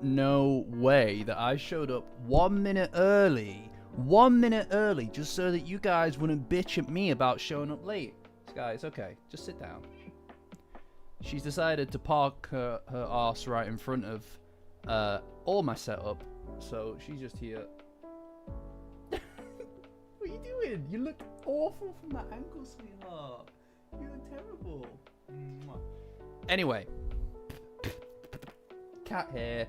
no way that I showed up 1 minute early. 1 minute early, just so that you guys wouldn't bitch at me about showing up late. Guys, it's okay. Just sit down. She's decided to park her arse right in front of all my setup. So she's just here. What are you doing? You look awful from that angle, sweetheart. You look terrible. Anyway. Cat hair.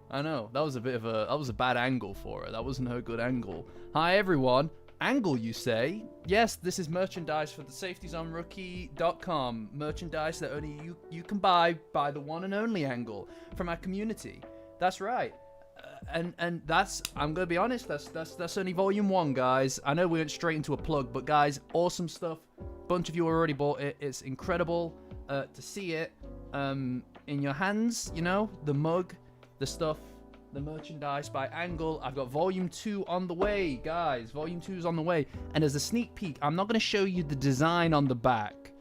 I know, that was a bad angle for her. That wasn't her good angle. Hi everyone. Angle, you say? Yes, this is merchandise for the safetiesonrookie.com. Merchandise that only you can buy by the one and only Angle from our community. That's right. And that's, I'm gonna be honest, that's only volume 1, guys. I know we went straight into a plug, but guys, awesome stuff. Bunch of you already bought it. It's incredible to see it in your hands, you know, the mug, the stuff, the merchandise by Angle. I've got volume 2 on the way, guys. Volume 2 is on the way. And as a sneak peek, I'm not going to show you the design on the back.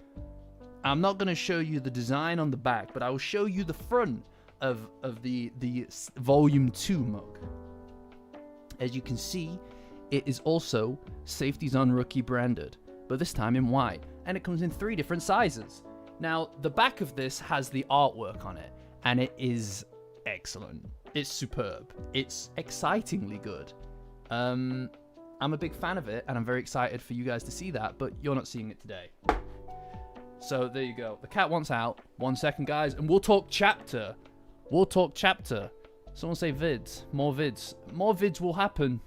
I'm not going to show you the design on the back, but I will show you the front of the volume 2 mug. As you can see, it is also Safeties on Rookie branded, but this time in white. And it comes in 3 different sizes. Now, the back of this has the artwork on it, and it is excellent. It's superb. It's excitingly good. I'm a big fan of it, and I'm very excited for you guys to see that, but you're not seeing it today. So there you go. The cat wants out. 1 second, guys, and we'll talk chapter. We'll talk chapter. Someone say vids. More vids. More vids will happen.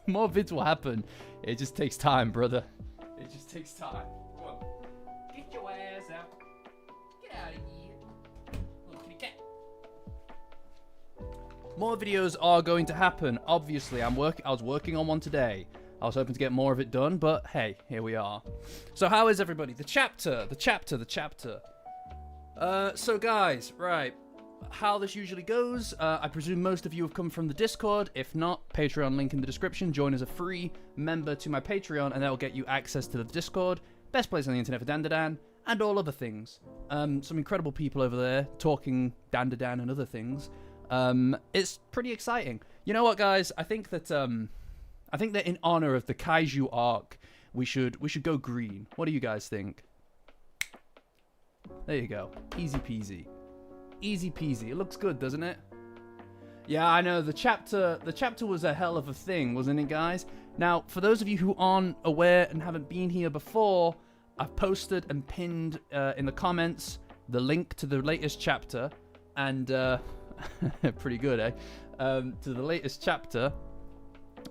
More vids will happen. It just takes time, brother. It just takes time. Come on. Get your ass out. Get out of here. More videos are going to happen. Obviously, I was working on one today. I was hoping to get more of it done, but hey, here we are. So how is everybody? The chapter. So guys, right, how this usually goes, I presume most of you have come from the Discord. If not, Patreon link in the description. Join as a free member to my Patreon, and that will get you access to the Discord. Best place on the internet for Dandadan, and all other things. Some incredible people over there talking Dandadan and other things. It's pretty exciting. You know what, guys? I think that in honor of the Kaiju arc, we should go green. What do you guys think? There you go. Easy peasy. Easy peasy. It looks good, doesn't it? Yeah, I know. The chapter was a hell of a thing, wasn't it, guys? Now, for those of you who aren't aware and haven't been here before, I've posted and pinned in the comments the link to the latest chapter, and pretty good, eh? To the latest chapter,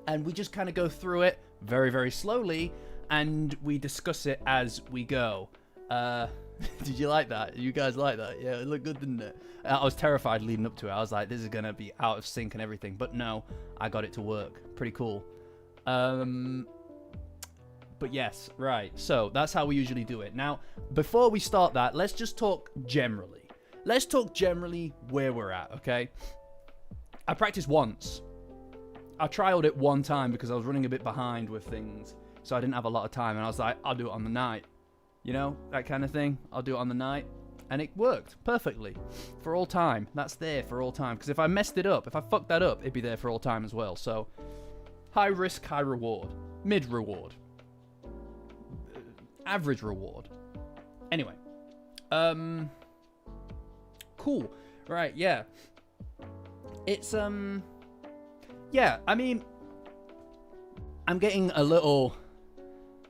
and we just kind of go through it very, very slowly, and we discuss it as we go. Did you like that? You guys like that? Yeah, it looked good, didn't it? I was terrified leading up to it. I was like, this is gonna be out of sync and everything, but no, I got it to work. Pretty cool. But yes, right. So that's how we usually do it. Now, before we start that, let's just talk generally. Let's talk generally where we're at, okay? I practiced once. I trialed it 1 time because I was running a bit behind with things, so I didn't have a lot of time, and I was like, I'll do it on the night. You know, that kind of thing. I'll do it on the night. And it worked perfectly. For all time. That's there for all time. Because if I messed it up, if I fucked that up, it'd be there for all time as well. So, high risk, high reward. Mid reward. Average reward. Anyway. Cool. Right, yeah. It's, yeah, I mean, I'm getting a little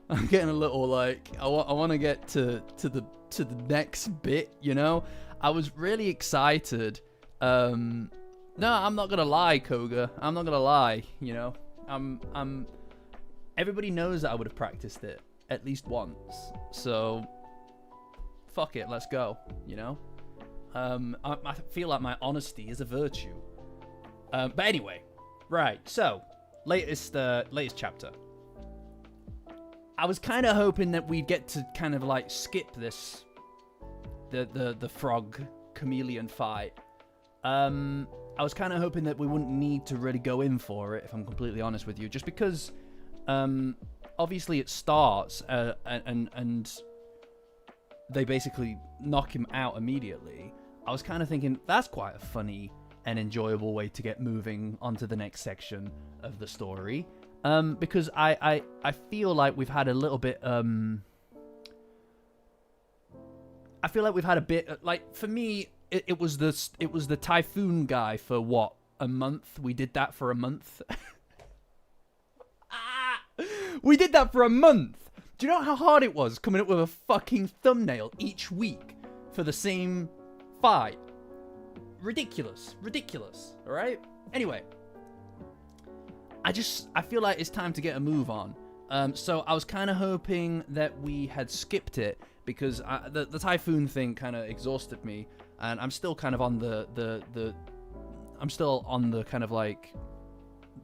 like, I want to get to the next bit, you know? I was really excited. No, I'm not gonna lie, Koga. I'm not gonna lie, you know? Everybody knows that I would have practiced it at least once. So, fuck it, let's go, you know? I feel like my honesty is a virtue. But anyway, right, so, latest chapter. I was kind of hoping that we'd get to kind of like skip this, the frog chameleon fight. I was kind of hoping that we wouldn't need to really go in for it, if I'm completely honest with you, just because, obviously it starts, and they basically knock him out immediately. I was kind of thinking, that's quite a funny an enjoyable way to get moving onto the next section of the story. Because I feel like we've had a little bit I feel like we've had a bit like, for me, it was the typhoon guy for what, a month? We did that for a month. We did that for a month. Do you know how hard it was coming up with a fucking thumbnail each week for the same fight? Ridiculous. All right. Anyway, I feel like it's time to get a move on. So I was kind of hoping that we had skipped it because the typhoon thing kind of exhausted me, and I'm still kind of on I'm still on the kind of like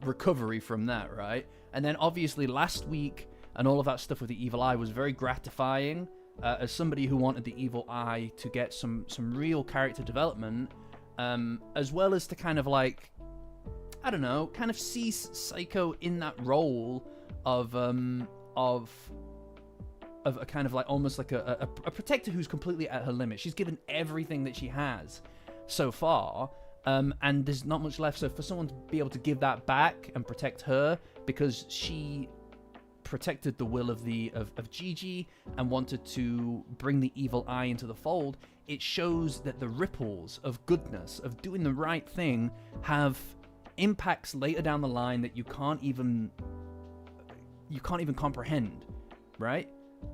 recovery from that, right? And then obviously last week and all of that stuff with the evil eye was very gratifying, as somebody who wanted the evil eye to get some real character development, as well as to kind of like, I don't know, kind of see Psycho in that role of a kind of like almost like a protector who's completely at her limit. She's given everything that she has so far, and there's not much left. So for someone to be able to give that back and protect her, because she protected the will of Gigi and wanted to bring the evil eye into the fold, it shows that the ripples of goodness, of doing the right thing, have impacts later down the line that you can't even comprehend, right?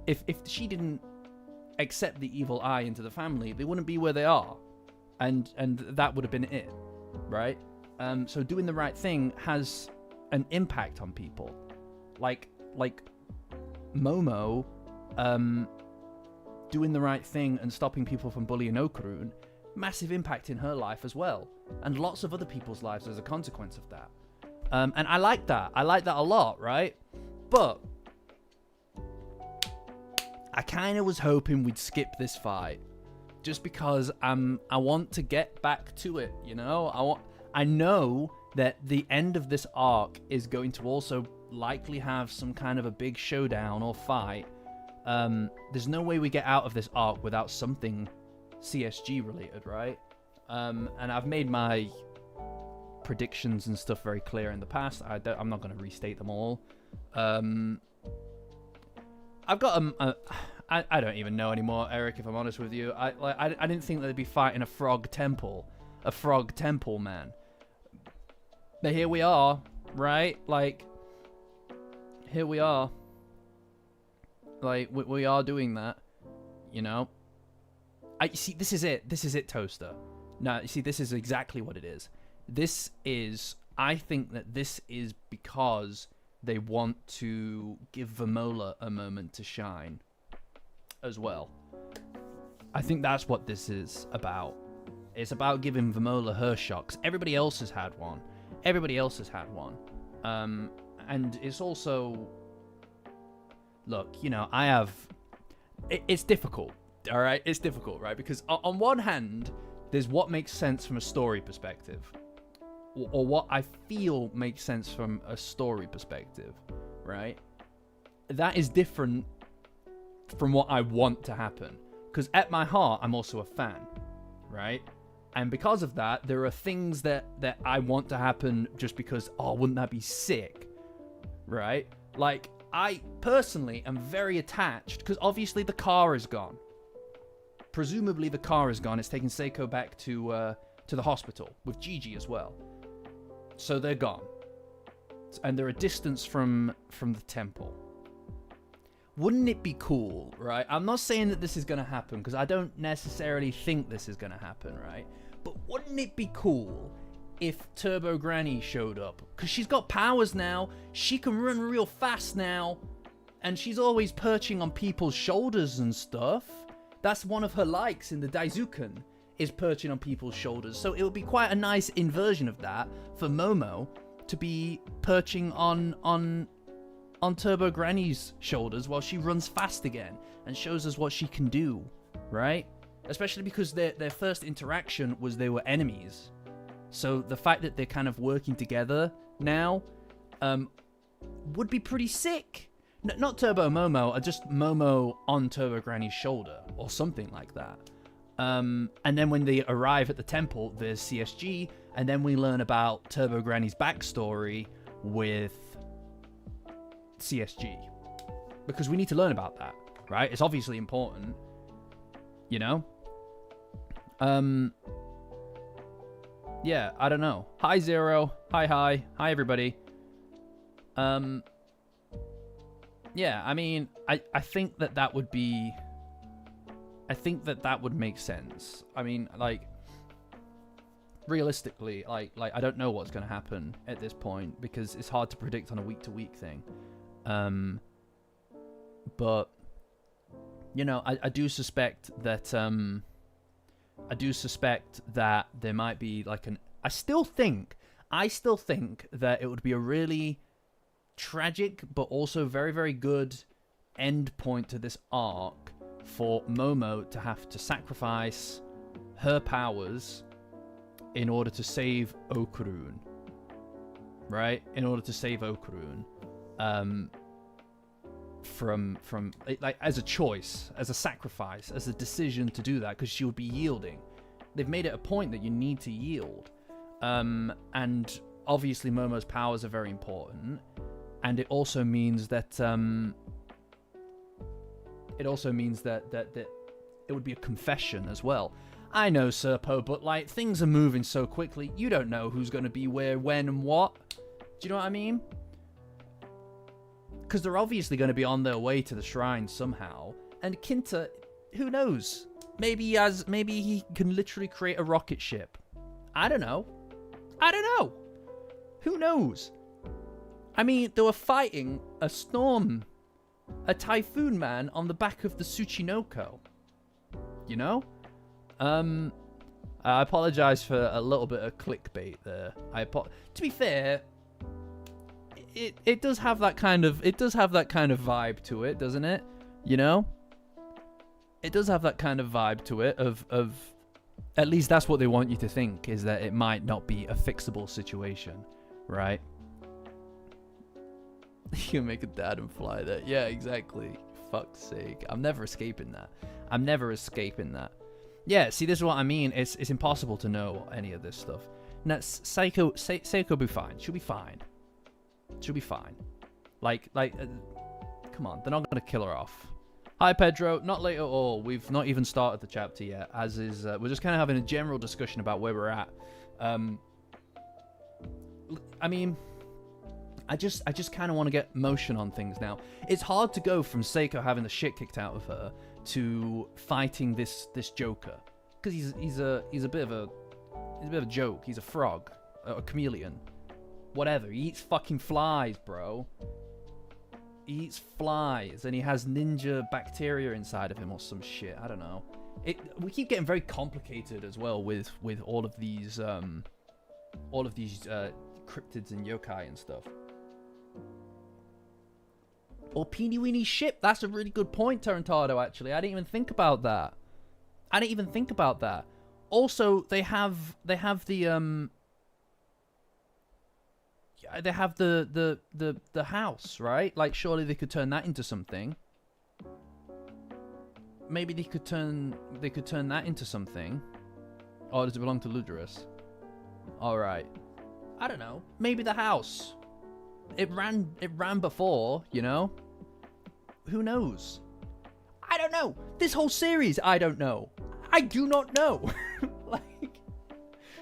If she didn't accept the evil eye into the family, they wouldn't be where they are, and that would have been it, right? So doing the right thing has an impact on people, like Momo, doing the right thing and stopping people from bullying Okarun, massive impact in her life as well, and lots of other people's lives as a consequence of that. And I like that a lot, right? But I kind of was hoping we'd skip this fight, just because I want to get back to it, you know? I know that the end of this arc is going to also likely have some kind of a big showdown or fight. There's no way we get out of this arc without something CSG related, right? And I've made my predictions and stuff very clear in the past. I'm not going to restate them all. I've got I don't even know anymore, Eric, if I'm honest with you. I didn't think they'd be fighting a frog temple man. But here we are, right? Like, here we are. Like, we are doing that, you know? See, this is it, Toaster. No, you see, this is exactly what it is. I think that this is because they want to give Vamola a moment to shine as well. I think that's what this is about. It's about giving Vamola her shocks. Everybody else has had one. And it's also... Look, you know, it's difficult, all right? It's difficult, right? Because on one hand, there's what makes sense from a story perspective, or what I feel makes sense from a story perspective, right? That is different from what I want to happen. Because at my heart, I'm also a fan, right? And because of that, there are things that I want to happen just because, oh, wouldn't that be sick, right? Like, I personally am very attached, because obviously the car is gone. Presumably the car is gone. It's taken Seiko back to the hospital, with Gigi as well. So they're gone. And they're a distance from the temple. Wouldn't it be cool, right? I'm not saying that this is going to happen, because I don't necessarily think this is going to happen, right? But wouldn't it be cool if Turbo Granny showed up? Because she's got powers now. She can run real fast now. And she's always perching on people's shoulders and stuff. That's one of her likes in the Daizuken, is perching on people's shoulders. So it would be quite a nice inversion of that for Momo to be perching on Turbo Granny's shoulders while she runs fast again and shows us what she can do, right? Especially because their first interaction was they were enemies. So the fact that they're kind of working together now would be pretty sick. Not Turbo Momo, just Momo on Turbo Granny's shoulder or something like that. And then when they arrive at the temple, there's CSG, And then we learn about Turbo Granny's backstory with CSG. Because we need to learn about that, right? It's obviously important, you know? Yeah, I don't know. Hi, Zero. Hi, everybody. Yeah, I mean, I think that would be... I think that would make sense. I mean, like, realistically, like I don't know what's going to happen at this point because it's hard to predict on a week-to-week thing. But, you know, I do suspect that there might be like an... I still think that it would be a really tragic but also very, very good end point to this arc for Momo to have to sacrifice her powers in order to save Okurun. Right? In order to save Okurun. From like as a choice, as a sacrifice, as a decision to do that, because she would be yielding. They've made it a point that you need to yield. And obviously Momo's powers are very important. And it also means that that it would be a confession as well. I know, Serpo, but like things are moving so quickly, you don't know who's going to be where, when, and what. Do you know what I mean? Because they're obviously going to be on their way to the shrine somehow. And Kinta, who knows? Maybe he can literally create a rocket ship. I don't know. Who knows? I mean, they were fighting a storm, a typhoon man on the back of the Tsuchinoko. You know? I apologize for a little bit of clickbait there. To be fair, it does have that kind of vibe to it, doesn't it? You know? It does have that kind of vibe to it of at least that's what they want you to think, is that it might not be a fixable situation, right? You can make a dad and fly there. Yeah, exactly. Fuck's sake. I'm never escaping that. Yeah, see, this is what I mean. It's impossible to know any of this stuff. Now, Seiko will be fine. She'll be fine. Like, come on. They're not going to kill her off. Hi, Pedro. Not late at all. We've not even started the chapter yet. As is, we're just kind of having a general discussion about where we're at. I mean... I just kind of want to get motion on things now. It's hard to go from Seiko having the shit kicked out of her to fighting this Joker, because he's a bit of a joke. He's a frog, a chameleon, whatever. He eats fucking flies, bro. He eats flies, and he has ninja bacteria inside of him or some shit. I don't know. We keep getting very complicated as well with all of these cryptids and yokai and stuff. Or Peeny Weeny ship. That's a really good point, Tarantado, actually. I didn't even think about that. Also, they have the house, right? Like, surely they could turn that into something. Maybe they could turn that into something. Or does it belong to Ludorus? Alright. I don't know. Maybe the house. It ran before, you know? Who knows? I don't know. This whole series, I don't know. I do not know. Like,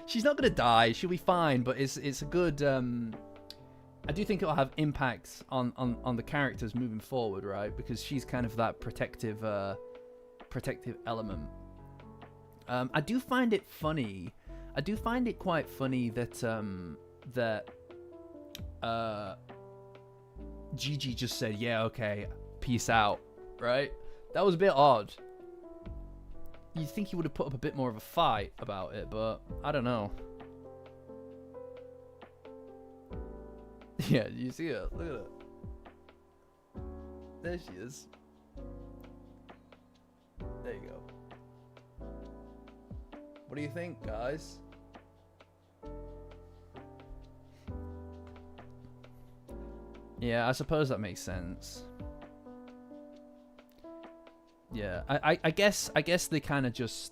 she's not gonna die. She'll be fine. But it's a good. I do think it'll have impacts on the characters moving forward, right? Because she's kind of that protective element. I do find it funny. I do find it quite funny that Gigi just said, yeah, okay, peace out, right? That was a bit odd. You'd think he would have put up a bit more of a fight about it, but I don't know. Yeah, you see it? Look at it. There she is. There you go. What do you think, guys? Yeah, I suppose that makes sense. Yeah, I guess they kind of just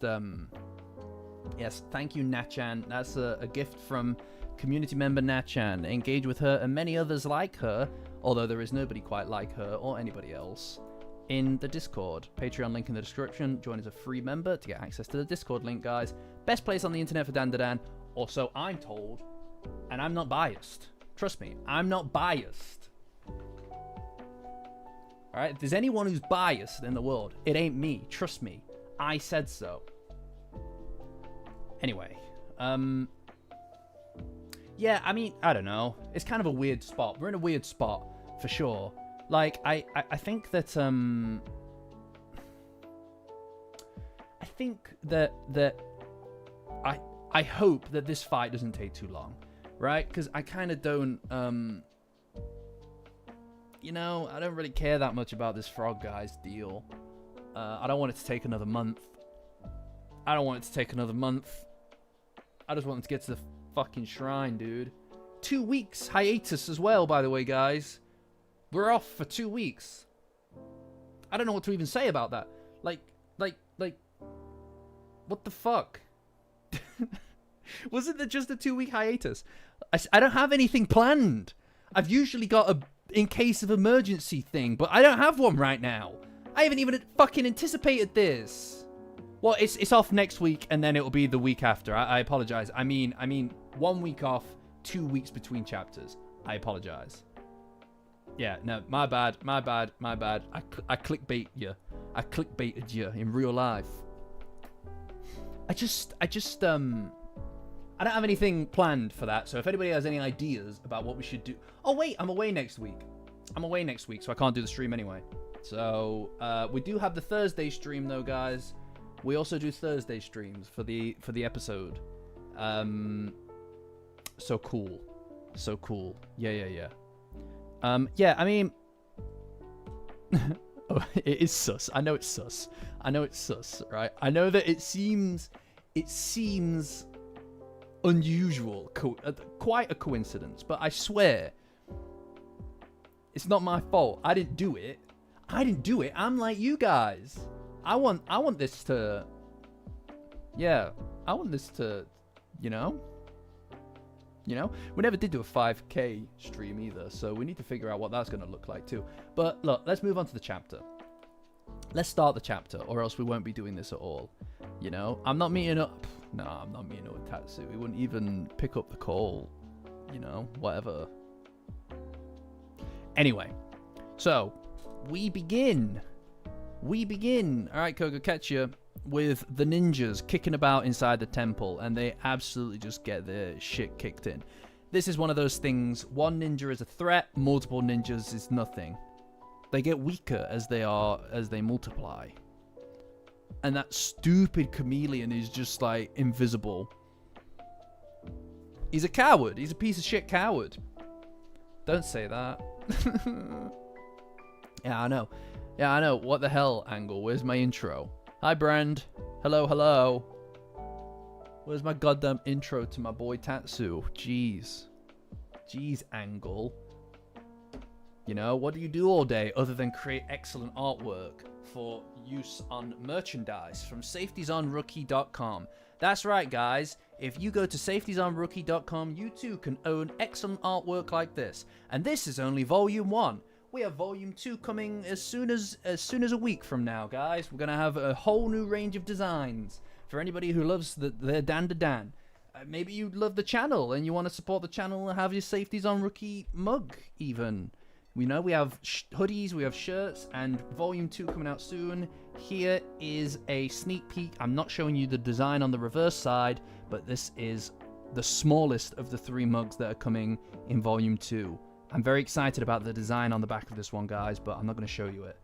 Yes, thank you, Nachan. That's a gift from community member Nachan. Engage with her and many others like her, although there is nobody quite like her or anybody else, in the Discord. Patreon link in the description. Join as a free member to get access to the Discord link, guys. Best place on the internet for Dandadan. Or so I'm told, and I'm not biased. Trust me, I'm not biased. Alright, if there's anyone who's biased in the world, it ain't me. Trust me. I said so. Anyway, yeah, I mean, I don't know. It's kind of a weird spot. We're in a weird spot, for sure. Like, I think that, I think that I hope that this fight doesn't take too long, right? Because I kind of don't, you know, I don't really care that much about this Frog Guy's deal. I don't want it to take another month. I don't want it to take another month. I just want it to get to the fucking shrine, dude. 2 weeks hiatus as well, by the way, guys. We're off for 2 weeks. I don't know what to even say about that. Like, what the fuck? Wasn't there just a 2-week hiatus? I don't have anything planned. I've usually got a in case of emergency thing, but I don't have one right now. I haven't even fucking anticipated this. Well, it's off next week, and then it'll be the week after. I apologize. I mean, 1 week off, 2 weeks between chapters. I apologize. Yeah, no, my bad. I clickbait you. I clickbaited you in real life. I don't have anything planned for that, so if anybody has any ideas about what we should do... Oh, wait, I'm away next week. So I can't do the stream anyway. So, we do have the Thursday stream, though, guys. We also do Thursday streams for the episode. So cool. Yeah. Yeah, I mean... oh, it is sus. I know it's sus, right? I know that it seems unusual, quite a coincidence, but I swear it's not my fault. I didn't do it. I'm like you guys. I want this to, yeah, I want this to, you know, we never did do a 5K stream either, so we need to figure out what that's going to look like too. But look, let's move on to the chapter. Let's start the chapter, or else we won't be doing this at all. You know, I'm not meeting up with Tatsu. He wouldn't even pick up the call. You know, whatever. Anyway, so we begin. All right, Koga, catch you with the ninjas kicking about inside the temple, and they absolutely just get their shit kicked in. This is one of those things. One ninja is a threat. Multiple ninjas is nothing. They get weaker as they multiply. And that stupid chameleon is just like invisible. He's a coward. He's a piece of shit coward. Don't say that. Yeah, I know. What the hell, Angle? Where's my intro? Hi, Brand. Hello. Where's my goddamn intro to my boy Tatsu? Jeez, Angle. You know, what do you do all day other than create excellent artwork for use on merchandise from safetiesonrookie.com? That's right, guys. If you go to safetiesonrookie.com, you too can own excellent artwork like this. And this is only Volume 1. We have Volume 2 coming as soon as a week from now, guys. We're going to have a whole new range of designs for anybody who loves the Dandadan. Maybe you love the channel and you want to support the channel and have your Safeties on Rookie mug even. We know we have hoodies, we have shirts, and Volume 2 coming out soon. Here is a sneak peek. I'm not showing you the design on the reverse side, but this is the smallest of the 3 mugs that are coming in Volume 2. I'm very excited about the design on the back of this one, guys, but I'm not going to show you it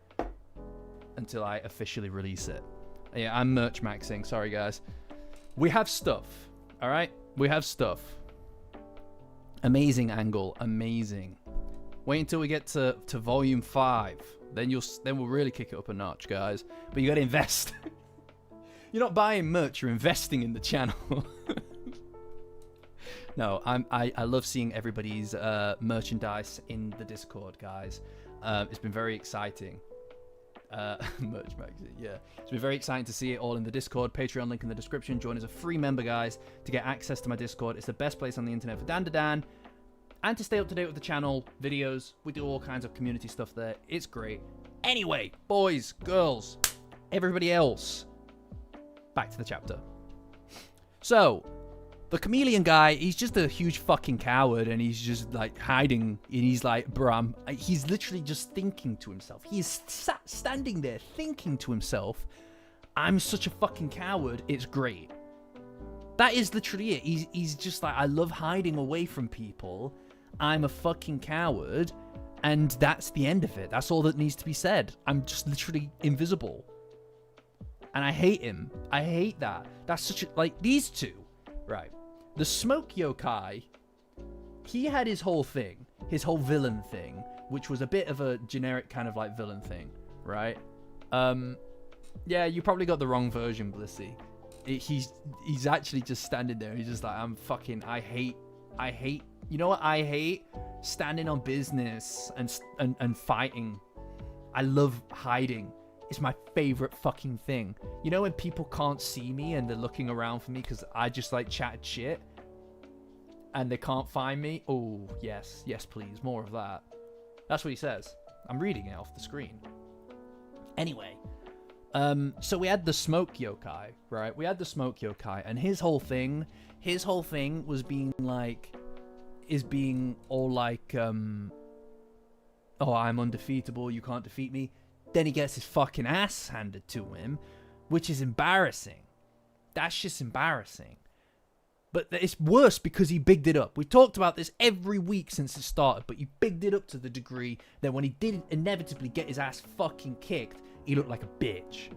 until I officially release it. Yeah, I'm merch maxing. Sorry, guys. We have stuff, all right? We have stuff. Amazing, Angle. Amazing. Wait until we get to Volume 5. Then we'll really kick it up a notch, guys. But you got to invest. You're not buying merch. You're investing in the channel. No, I love seeing everybody's merchandise in the Discord, guys. It's been very exciting. Merch magazine, yeah. It's been very exciting to see it all in the Discord. Patreon link in the description. Join as a free member, guys, to get access to my Discord. It's the best place on the internet for Dandadan. And to stay up to date with the channel, videos. We do all kinds of community stuff there. It's great. Anyway, boys, girls, everybody else, back to the chapter. So, the chameleon guy, he's just a huge fucking coward, and he's just, like, hiding, and he's like, bruh, he's literally just thinking to himself. He's standing there thinking to himself, I'm such a fucking coward, it's great. That is literally it. He's just like, I love hiding away from people, I'm a fucking coward, and that's the end of it. That's all that needs to be said. I'm just literally invisible. And I hate him. I hate that. That's such a, like, these two, right? The smoke yokai, he had his whole thing, his whole villain thing, which was a bit of a generic kind of like villain thing, right? Yeah, you probably got the wrong version, Blissy. He's actually just standing there. He's just like, I hate, you know what I hate? Standing on business and fighting. I love hiding. It's my favorite fucking thing. You know when people can't see me and they're looking around for me because I just like chatted shit and they can't find me? Oh, yes, please, more of that. That's what he says. I'm reading it off the screen. All so we had the smoke yokai, right? We had the smoke yokai, and his whole thing was being all like, oh, I'm undefeatable, you can't defeat me. Then he gets his fucking ass handed to him, which is embarrassing. That's just embarrassing. But it's worse because he bigged it up. We talked about this every week since it started, but he bigged it up to the degree that when he did inevitably get his ass fucking kicked, he looked like a bitch.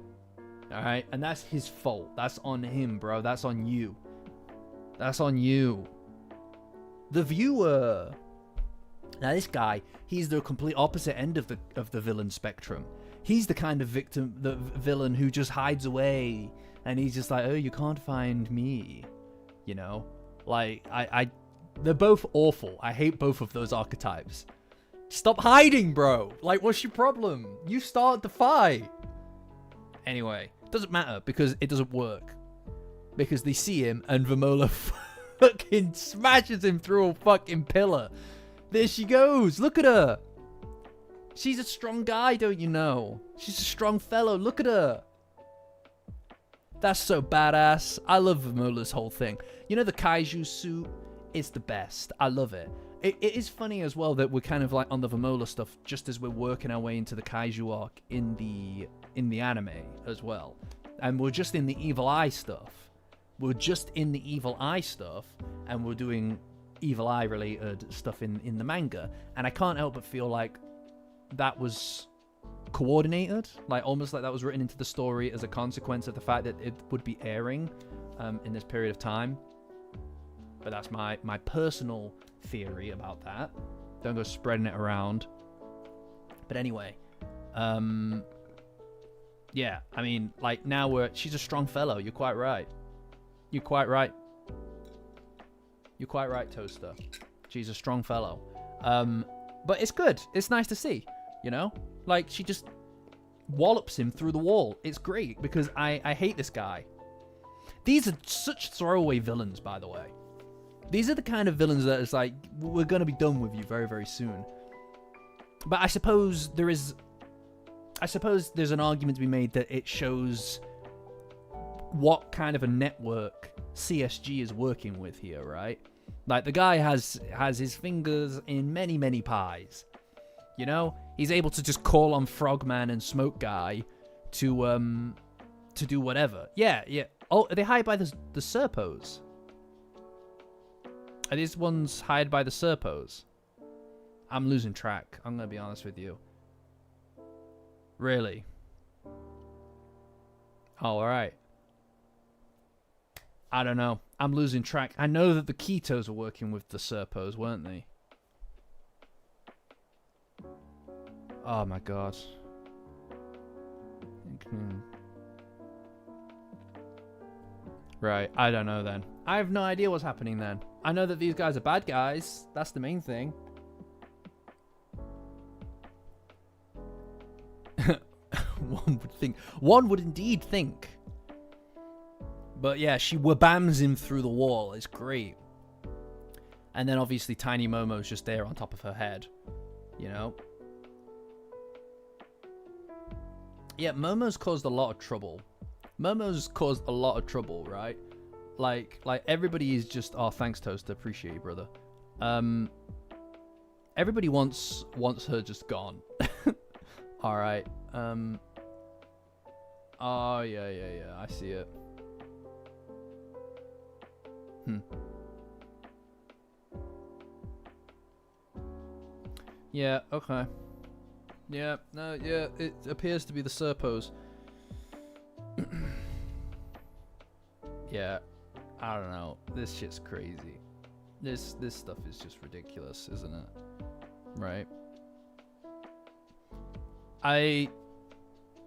Alright? And that's his fault. That's on him, bro. That's on you. That's on you. The viewer. Now this guy, he's the complete opposite end of the villain spectrum. He's the kind of the villain who just hides away, and he's just like, oh, you can't find me, you know? Like, they're both awful. I hate both of those archetypes. Stop hiding, bro. Like, what's your problem? You started the fight. Anyway, doesn't matter because it doesn't work. Because they see him and Vamola fucking smashes him through a fucking pillar. There she goes. Look at her. She's a strong guy, don't you know? She's a strong fellow. Look at her. That's so badass. I love Vamola's whole thing. You know the kaiju suit? It's the best. I love it. It is funny as well that we're kind of like on the Vamola stuff just as we're working our way into the kaiju arc in the anime as well. And we're just in the Evil Eye stuff. We're just in the Evil Eye stuff, and we're doing Evil Eye related stuff in the manga. And I can't help but feel like that was coordinated, like almost like that was written into the story as a consequence of the fact that it would be airing in this period of time. But that's my personal theory about that. Don't go spreading it around. But anyway, yeah, I mean, like now she's a strong fellow. You're quite right. You're quite right. You're quite right, Toaster. She's a strong fellow. But it's good. It's nice to see, you know? Like, she just wallops him through the wall. It's great because I hate this guy. These are such throwaway villains, by the way. These are the kind of villains that it's like, we're going to be done with you very, very soon. But I suppose there's an argument to be made that it shows what kind of a network CSG is working with here, right? Like, the guy has his fingers in many, many pies. You know? He's able to just call on Frogman and Smoke Guy to do whatever. Yeah. Oh, are they hired by the Serpos? Are these ones hired by the Serpos? I'm losing track. I'm going to be honest with you. Really? Oh, alright. I don't know. I'm losing track. I know that the Ketos were working with the Serpos, weren't they? Oh my god. Right, I don't know then. I have no idea what's happening then. I know that these guys are bad guys. That's the main thing. one would think. One would indeed think. But yeah, she wabams him through the wall. It's great. And then obviously Tiny Momo's just there on top of her head. You know? Yeah, Momo's caused a lot of trouble. Momo's caused a lot of trouble, right? Like everybody is just, oh, thanks, Toaster. Appreciate you, brother. Everybody wants her just gone. All right. Oh, yeah. I see it. Yeah, okay. Yeah, no, yeah, it appears to be the Serpos. Yeah, I don't know. This shit's crazy. This stuff is just ridiculous, isn't it? Right?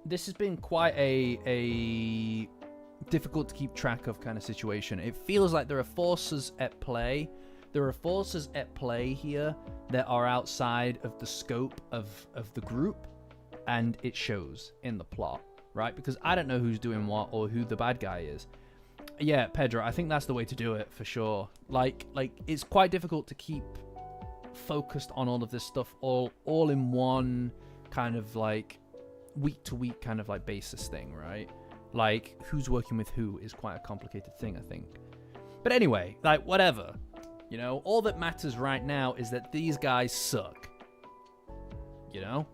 This has been quite a difficult to keep track of kind of situation. It feels like there are forces at play. There are forces at play here that are outside of the scope of the group, and it shows in the plot, right? Because I don't know who's doing what or who the bad guy is. Yeah, Pedro, I think that's the way to do it for sure. Like it's quite difficult to keep focused on all of this stuff all in one kind of like week to week kind of like basis thing, right? Like who's working with who is quite a complicated thing, I think. But anyway, like whatever. You know, all that matters right now is that these guys suck. You know?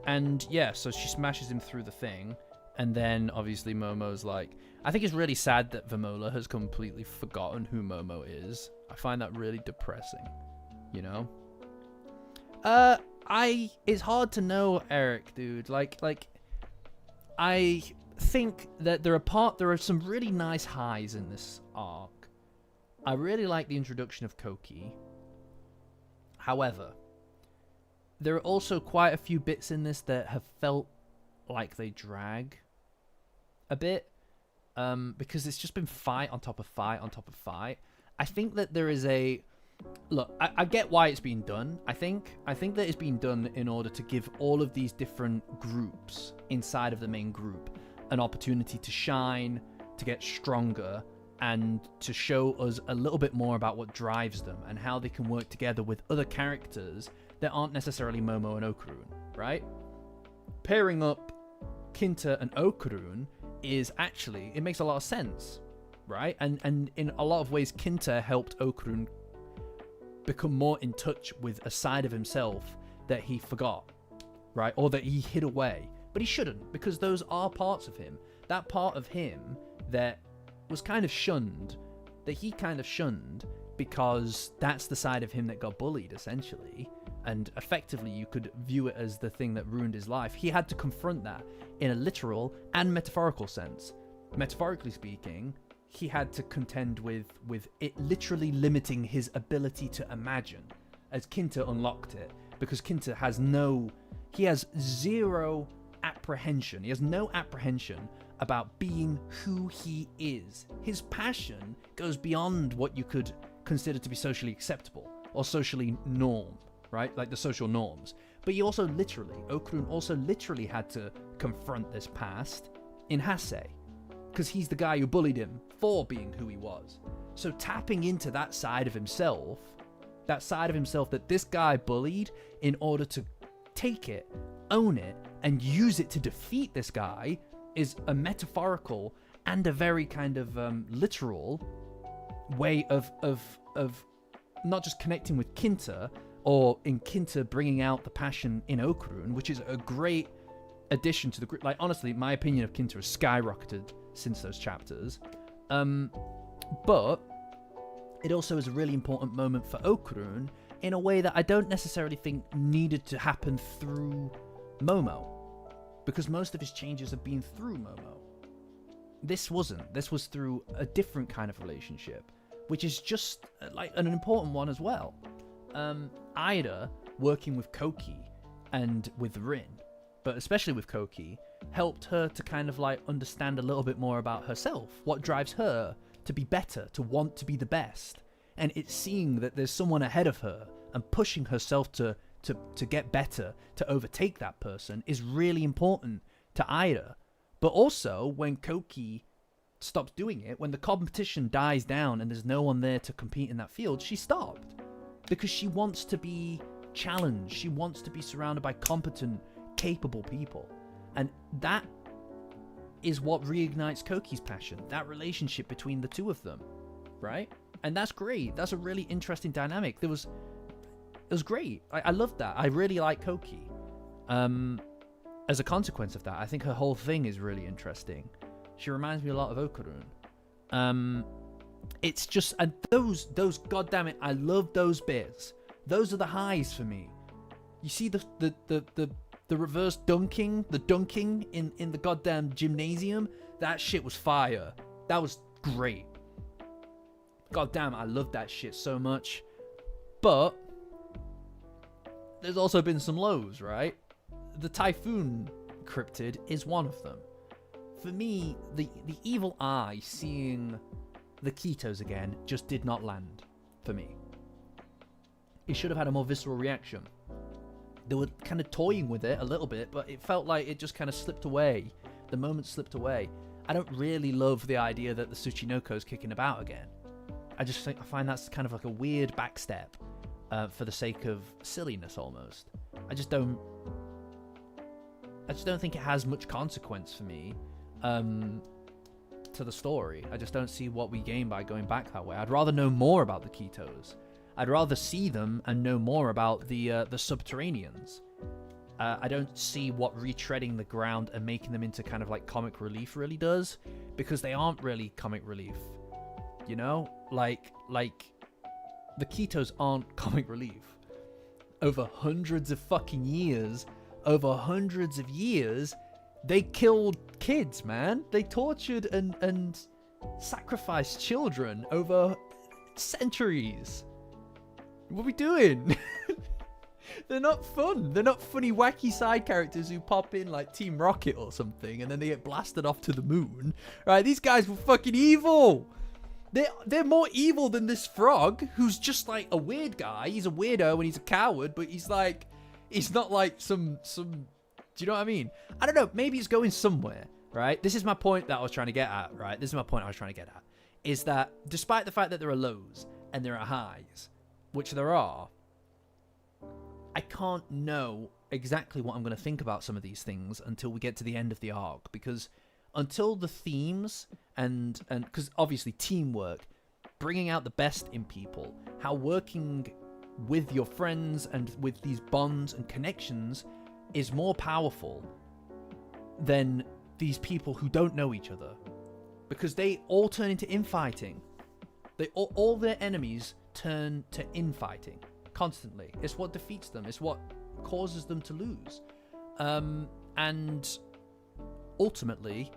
And yeah, so she smashes him through the thing. And then obviously Momo's like, I think it's really sad that Vamola has completely forgotten who Momo is. I find that really depressing. You know? It's hard to know, Eric, dude. Like I think that there are some really nice highs in this arc. I really like the introduction of Koki. However, there are also quite a few bits in this that have felt like they drag a bit, because it's just been fight on top of fight on top of fight. I think that there is a look. I get why it's being done. I think that it's being done in order to give all of these different groups inside of the main group an opportunity to shine, to get stronger, and to show us a little bit more about what drives them and how they can work together with other characters that aren't necessarily Momo and Okurun, right? Pairing up Kinta and Okurun is actually, it makes a lot of sense, right? And in a lot of ways, Kinta helped Okurun become more in touch with a side of himself that he forgot, right? Or that he hid away. But he shouldn't, because those are parts of him. That part of him that was kind of shunned, that he kind of shunned, because that's the side of him that got bullied, essentially. And effectively, you could view it as the thing that ruined his life. He had to confront that in a literal and metaphorical sense. Metaphorically speaking, he had to contend with it literally limiting his ability to imagine, as Kinta unlocked it. Because Kinta has zero apprehension. He has no apprehension about being who he is. His passion goes beyond what you could consider to be socially acceptable or socially norm, right? Like the social norms. But he also Okurun also literally had to confront this past in Hase, because he's the guy who bullied him for being who he was. So tapping into that side of himself that this guy bullied in order to take it, own it, and use it to defeat this guy is a metaphorical and a very kind of literal way of not just connecting with Kinta, or in Kinta bringing out the passion in Okurun, which is a great addition to the group. Like, honestly, my opinion of Kinta has skyrocketed since those chapters. But it also is a really important moment for Okurun in a way that I don't necessarily think needed to happen through Momo, because most of his changes have been through Momo. This wasn't. This was through a different kind of relationship, which is just like an important one as well. Ida working with Koki and with Rin, but especially with Koki, helped her to kind of like understand a little bit more about herself, what drives her to be better, to want to be the best. And it's seeing that there's someone ahead of her and pushing herself to to get better, to overtake that person, is really important to Ida. But also, when Koki stops doing it, when the competition dies down and there's no one there to compete in that field, she stopped. Because she wants to be challenged. She wants to be surrounded by competent, capable people. And that is what reignites Koki's passion. That relationship between the two of them. Right? And that's great. That's a really interesting dynamic. It was great. I loved that. I really like Koki. As a consequence of that, I think her whole thing is really interesting. She reminds me a lot of Okarun. It's just, and those goddammit, I love those bits. Those are the highs for me. You see the reverse dunking, the dunking in the goddamn gymnasium. That shit was fire. That was great. God damn, I love that shit so much. But there's also been some lows, right? The Typhoon cryptid is one of them. For me, the evil eye seeing the Kitos again just did not land for me. It should have had a more visceral reaction. They were kind of toying with it a little bit, but it felt like it just kind of slipped away. The moment slipped away. I don't really love the idea that the Tsuchinoko's kicking about again. I find that's kind of like a weird backstep for the sake of silliness almost. I just don't think it has much consequence for me to the story. I just don't see what we gain by going back that way. I'd rather know more about the Kitos. I'd rather see them and know more about the Subterraneans. I don't see what retreading the ground and making them into kind of like comic relief really does, because they aren't really comic relief. You know? Like the Kitos aren't comic relief. Over hundreds of fucking years, they killed kids, man. They tortured and sacrificed children over centuries. What are we doing? They're not fun. They're not funny, wacky side characters who pop in like Team Rocket or something and then they get blasted off to the moon. Right? These guys were fucking evil. They're more evil than this frog, who's just like a weird guy. He's a weirdo and he's a coward, but he's not like some. Do you know what I mean? I don't know. Maybe it's going somewhere, right? This is my point that I was trying to get at, right? Is that despite the fact that there are lows and there are highs, which there are, I can't know exactly what I'm going to think about some of these things until we get to the end of the arc, because until the themes and because obviously teamwork, bringing out the best in people, how working with your friends and with these bonds and connections is more powerful than these people who don't know each other, because they all turn into infighting. All their enemies turn to infighting constantly. It's what defeats them. It's what causes them to lose. And ultimately,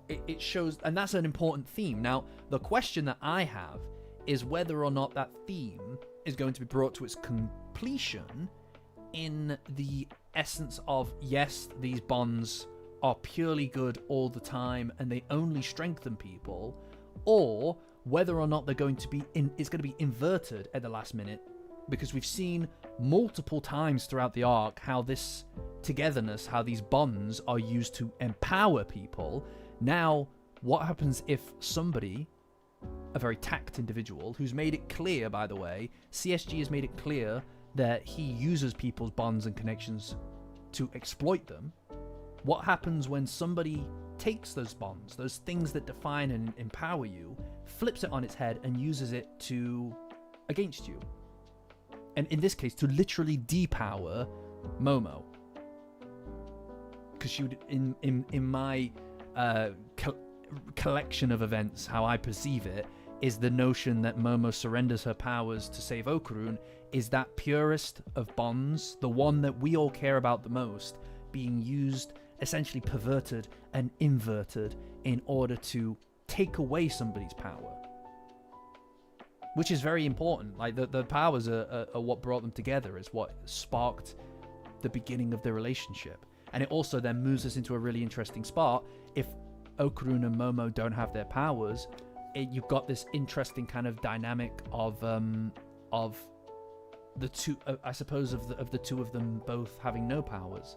it shows, and that's an important theme. Now, the question that I have is whether or not that theme is going to be brought to its completion in the essence of, yes, these bonds are purely good all the time and they only strengthen people, or whether or not they're going to be it's going to be inverted at the last minute, because we've seen multiple times throughout the arc how this togetherness, how these bonds are used to empower people. Now, what happens if somebody, a very tact individual, who's made it clear, by the way, CSG has made it clear that he uses people's bonds and connections to exploit them. What happens when somebody takes those bonds, those things that define and empower you, flips it on its head and uses it against you? And in this case, to literally depower Momo. Because she would, in my collection of events, how I perceive it, is the notion that Momo surrenders her powers to save Okarun is that purest of bonds, the one that we all care about the most, being used, essentially perverted and inverted in order to take away somebody's power. Which is very important. Like, the powers are what brought them together, is what sparked the beginning of their relationship. And it also then moves us into a really interesting spot. If Okarun and Momo don't have their powers, you've got this interesting kind of dynamic of the two, I suppose, of the two of them both having no powers,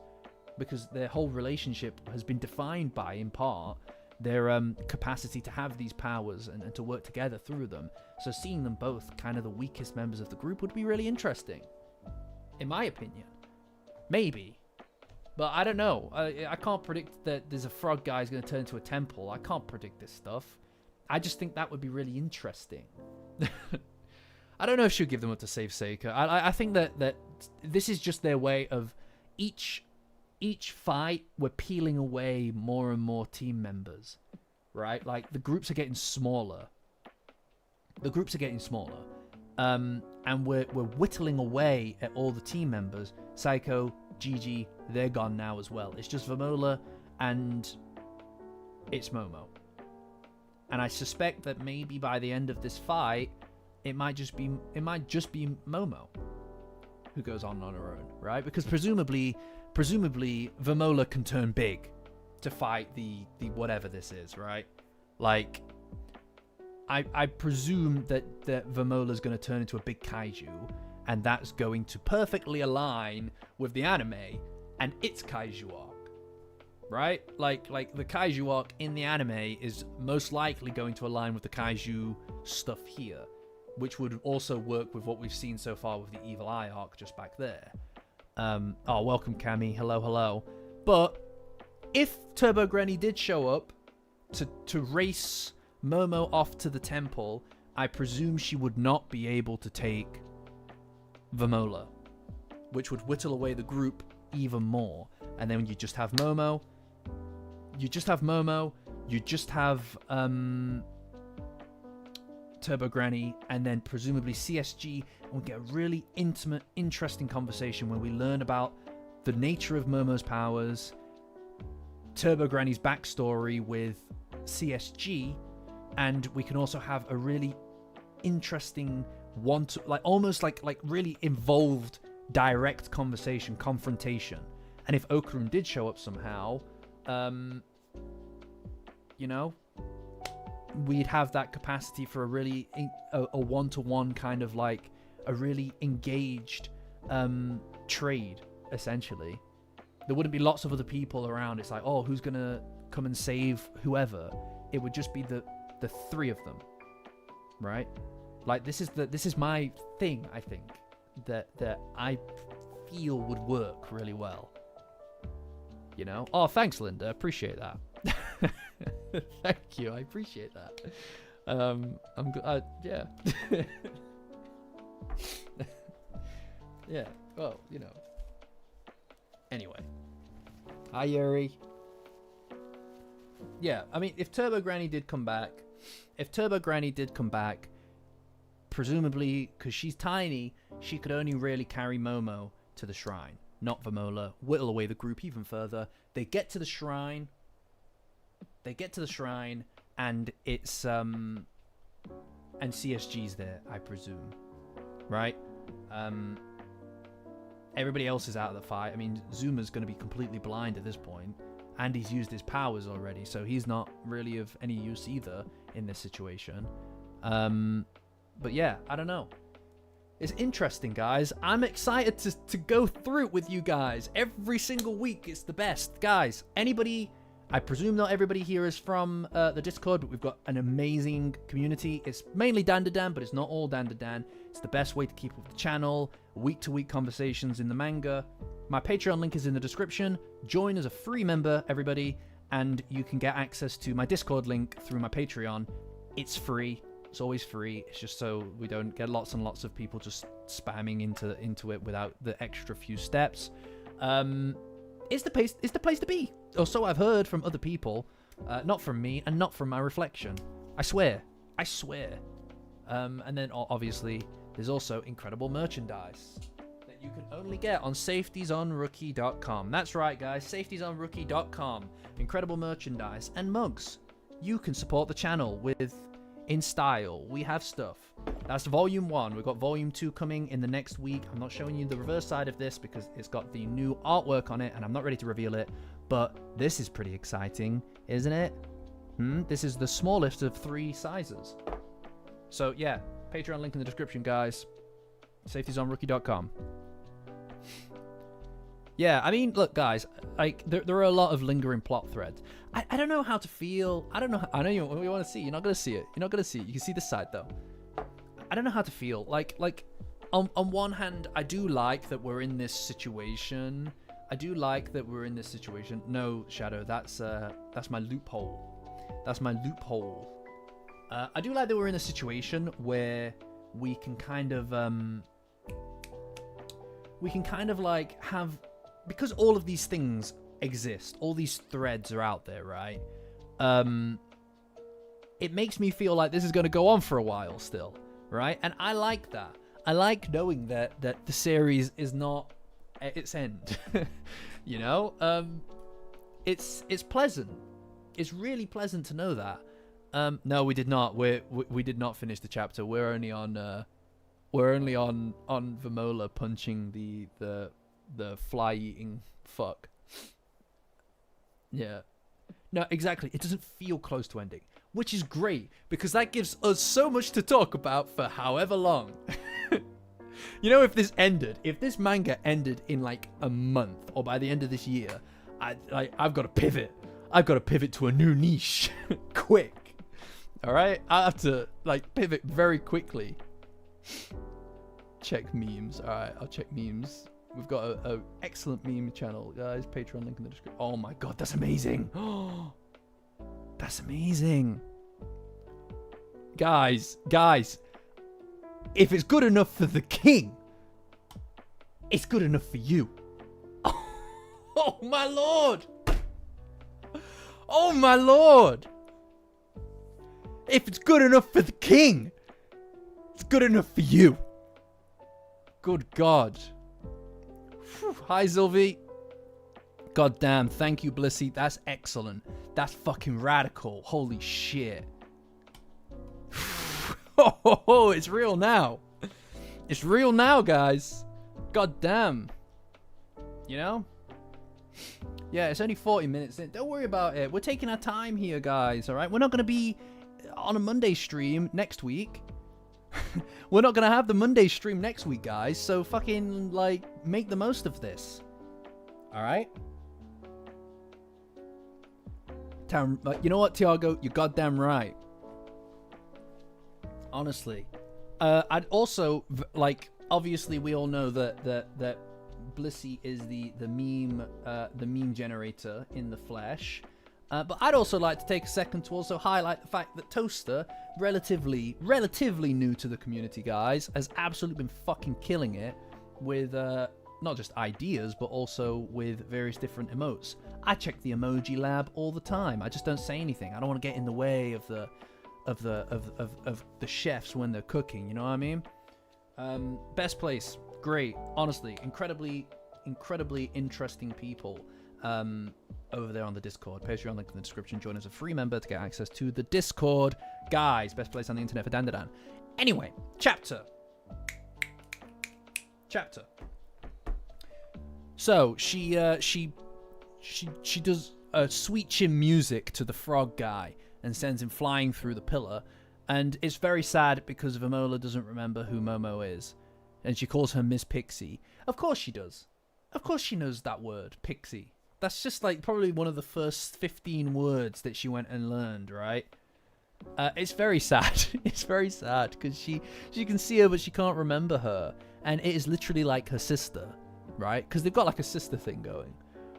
because their whole relationship has been defined by, in part, their capacity to have these powers and to work together through them. So seeing them both kind of the weakest members of the group would be really interesting, in my opinion. Maybe. But I don't know. I can't predict that there's a frog guy who's going to turn into a temple. I can't predict this stuff. I just think that would be really interesting. I don't know if she'll give them up to save Seika. I think that this is just their way of each fight, we're peeling away more and more team members, right? Like, the groups are getting smaller. And we're whittling away at all the team members. Psycho, Gigi, they're gone now as well. It's just Vamola and it's Momo. And I suspect that maybe by the end of this fight, it might just be Momo who goes on her own, right? Because presumably Vamola can turn big to fight the whatever this is, right? Like, I presume that Vamola's going to turn into a big kaiju, and that's going to perfectly align with the anime and its kaiju arc, right? Like the kaiju arc in the anime is most likely going to align with the kaiju stuff here, which would also work with what we've seen so far with the Evil Eye arc just back there. Oh, welcome, Cammy. Hello. But if Turbo Granny did show up to race Momo off to the temple, I presume she would not be able to take Vamola, which would whittle away the group even more. And then you just have Momo. You just have Turbo Granny, and then presumably CSG, and we get a really intimate, interesting conversation when we learn about the nature of Momo's powers, Turbo Granny's backstory with CSG, and we can also have a really interesting almost really involved direct confrontation. And if Okarun did show up somehow, we'd have that capacity for a really a one-to-one kind of like a really engaged trade, essentially. There wouldn't be lots of other people around. It's like, oh, who's gonna come and save whoever? It would just be the three of them, right? Like, this is my thing. I think that I feel would work really well. Oh, thanks, Linda. Appreciate that. Thank you. I appreciate that. I'm good. Yeah. Yeah. Well, Anyway. Hi, Yuri. Yeah. I mean, if Turbo Granny did come back, presumably because she's tiny, she could only really carry Momo to the shrine, not Vamola. Whittle away the group even further. They get to the shrine, and it's and CSG's there, I presume, right? Everybody else is out of the fight. I mean, Zuma's going to be completely blind at this point, and he's used his powers already, so he's not really of any use either in this situation. But yeah, I don't know. It's interesting, guys. I'm excited to go through it with you guys every single week. It's the best, guys. Anybody? I presume not everybody here is from the Discord, but we've got an amazing community. It's mainly Dandadan, but it's not all Dandadan. It's the best way to keep up with the channel, week-to-week conversations in the manga. My Patreon link is in the description. Join as a free member, everybody, and you can get access to my Discord link through my Patreon. It's free. It's always free. It's just so we don't get lots and lots of people just spamming into it without the extra few steps. It's the place to be. Or so I've heard from other people, not from me and not from my reflection. I swear. And then obviously there's also incredible merchandise that you can only get on safetiesonrookie.com. That's right, guys, safetiesonrookie.com. Incredible merchandise and mugs. You can support the channel with in style. We have stuff. That's volume 1. We've got volume 2 coming in the next week. I'm not showing you the reverse side of this because it's got the new artwork on it and I'm not ready to reveal it, but this is pretty exciting, isn't it? This is the smallest of 3 sizes. So yeah, Patreon link in the description, guys. safetiesonrookie.com. Yeah, I mean, look, guys, like there are a lot of lingering plot threads. I don't know how to feel. I don't know. I know you want to see. You're not gonna see it. You're not gonna see it. You can see this side though. I don't know how to feel. Like on one hand, I do like that we're in this situation. No, Shadow, that's my loophole. That's my loophole. I do like that we're in a situation where we can kind of like have, because all of these things exist, all these threads are out there, right? It makes me feel like this is going to go on for a while still, right? And I like that. I like knowing that the series is not at its end. You know, it's pleasant. It's really pleasant to know that. No, we did not. We did not finish the chapter. We're only on Vamola punching the fly eating fuck. Yeah. No, exactly. It doesn't feel close to ending, which is great because that gives us so much to talk about for however long. You know, if this manga ended in like a month or by the end of this year, I've got to pivot. I've got to pivot to a new niche, quick. All right, I have to like pivot very quickly. Check memes. All right, I'll check memes. We've got a excellent meme channel, guys. Patreon link in the description. Oh my god, that's amazing. Oh, that's amazing. Guys. If it's good enough for the king, it's good enough for you. Oh my lord. Oh my lord. If it's good enough for the king, it's good enough for you. Good God. Whew. Hi, Sylvie. God damn. Thank you, Blissy. That's excellent. That's fucking radical. Holy shit. Oh, it's real now. It's real now, guys. God damn. You know? Yeah, it's only 40 minutes in. Don't worry about it. We're taking our time here, guys, all right? We're not going to be on a Monday stream next week. We're not going to have the Monday stream next week, guys. So fucking, like, make the most of this. All right? You know what, Tiago? You're goddamn right. Honestly. I'd also, like, obviously we all know that Blissy is the meme generator in the flesh. But I'd also like to take a second to also highlight the fact that Toaster, relatively new to the community, guys, has absolutely been fucking killing it with not just ideas, but also with various different emotes. I check the emoji lab all the time. I just don't say anything. I don't want to get in the way of the chefs when they're cooking, you know what I mean? Best place, great, honestly, incredibly interesting people over there on the Discord. Patreon link in the description. Join as a free member to get access to the Discord. Guys, best place on the internet for Dandadan. Anyway, chapter. So she does a sweet chin music to the frog guy and sends him flying through the pillar. And it's very sad because Vamola doesn't remember who Momo is. And she calls her Miss Pixie. Of course she does. Of course she knows that word, Pixie. That's just like probably one of the first 15 words that she went and learned, right? It's very sad. It's very sad because she can see her but she can't remember her. And it is literally like her sister, right? Because they've got like a sister thing going.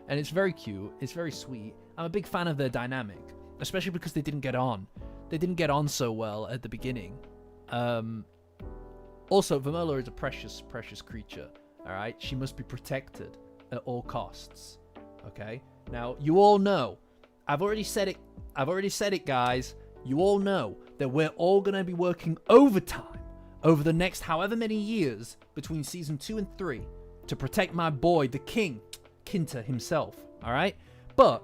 And it's very cute. It's very sweet. I'm a big fan of their dynamic. Especially because they didn't get on. They didn't get on so well at the beginning. Also, Vamola is a precious creature. Alright? She must be protected at all costs. Okay? Now, you all know. I've already said it, guys. You all know that we're all going to be working overtime over the next however many years between season 2 and 3 to protect my boy, the king, Kinta himself. Alright? But,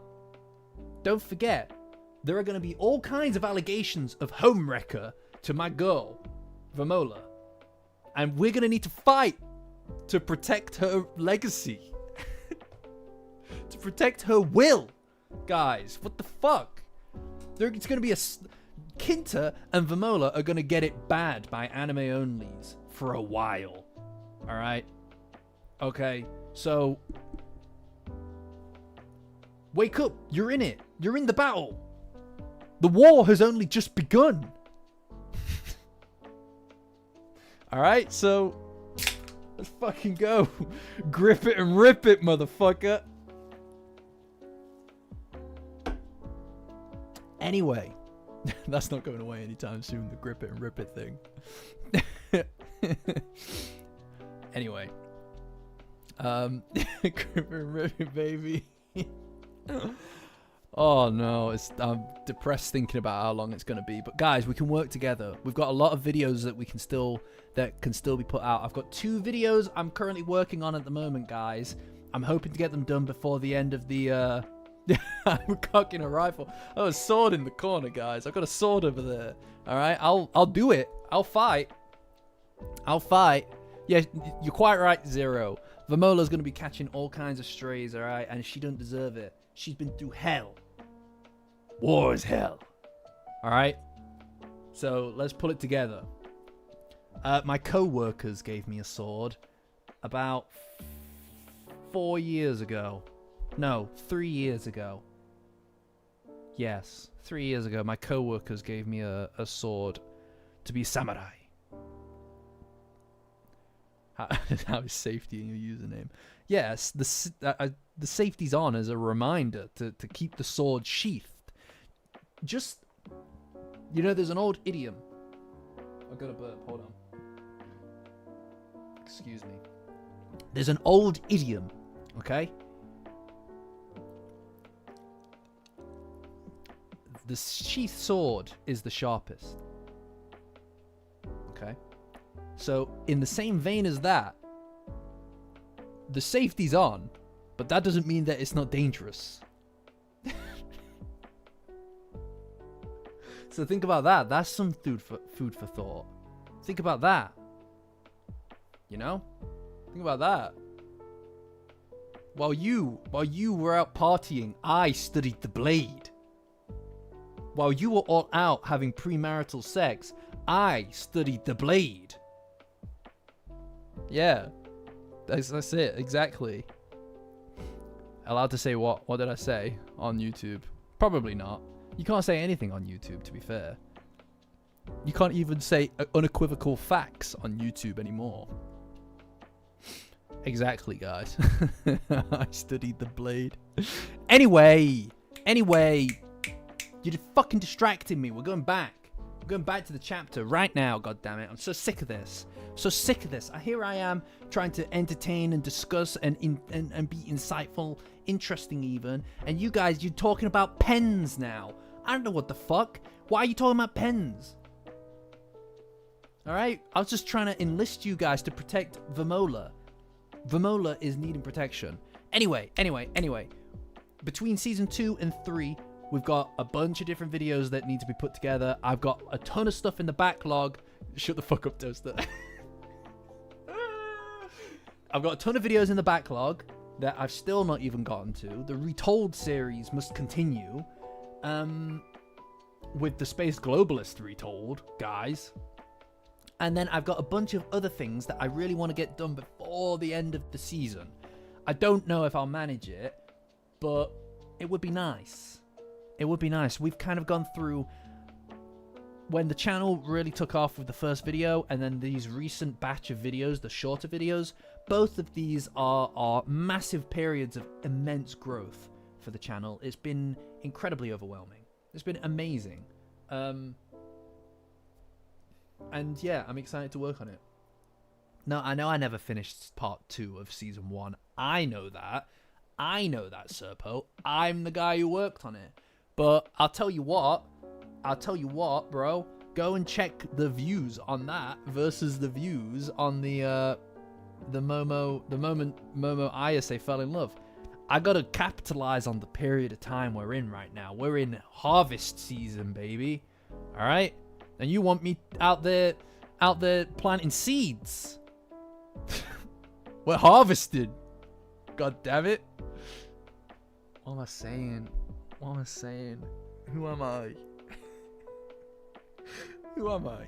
don't forget, there are going to be all kinds of allegations of homewrecker to my girl, Vamola. And we're going to need to fight to protect her legacy. To protect her will. Guys, what the fuck? It's going to be Kinta and Vamola are going to get it bad by anime onlys for a while. All right. Okay. So wake up. You're in it. You're in the battle. The war has only just begun. All right. So let's fucking go. Grip it and rip it, motherfucker. Anyway, that's not going away anytime soon, the grip it and rip it thing. Anyway. Grip it and rip it, baby. Oh no, I'm depressed thinking about how long it's going to be. But guys, we can work together. We've got a lot of videos that can still be put out. I've got 2 videos I'm currently working on at the moment, guys. I'm hoping to get them done before the end of the I'm cocking a rifle. Oh, a sword in the corner, guys. I've got a sword over there. All right, I'll do it. I'll fight. Yeah, you're quite right, Zero. Vamola's going to be catching all kinds of strays, all right? And she doesn't deserve it. She's been through hell. War is hell. All right? So let's pull it together. My co-workers gave me a sword about 4 years ago. No, 3 years ago. Yes, 3 years ago, my co-workers gave me a sword to be samurai. How is safety in your username? Yes, the safety's on as a reminder to keep the sword sheathed. Just, you know, there's an old idiom. I got a burp, hold on. Excuse me. There's an old idiom, okay? The sheath sword is the sharpest. Okay? So, in the same vein as that, the safety's on, but that doesn't mean that it's not dangerous. So think about that. That's some food for thought. Think about that. You know? Think about that. While you were out partying, I studied the blade. While you were all out having premarital sex, I studied the blade. Yeah. That's it, exactly. Allowed to say what? What did I say on YouTube? Probably not. You can't say anything on YouTube, to be fair. You can't even say unequivocal facts on YouTube anymore. Exactly, guys. I studied the blade. Anyway, you're fucking distracting me. We're going back. We're going back to the chapter right now, goddammit. I'm so sick of this. So sick of this. Here I am trying to entertain and discuss and be insightful, interesting even. And you guys, you're talking about pens now. I don't know what the fuck. Why are you talking about pens? Alright? I was just trying to enlist you guys to protect Vamola. Vamola is needing protection. Anyway. Between season 2 and 3, we've got a bunch of different videos that need to be put together. I've got a ton of stuff in the backlog. Shut the fuck up, Toaster. I've got a ton of videos in the backlog that I've still not even gotten to. The Retold series must continue. With the Space Globalist Retold, guys. And then I've got a bunch of other things that I really want to get done before the end of the season. I don't know if I'll manage it, but it would be nice. It would be nice. We've kind of gone through when the channel really took off with the first video, and then these recent batch of videos, the shorter videos. Both of these are massive periods of immense growth for the channel. It's been incredibly overwhelming. It's been amazing. And yeah, I'm excited to work on it. Now, I know I never finished part 2 of season 1. I know that, Serpo. I'm the guy who worked on it. But I'll tell you what, bro. Go and check the views on that versus the views on the moment Momo Ayase fell in love. I gotta capitalize on the period of time we're in right now. We're in harvest season, baby. All right, and you want me out there planting seeds? We're harvested. God damn it! What am I saying? Who am I? Who am I?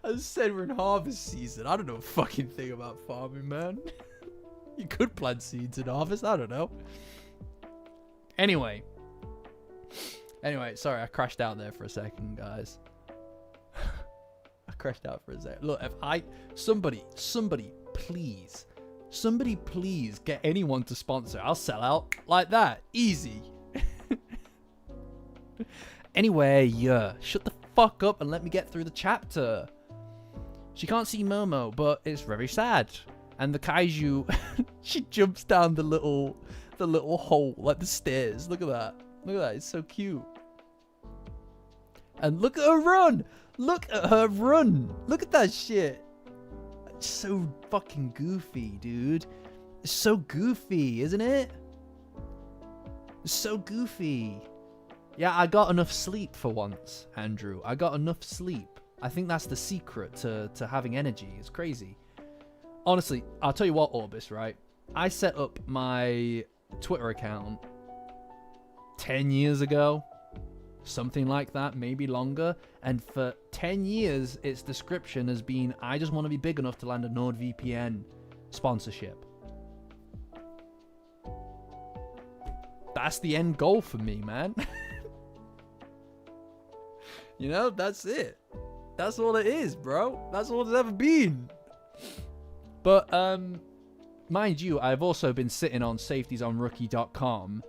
I said we're in harvest season. I don't know a fucking thing about farming, man. You could plant seeds in harvest. I don't know. Anyway, sorry, I crashed out there for a second, guys. I crashed out for a second. Look, if somebody, please get anyone to sponsor. I'll sell out like that. Easy. Anyway, shut the fuck up and let me get through the chapter. She can't see Momo, but it's very sad. And the kaiju, she jumps down the little hole, like the stairs. Look at that. Look at that. It's so cute. And look at her run. Look at her run. Look at that shit. It's so fucking goofy, dude. It's so goofy, isn't it? It's so goofy. Yeah, I got enough sleep for once, Andrew. I got enough sleep. I think that's the secret to having energy. It's crazy. Honestly, I'll tell you what, Orbis, right? I set up my Twitter account 10 years ago. Something like that, maybe longer. And for 10 years, its description has been, I just want to be big enough to land a NordVPN sponsorship. That's the end goal for me, man. You know, that's it. That's all it is, bro. That's all it's ever been. But, mind you, I've also been sitting on safetiesonrookie.com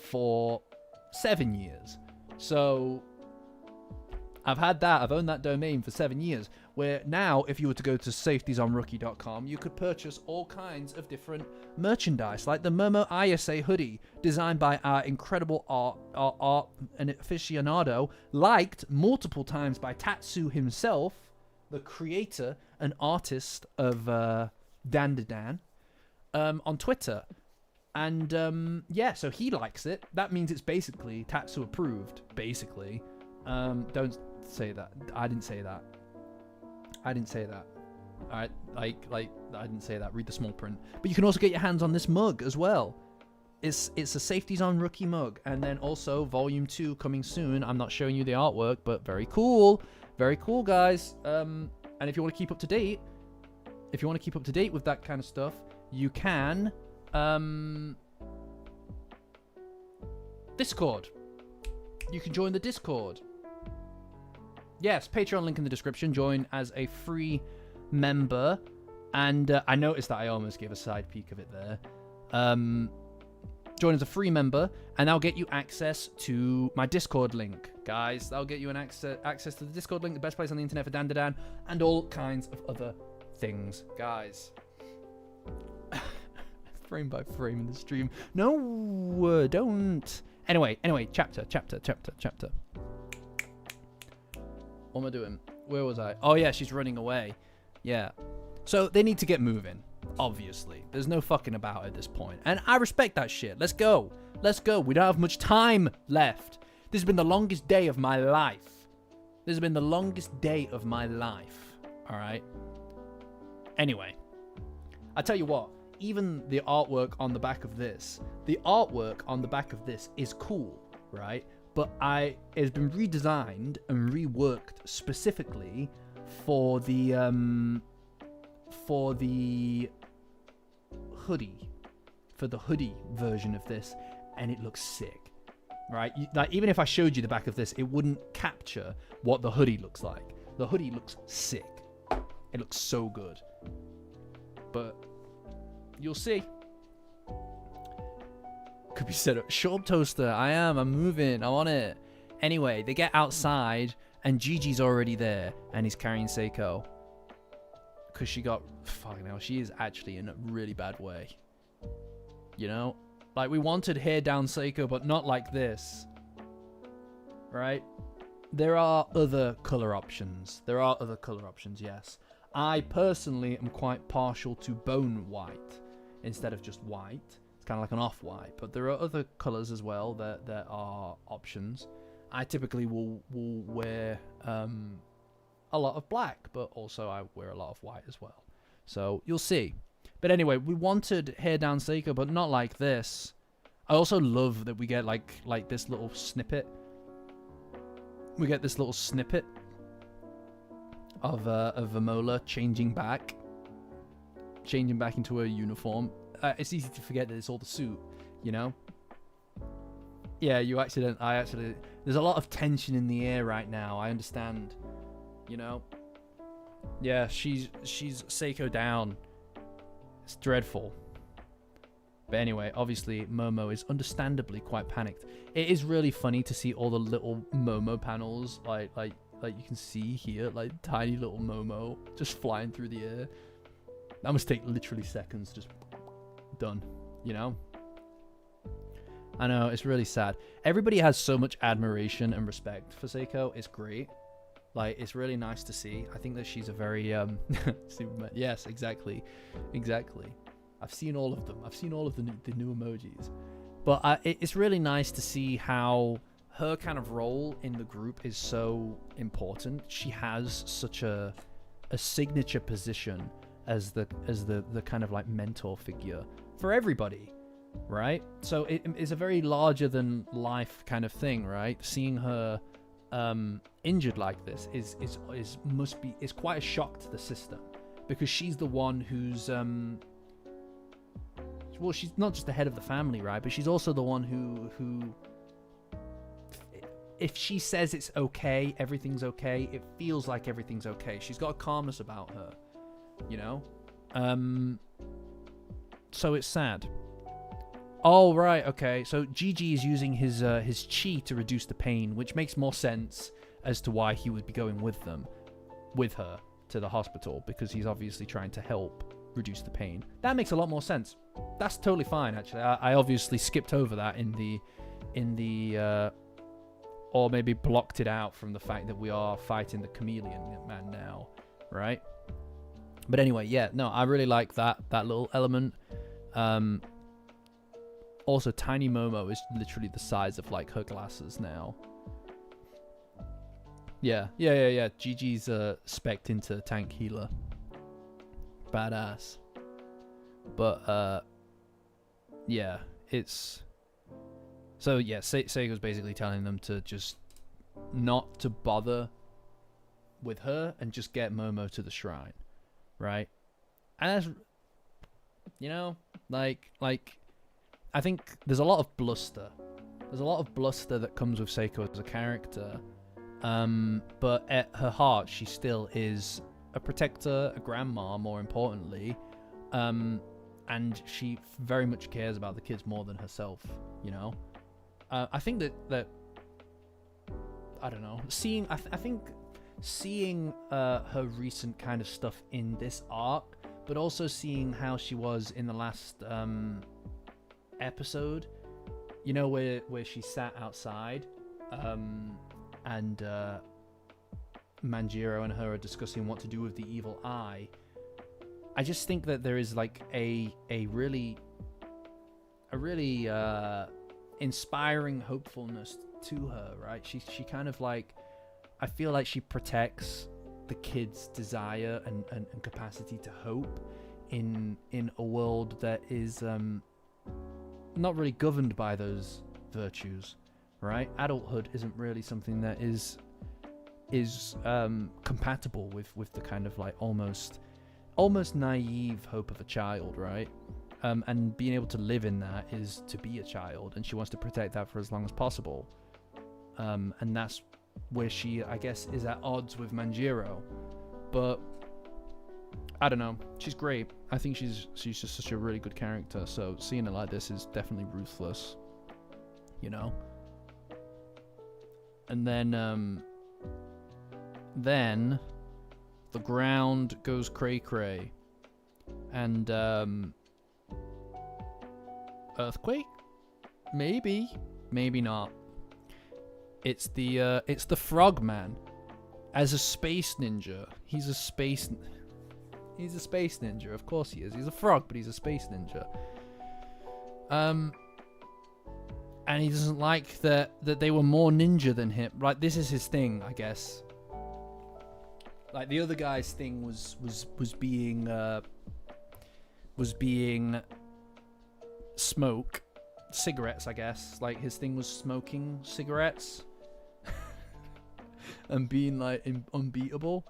for 7 years. So, I've owned that domain for 7 years, where now, if you were to go to safetiesonrookie.com, you could purchase all kinds of different merchandise, like the Momo ISA hoodie, designed by our incredible art and aficionado, liked multiple times by Tatsu himself, the creator and artist of Dandadan, on Twitter. And yeah, so he likes it. That means it's basically Tatsu approved, basically. Don't say that. I didn't say that. Alright, like I didn't say that. Read the small print. But you can also get your hands on this mug as well. It's a Safeties on Rookie mug, and then also Volume 2 coming soon. I'm not showing you the artwork, but very cool. Very cool, guys. And if you want to keep up to date, with that kind of stuff, you can Discord. You can join the Discord. Yes, Patreon link in the description. Join as a free member. And I noticed that I almost gave a side peek of it there. Join as a free member, and that'll get you access to my Discord link, guys. That'll get you an access to the Discord link, the best place on the internet for Dandadan, and all kinds of other things, guys. Frame by frame in the stream. No, don't. Anyway, chapter. What am I doing? Where was I? Oh, yeah, she's running away. Yeah. So they need to get moving, obviously. There's no fucking about at this point. And I respect that shit. Let's go. We don't have much time left. This has been the longest day of my life. All right? Anyway. I tell you what. Even the artwork on the back of this. Is cool, right? But it's been redesigned and reworked specifically for the hoodie, version of this, and it looks sick, right? Like, even if I showed you the back of this, it wouldn't capture what the hoodie looks like. The hoodie looks sick. It looks so good. But you'll see. Could be set up. Shut up, Toaster. I'm moving. I'm on it. Anyway, they get outside, and Gigi's already there, and he's carrying Seiko. Because she got... Fucking hell, she is actually in a really bad way. You know? Like, we wanted hair down Seiko, but not like this. Right? There are other colour options. Yes. I personally am quite partial to bone white instead of just white. It's kind of like an off-white, but there are other colours as well that there are options. I typically will wear a lot of black, but also I wear a lot of white as well. So you'll see. But anyway, we wanted hair down Seiko, but not like this. I also love that we get like this little snippet. of Vamola changing back into her uniform. It's easy to forget that it's all the suit, you know. Yeah, I actually. There's a lot of tension in the air right now. I understand, you know. Yeah, she's Seiko down. It's dreadful. But anyway, obviously Momo is understandably quite panicked. It is really funny to see all the little Momo panels, like you can see here, like tiny little Momo just flying through the air. That must take literally seconds, just done, you know? I know, it's really sad. Everybody has so much admiration and respect for Seiko. It's great. Like, it's really nice to see. I think that she's a very, yes, exactly. I've seen all of them. I've seen all of the new emojis. But it's really nice to see how her kind of role in the group is so important. She has such a signature position as the kind of like mentor figure for everybody, right? So it is a very larger than life kind of thing, right? Seeing her injured like this is quite a shock to the system, because she's the one who's well, she's not just the head of the family, right? But she's also the one who if she says it's okay, everything's okay, it feels like everything's okay. She's got a calmness about her, you know? So it's sad. Oh, right, okay. So Gigi is using his chi to reduce the pain, which makes more sense as to why he would be going with her to the hospital, because he's obviously trying to help reduce the pain. That makes a lot more sense. That's totally fine, actually. I obviously skipped over that in the or maybe blocked it out from the fact that we are fighting the chameleon man now, right? But anyway, yeah, no, I really like that little element. Also, Tiny Momo is literally the size of like her glasses now. Yeah. Gigi's spec'd into tank healer. Badass. But yeah, it's so yeah. Seiko's basically telling them to just not to bother with her and just get Momo to the shrine, right? And that's, you know, like I think there's a lot of bluster. There's a lot of bluster that comes with Seiko as a character. But at her heart, she still is a protector, a grandma, more importantly. And she very much cares about the kids more than herself, you know? I think that I don't know. I think seeing her recent kind of stuff in this arc, but also seeing how she was in the last episode, you know, where she sat outside and Manjiro and her are discussing what to do with the evil eye. I just think that there is like a really inspiring hopefulness to her, right? She kind of like, I feel like she protects the kids' desire and capacity to hope in a world that is not really governed by those virtues, right? Adulthood isn't really something that is compatible with the kind of like almost naive hope of a child, right? And being able to live in that is to be a child, and she wants to protect that for as long as possible. And that's where she, I guess, is at odds with Manjiro. But I don't know. She's great. I think she's just such a really good character. So seeing her like this is definitely ruthless, you know. And then the ground goes cray-cray, and earthquake? Maybe not. It's the Frogman as a space ninja. He's a space ninja. Of course he is. He's a frog, but he's a space ninja. And he doesn't like that they were more ninja than him. Right, this is his thing, I guess. Like the other guy's thing was being smoke cigarettes, I guess. Like his thing was smoking cigarettes and being like unbeatable.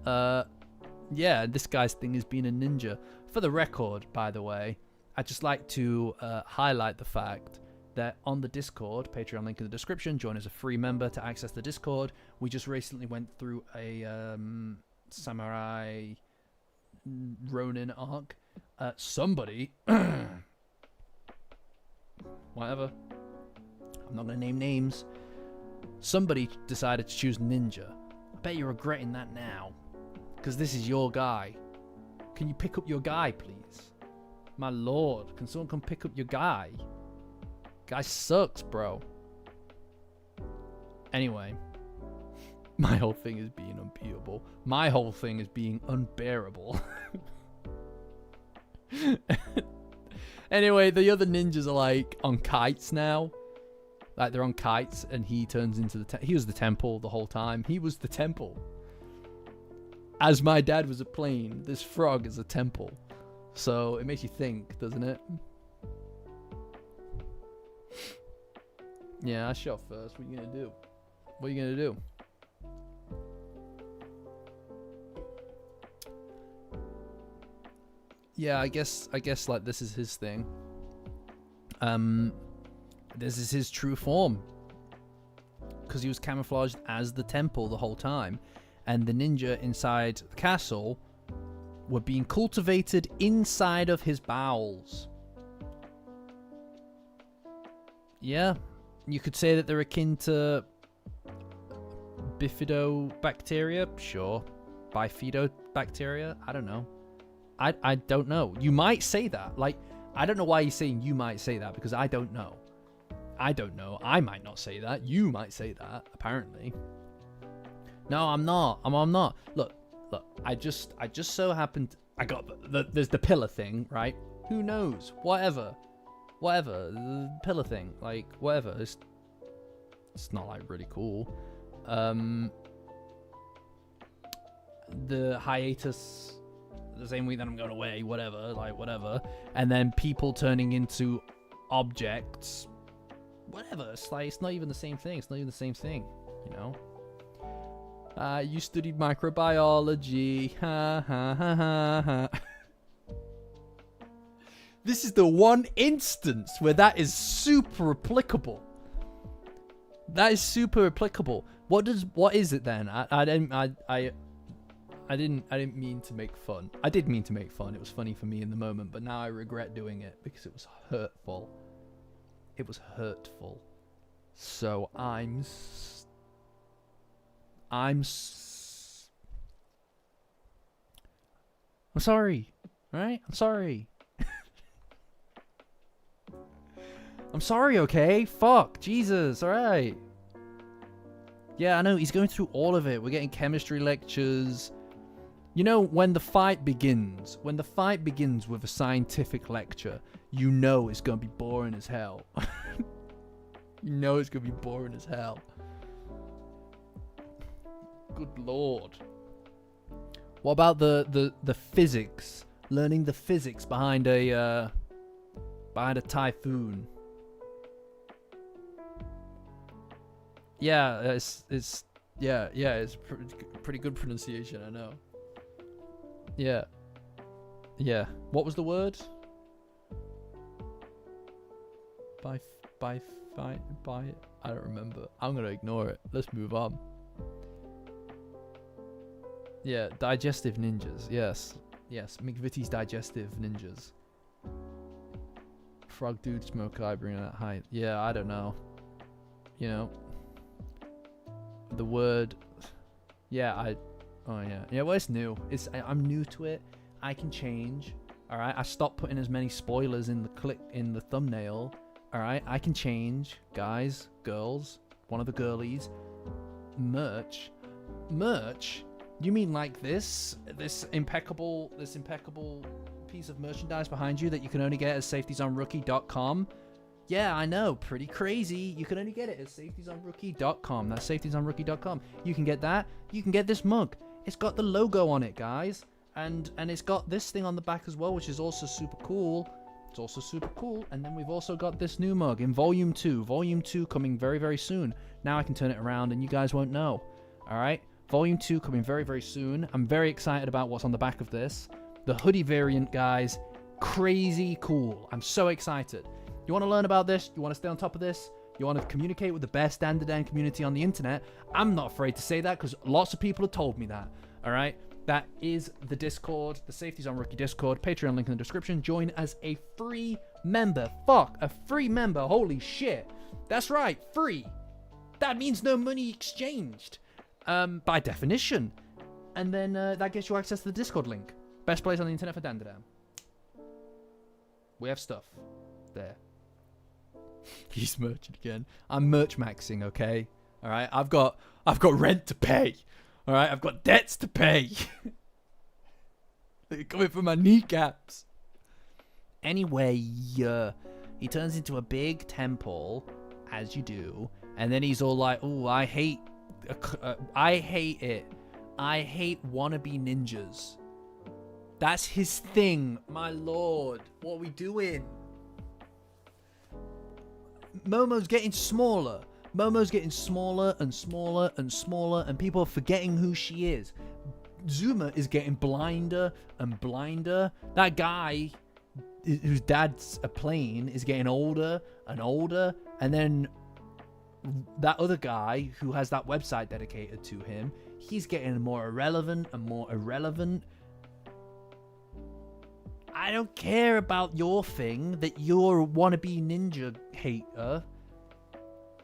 Yeah, this guy's thing is being a ninja. For the record, by the way, I'd just like to highlight the fact that on the Discord, Patreon link in the description, join as a free member to access the Discord. We just recently went through a Samurai Ronin arc. Somebody, whatever, I'm not going to name names. Somebody decided to choose ninja. I bet you're regretting that now. Because this is your guy. Can you pick up your guy, please? My lord, can someone come pick up your guy? Guy sucks, bro. Anyway. My whole thing is being unbeatable. My whole thing is being unbearable. Anyway, the other ninjas are like on kites now. Like they're on kites and he turns into he was the temple the whole time. He was the temple. As my dad was a plane, this frog is a temple. So it makes you think, doesn't it? Yeah, I shot first. What are you gonna do? What are you gonna do? Yeah, I guess like this is his thing. This is his true form. Because he was camouflaged as the temple the whole time. And the ninja inside the castle were being cultivated inside of his bowels. Yeah, you could say that they're akin to bifidobacteria, sure. Bifidobacteria, I don't know. I don't know. You might say that. Like, I don't know why you're saying you might say that, because I don't know. I don't know. I might not say that. You might say that, apparently. No, I'm not. I'm not. Look. I just so happened. I got there's the pillar thing, right? Who knows? Whatever. The pillar thing, like whatever. It's not like really cool. The hiatus, the same week that I'm going away, whatever. And then people turning into objects, whatever. It's like it's not even the same thing. You know. You studied microbiology. Ha ha ha ha ha. This is the one instance where that is super applicable. What is it then? I didn't mean to make fun. I did mean to make fun. It was funny for me in the moment, but now I regret doing it because it was hurtful. So I'm sorry. All right? I'm sorry. I'm sorry, okay? Fuck. Jesus. All right. Yeah, I know. He's going through all of it. We're getting chemistry lectures. You know, when the fight begins with a scientific lecture, you know it's going to be boring as hell. Good lord. What about the physics? Learning the physics behind a typhoon. Yeah, it's pretty good pronunciation, I know. Yeah. What was the word? By I don't remember. I'm gonna ignore it. Let's move on. Yeah, digestive ninjas. Yes. McVitie's digestive ninjas. Frog dude, smoke eye, bring that height. Yeah, I don't know. You know. The word. Yeah, well, it's new. I'm new to it. I can change. All right. I stopped putting as many spoilers in the thumbnail. All right. I can change, guys, girls. One of the girlies. Merch. You mean like this impeccable piece of merchandise behind you that you can only get at safetiesonrookie.com? Yeah, I know, pretty crazy. You can only get it at safetiesonrookie.com. That's safetiesonrookie.com. You can get that. You can get this mug. It's got the logo on it, guys. And it's got this thing on the back as well, which is also super cool. And then we've also got this new mug in Volume 2. Volume 2 coming very, very soon. Now I can turn it around and you guys won't know. All right? Volume 2 coming very, very soon. I'm very excited about what's on the back of this. The hoodie variant, guys, crazy cool. I'm so excited. You want to learn about this? You want to stay on top of this? You want to communicate with the best Dandadan community on the internet? I'm not afraid to say that because lots of people have told me that. All right? That is the Discord, the Safeties on Rookie Discord. Patreon link in the description. Join as a free member. Fuck, a free member. Holy shit. That's right, free. That means no money exchanged. By definition. And then that gets you access to the Discord link. Best place on the internet for Dandadan. We have stuff there. He's merching again. I'm merch maxing, okay? All right, I've got rent to pay. All right, I've got debts to pay. They're coming for my kneecaps. Anyway, he turns into a big temple, as you do, and then he's all like, "Oh, I hate it. I hate wannabe ninjas." That's his thing, my lord. What are we doing? Momo's getting smaller. Momo's getting smaller and smaller and smaller, and people are forgetting who she is. Zuma is getting blinder and blinder. That guy whose dad's a plane is getting older and older, and then that other guy who has that website dedicated to him, he's getting more irrelevant and more irrelevant. I don't care about your thing that you're a wannabe ninja hater.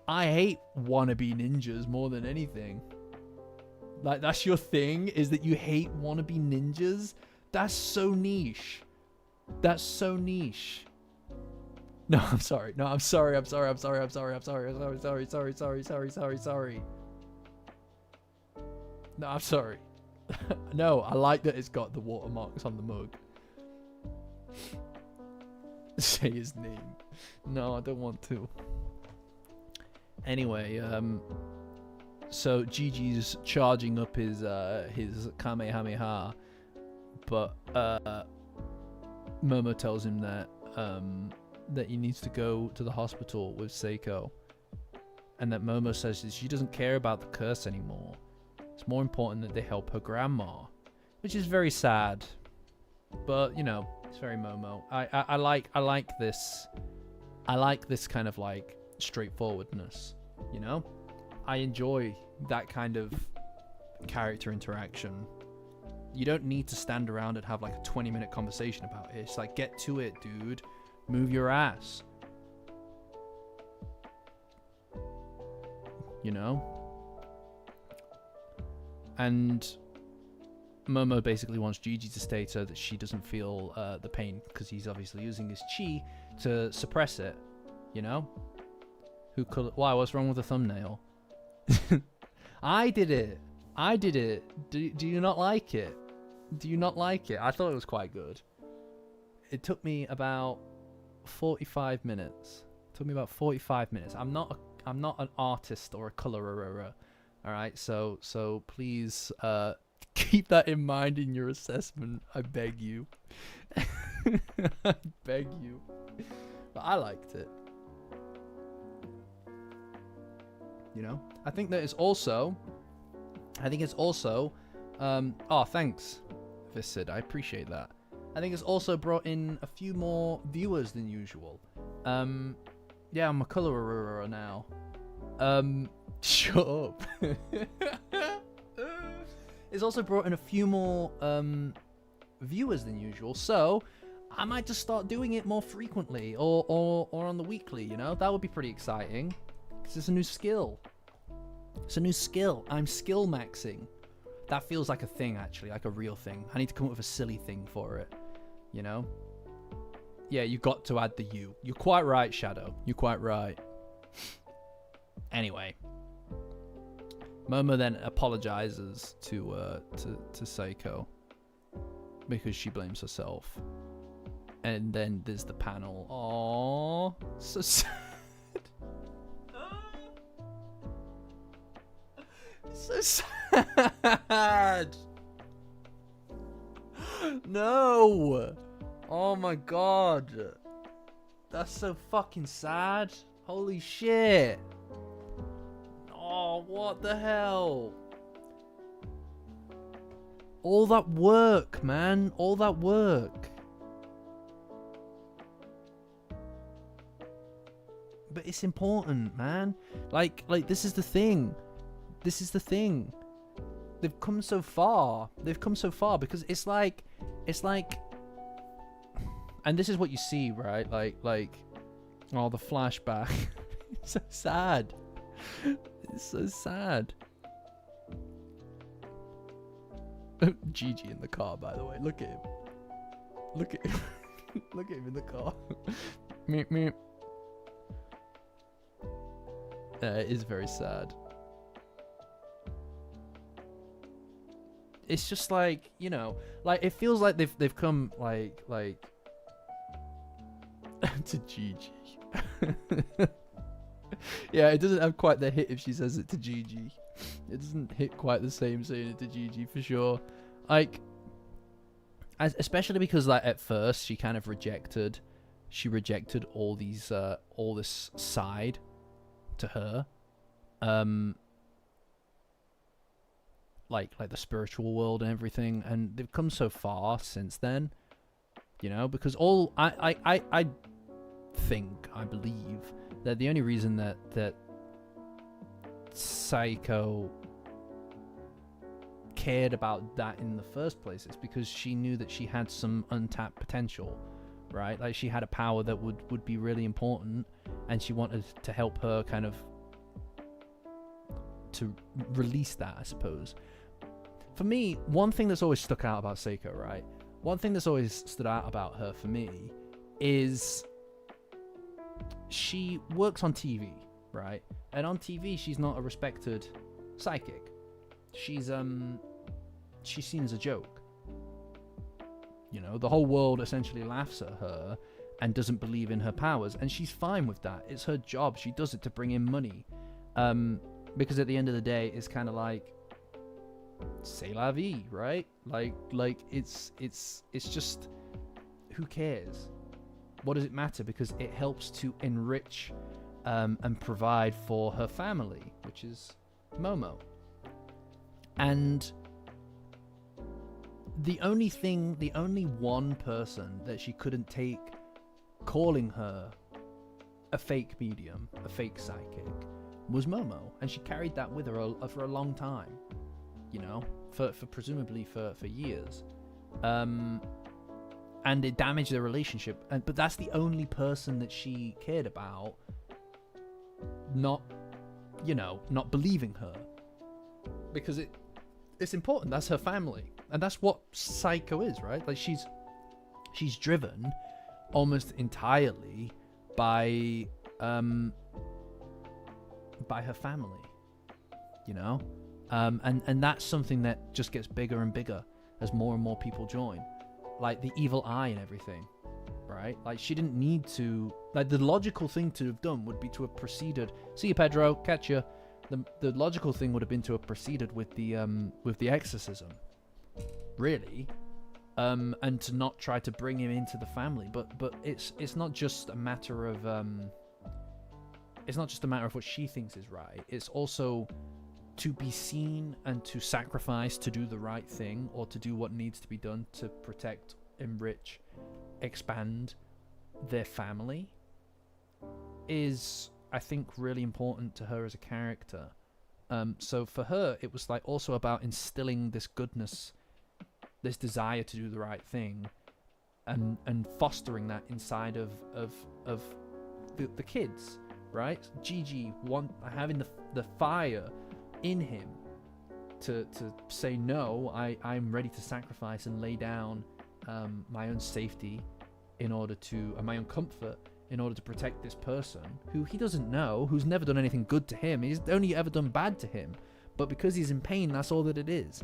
I hate wannabe ninjas more than anything. Like, that's your thing, is that you hate wannabe ninjas? That's so niche. That's so niche. No, I'm sorry. No, I'm sorry. I'm sorry. I'm sorry. I'm sorry. I'm sorry. I'm sorry. Sorry. Sorry. Sorry. Sorry. Sorry. Sorry. No, I'm sorry. No, I like that it's got the watermarks on the mug. Say his name. No, I don't want to. Anyway, so Gigi's charging up his Kamehameha, but Momo tells him that that he needs to go to the hospital with Seiko, and that Momo says that she doesn't care about the curse anymore. It's more important that they help her grandma, which is very sad, but you know, it's very Momo. I like this. I like this kind of like straightforwardness, you know? I enjoy that kind of character interaction. You don't need to stand around and have like a 20-minute conversation about it. It's like, get to it, dude. Move your ass. You know? And Momo basically wants Gigi to stay so that she doesn't feel the pain, because he's obviously using his chi to suppress it, you know? Who could? Why? What's wrong with the thumbnail? I did it. I did it. Do you not like it? Do you not like it? I thought it was quite good. It took me about 45 minutes. It took me about 45 minutes. I'm not an artist or a colorer. All right. So please keep that in mind in your assessment. I beg you. I beg you. But I liked it. You know, I think it's also, oh, thanks, Visid, I appreciate that. I think it's also brought in a few more viewers than usual. Yeah, I'm a colorer now. Shut up. It's also brought in a few more, viewers than usual, so I might just start doing it more frequently, or on the weekly, you know? That would be pretty exciting. Because it's a new skill. It's a new skill. I'm skill maxing. That feels like a thing, actually, like a real thing. I need to come up with a silly thing for it. You know? Yeah, you got to add the U. You're quite right, Shadow. You're quite right. Anyway. Momo then apologizes to Seiko. Because she blames herself. And then there's the panel. Aww. So sad. So sad. No. Oh my god. That's so fucking sad. Holy shit. Oh, what the hell? All that work, man. All that work. But it's important, man. Like this is the thing. This is the thing. They've come so far. They've come so far because it's like, and this is what you see, right? Like, oh, the flashback. It's so sad. It's so sad. Gigi in the car, by the way. Look at him. Look at him. Look at him in the car. Meep, meep. It is very sad. It's just like, you know, like it feels like they've come like to Gigi. Yeah, it doesn't have quite the hit if she says it to Gigi. It doesn't hit quite the same saying it to Gigi for sure. Like, especially because like at first she kind of rejected all these all this side to her, like the spiritual world and everything, and they've come so far since then, you know, because all I believe that the only reason that Saeko cared about that in the first place is because she knew that she had some untapped potential, right? Like she had a power that would be really important, and she wanted to help her kind of to release that, I suppose. For me, one thing that's always stuck out about Seiko, right? One thing that's always stood out about her for me is she works on TV, right? And on TV, she's not a respected psychic. She's seen as a joke. You know, the whole world essentially laughs at her and doesn't believe in her powers, and she's fine with that. It's her job. She does it to bring in money. Because at the end of the day, it's kind of like, c'est la vie, right? Like it's just, who cares? What does it matter? Because it helps to enrich and provide for her family, which is Momo. And the only one person that she couldn't take calling her a fake medium, a fake psychic, was Momo, and she carried that with her for a long time, you know, for presumably for years, and it damaged their relationship. But that's the only person that she cared about, not believing her, because it's important. That's her family, and that's what Psycho is, right? Like she's driven almost entirely by her family, you know, and that's something that just gets bigger and bigger as more and more people join, like the evil eye and everything, right? Like she didn't need to, like the logical thing to have done would be to have proceeded. See you, Pedro, catch you. The logical thing would have been to have proceeded with the exorcism, really, and to not try to bring him into the family. But it's not just a matter of what she thinks is right. It's also to be seen and to sacrifice to do the right thing, or to do what needs to be done to protect, enrich, expand their family, is, I think, really important to her as a character. So for her, it was like also about instilling this goodness, this desire to do the right thing, and fostering that inside of the kids, right? Gigi having the fire in him to say no. I'm ready to sacrifice and lay down my own safety and my own comfort in order to protect this person who he doesn't know, who's never done anything good to him. He's only ever done bad to him, but because he's in pain, that's all that it is.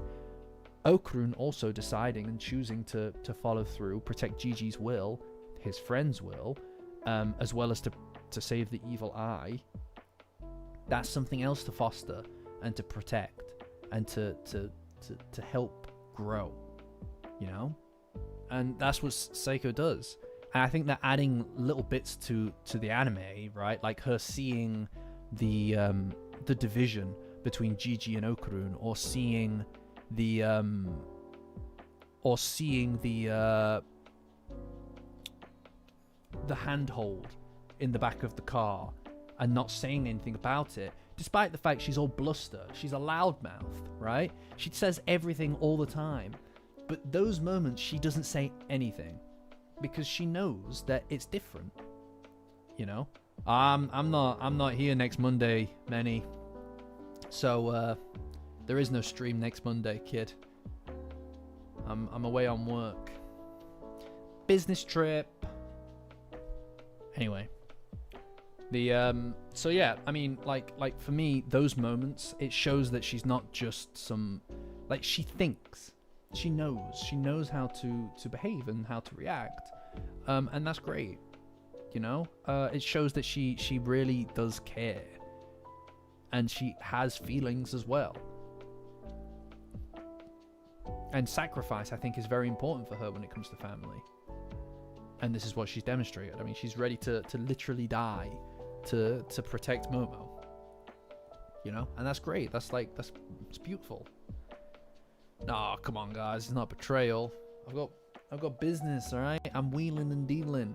Okrun also deciding and choosing to follow through, protect Gigi's will, his friend's will, as well as to save the evil eye. That's something else to foster and to protect and to help grow, you know? And that's what Seiko does. And I think that adding little bits to the anime, right? Like her seeing the division between Gigi and Okrun, or seeing the or seeing the handhold in the back of the car and not saying anything about it, despite the fact she's all bluster. She's a loudmouth, right? She says everything all the time, but those moments she doesn't say anything because she knows that it's different. You know, I'm not here next Monday, Manny. So there is no stream next Monday, kid. I'm away on work, business trip. Anyway, so yeah, I mean, like for me, those moments, it shows that she's not just some, like, she thinks, she knows how to behave and how to react, and that's great. You know, it shows that she really does care, and she has feelings as well. And sacrifice, I think, is very important for her when it comes to family. And this is what she's demonstrated. I mean, she's ready to literally die to protect Momo. You know, and that's great. It's beautiful. Nah, come on, guys, it's not betrayal. I've got business, all right. I'm wheeling and dealing.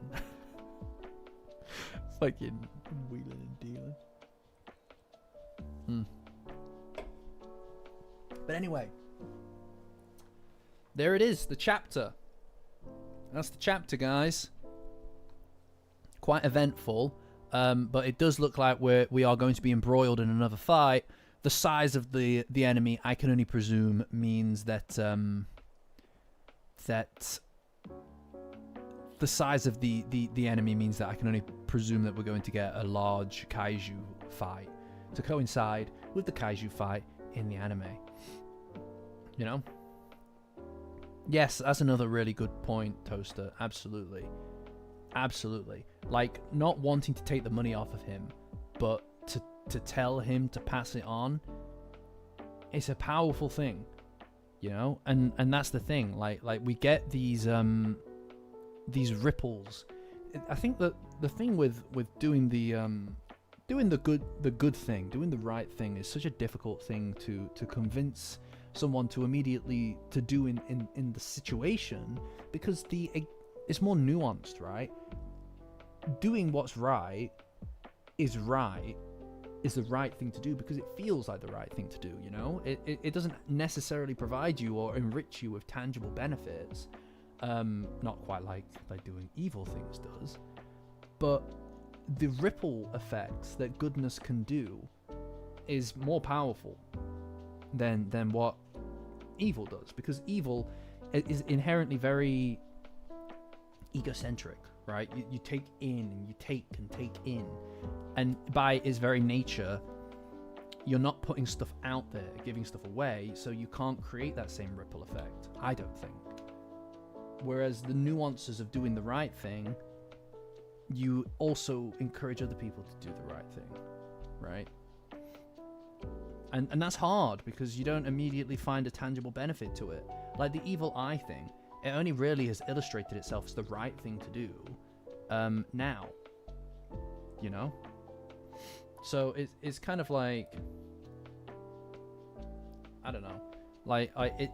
Fucking wheeling and dealing. But anyway, there it is, the chapter. That's the chapter, guys. Quite eventful, but it does look like we are going to be embroiled in another fight. The size of the enemy, I can only presume, means that the size of the enemy means that I can only presume that we're going to get a large kaiju fight to coincide with the kaiju fight in the anime. You know? Yes, that's another really good point, Toaster. Absolutely. Absolutely. Like, not wanting to take the money off of him, but to tell him to pass it on, it's a powerful thing. You know? And that's the thing. Like we get these ripples. I think that the thing with doing the good thing, doing the right thing, is such a difficult thing to convince someone to immediately to do in the situation, because it's more nuanced, right? Doing what's right is the right thing to do because it feels like the right thing to do, you know? It doesn't necessarily provide you or enrich you with tangible benefits, not quite like doing evil things does, but the ripple effects that goodness can do is more powerful than what evil does, because evil is inherently very egocentric, right? You take in and you take and take in, and by its very nature, you're not putting stuff out there, giving stuff away, so you can't create that same ripple effect, I don't think. Whereas the nuances of doing the right thing, you also encourage other people to do the right thing, right? And that's hard because you don't immediately find a tangible benefit to it. Like the evil eye thing, it only really has illustrated itself as the right thing to do now, you know? So it's kind of like, I don't know.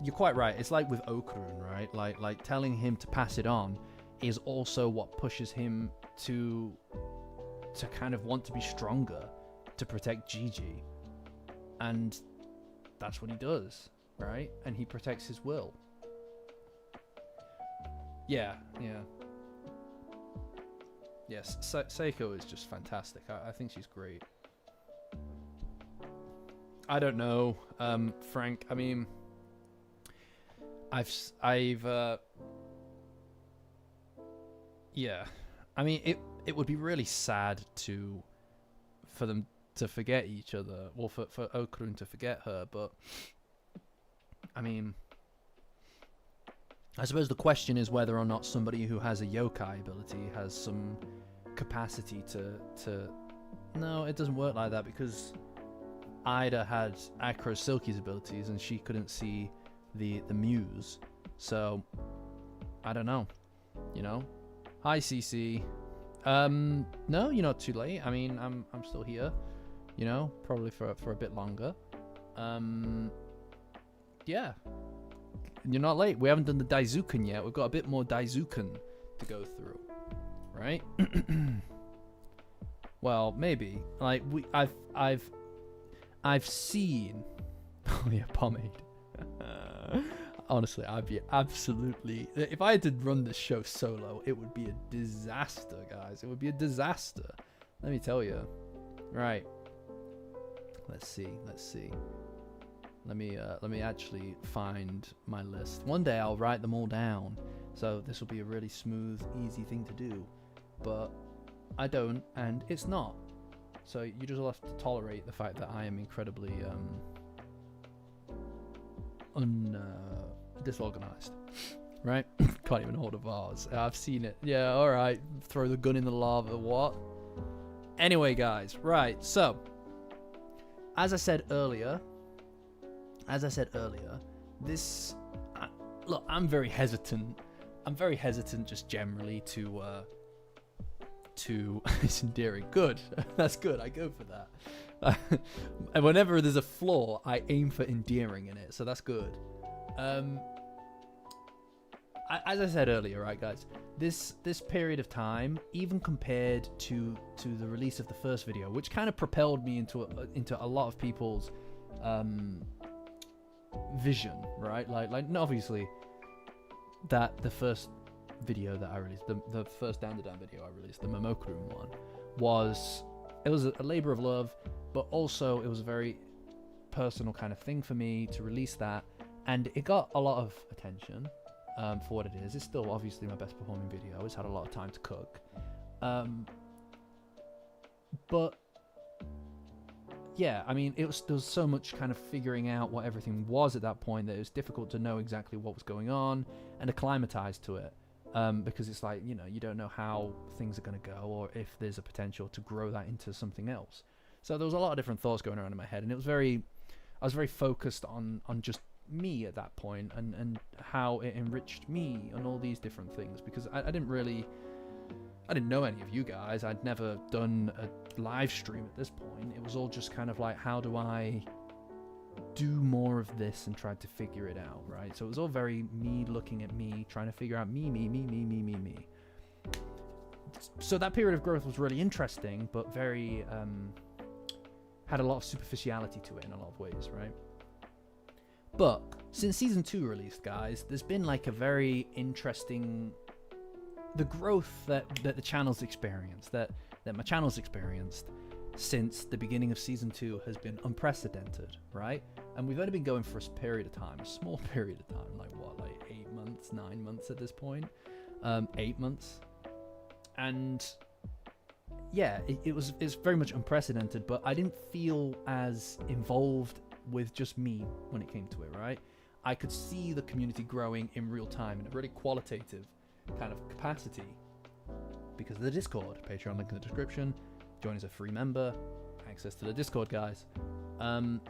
You're quite right. It's like with Okurun, right? Like telling him to pass it on is also what pushes him to kind of want to be stronger, to protect Gigi. And that's what he does, right? And he protects his will. Yeah. Yes, Seiko is just fantastic. I think she's great. I don't know, Frank. I mean, yeah. I mean, it would be really sad for them to forget each other, or for Okurun to forget her, but I mean, I suppose the question is whether or not somebody who has a yokai ability has some capacity to no, it doesn't work like that, because Ida had Acro Silky's abilities and she couldn't see the muse, so I don't know, you know. Hi CC. No, you're not too late. I mean, I'm still here, you know, probably for a bit longer. Yeah, You're not late. We haven't done the Daizuken yet. We've got a bit more Daizuken to go through, right? Well, maybe. Like I've seen. Oh yeah, pomade. Honestly, I'd be absolutely. If I had to run this show solo, it would be a disaster, guys. It would be a disaster. Let me tell you. Right. Let's see. Let me actually find my list. One day I'll write them all down, so this will be a really smooth, easy thing to do. But I don't, and it's not. So you just have to tolerate the fact that I am incredibly disorganized. Right? Can't even hold a vase. I've seen it. Yeah, all right. Throw the gun in the lava. What? Anyway, guys. Right. So, as I said earlier, this look, I'm very hesitant just generally to it's endearing. Good. That's good. I go for that. And whenever there's a flaw, I aim for endearing in it. So that's good. As I said earlier, right, guys, this period of time, even compared to the release of the first video, which kind of propelled me into a lot of people's vision, right? Like obviously that the first video that I released, the first Dandadan video I released, the Momokuru one, was a labor of love, but also it was a very personal kind of thing for me to release that, and it got a lot of attention for what it is. It's still obviously my best performing video. It's had a lot of time to cook, but yeah, I mean, there was so much kind of figuring out what everything was at that point that it was difficult to know exactly what was going on and acclimatize to it. Because it's like, you know, you don't know how things are going to go or if there's a potential to grow that into something else. So there was a lot of different thoughts going around in my head, and I was very focused on just me at that point and how it enriched me and all these different things, because I didn't know any of you guys. I'd never done a live stream at this point. It was all just kind of like, how do I do more of this and try to figure it out, right? So it was all very me looking at me, trying to figure out me. So that period of growth was really interesting, but very had a lot of superficiality to it in a lot of ways, right? But since season 2 released, guys, there's been like a very interesting, the growth that the channel's experienced, that my channel's experienced since the beginning of season 2 has been unprecedented, right? And we've only been going for a period of time, a small period of time, like 8 months, 9 months at this point, 8 months, and yeah, it's very much unprecedented. But I didn't feel as involved with just me when it came to it, right? I could see the community growing in real time in a really qualitative kind of capacity because of the Discord. Patreon link in the description. Join as a free member, access to the Discord, guys.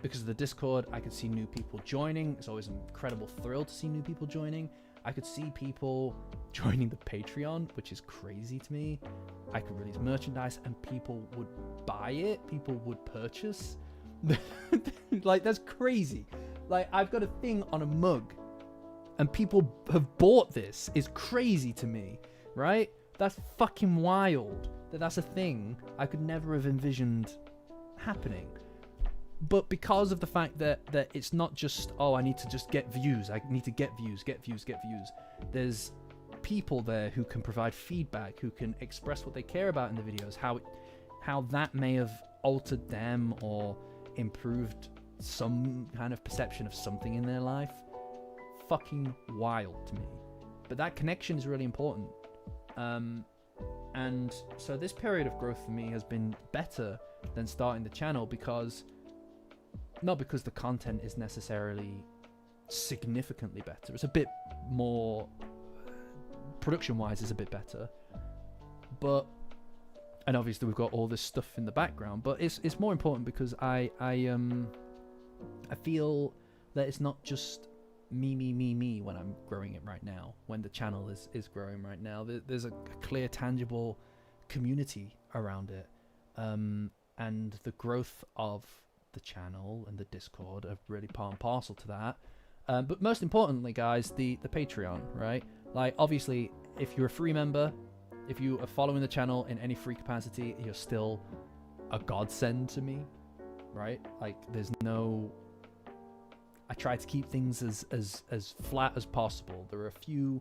Because of the Discord, I could see new people joining. It's always an incredible thrill to see new people joining. I could see people joining the Patreon, which is crazy to me. I could release merchandise and people would buy it. People would purchase. Like, that's crazy. Like, I've got a thing on a mug and people have bought this. It's crazy to me, right? That's fucking wild. That's a thing I could never have envisioned happening. But because of the fact that it's not just, oh, I need to just get views. I need to get views. There's people there who can provide feedback, who can express what they care about in the videos, how that may have altered them or improved some kind of perception of something in their life. Fucking wild to me. But that connection is really important. And so this period of growth for me has been better than starting the channel, because not because the content is necessarily significantly better. It's a bit more production-wise is a bit better, but and obviously we've got all this stuff in the background. But it's more important because I feel that it's not just me when I'm growing it right now, when the channel is growing right now. There's a clear, tangible community around it, and the growth of the channel and the Discord are really part and parcel to that. But most importantly, guys, the Patreon, right? Like, obviously, if you're a free member, if you are following the channel in any free capacity, you're still a godsend to me, right? Like, there's no... I try to keep things as flat as possible. There are a few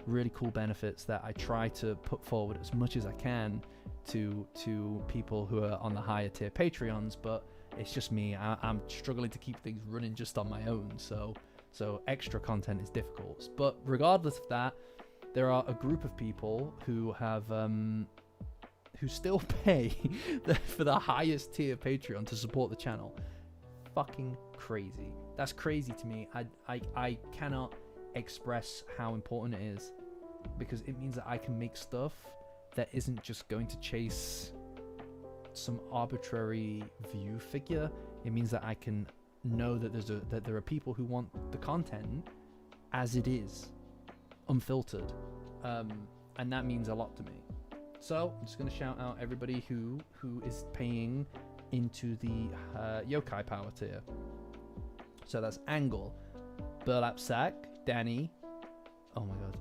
really cool benefits that I try to put forward as much as I can to people who are on the higher tier Patreons, but it's just me. I'm struggling to keep things running just on my own, so extra content is difficult. But regardless of that, there are a group of people who have who still pay for the highest tier Patreon to support the channel. Fucking crazy. That's crazy to me. I cannot express how important it is, because it means that I can make stuff that isn't just going to chase some arbitrary view figure. It means that I can know that there are people who want the content as it is, unfiltered, and that means a lot to me. So I'm just going to shout out everybody who is paying into the Yokai Power tier. So that's Angle, Burlapsack, Danny, oh my god,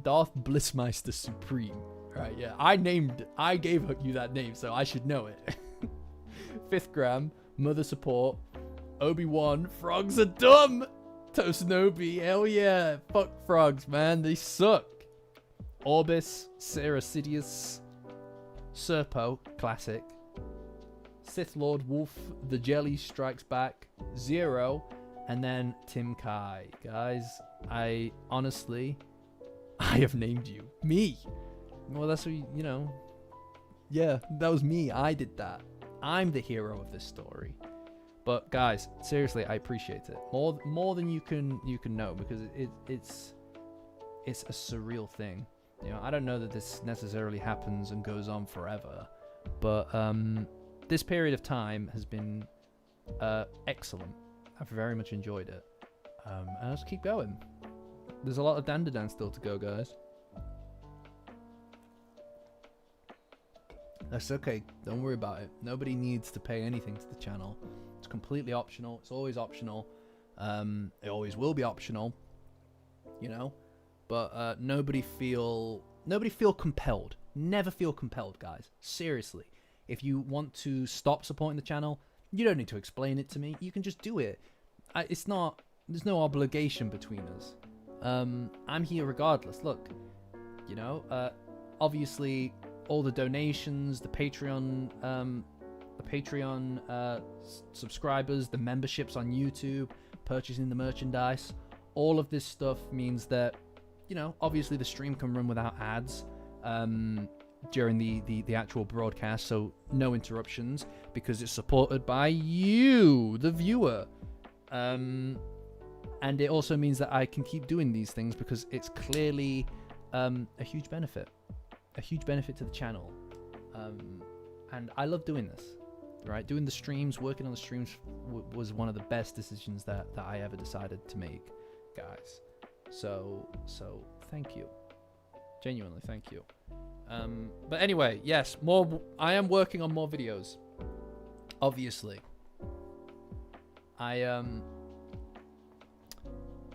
Darth Blissmeister Supreme. Right, yeah, I gave you that name, so I should know it. Fifth Gram, Mother Support, Obi-Wan, Frogs are dumb, Tosanobi, hell yeah, fuck frogs, man, they suck. Orbis, Sarah Sidious, Serpo, classic, Sith Lord Wolf, The Jelly Strikes Back, Zero, and then Tim Kai. Guys, I have named you. Me. Well, that's what you know. Yeah, that was me. I did that. I'm the hero of this story. But guys, seriously, I appreciate it more than you can know, because it's a surreal thing. You know, I don't know that this necessarily happens and goes on forever, but this period of time has been excellent. I've very much enjoyed it, and let's keep going. There's a lot of Dandadan still to go, guys. That's okay. Don't worry about it. Nobody needs to pay anything to the channel. It's completely optional. It's always optional. It always will be optional. You know, but nobody feel compelled. Never feel compelled, guys. Seriously. If you want to stop supporting the channel, you don't need to explain it to me. You can just do it. There's no obligation between us. I'm here regardless. Look, you know, obviously all the donations, the Patreon subscribers, the memberships on YouTube, purchasing the merchandise, all of this stuff means that, you know, obviously the stream can run without ads during the actual broadcast, so no interruptions, because it's supported by you, the viewer. And it also means that I can keep doing these things because it's clearly a huge benefit to the channel. And I love doing this, right? Doing the streams, working on the streams was one of the best decisions that I ever decided to make, guys. So thank you. Genuinely, thank you. But anyway, yes, I am working on more videos. Obviously.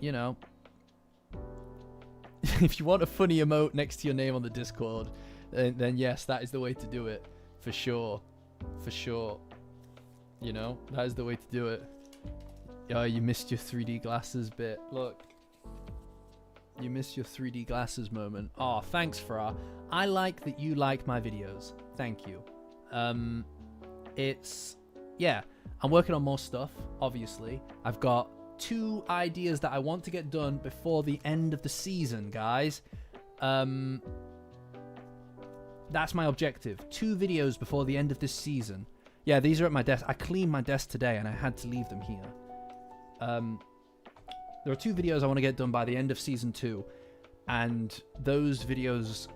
You know, if you want a funny emote next to your name on the Discord, then yes, that is the way to do it. For sure. You know, that is the way to do it. Oh, you missed your 3D glasses bit. Look. You missed your 3D glasses moment. Oh, thanks, Fra. I like that you like my videos. Thank you. Yeah, I'm working on more stuff, obviously. I've got 2 ideas that I want to get done before the end of the season, guys. That's my objective. 2 videos before the end of this season. Yeah, these are at my desk. I cleaned my desk today and I had to leave them here. There are 2 videos I want to get done by the end of season 2, and those videos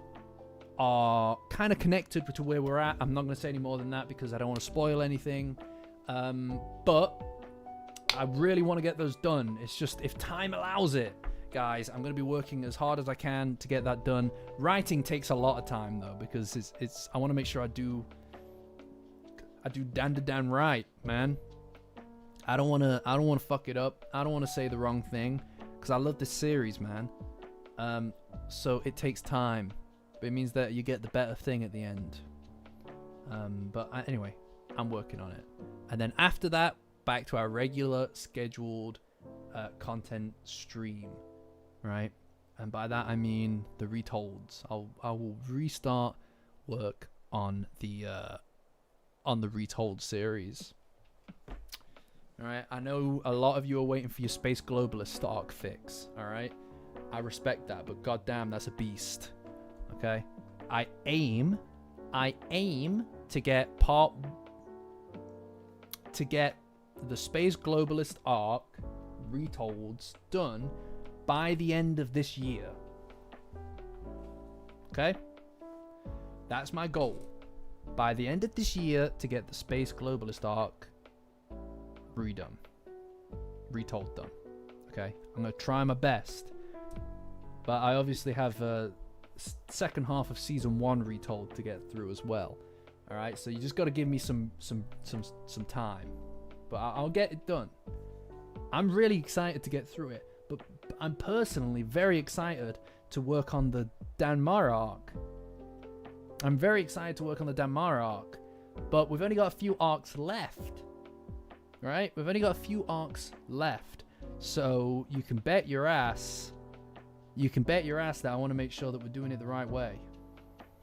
are kind of connected to where we're at. I'm not going to say any more than that because I don't want to spoil anything. But I really want to get those done. It's just, if time allows it, guys, I'm going to be working as hard as I can to get that done. Writing takes a lot of time though, because I want to make sure I do Dandadan right, man. I don't want to fuck it up. I don't want to say the wrong thing because I love this series, man. So it takes time, but it means that you get the better thing at the end. Anyway, I'm working on it. And then after that, back to our regular scheduled content stream, right? And by that I mean the retolds. I will restart work on the retold series. All right, I know a lot of you are waiting for your Space Globalist arc fix. All right, I respect that, but goddamn, that's a beast. Okay, I aim to get the Space Globalist arc retolds done by the end of this year. Okay, that's my goal. By the end of this year, to get the Space Globalist arc retold done. Okay, I'm gonna try my best, but I obviously have a second half of season 1 retold to get through as well. All right, so you just got to give me some time, but I'll get it done. I'm really excited to get through it, but I'm personally very excited to work on the Danmara arc. I'm very excited to work on the Danmara arc, but we've only got a few arcs left. Right? We've only got a few arcs left. So you can bet your ass. You can bet your ass that I want to make sure that we're doing it the right way.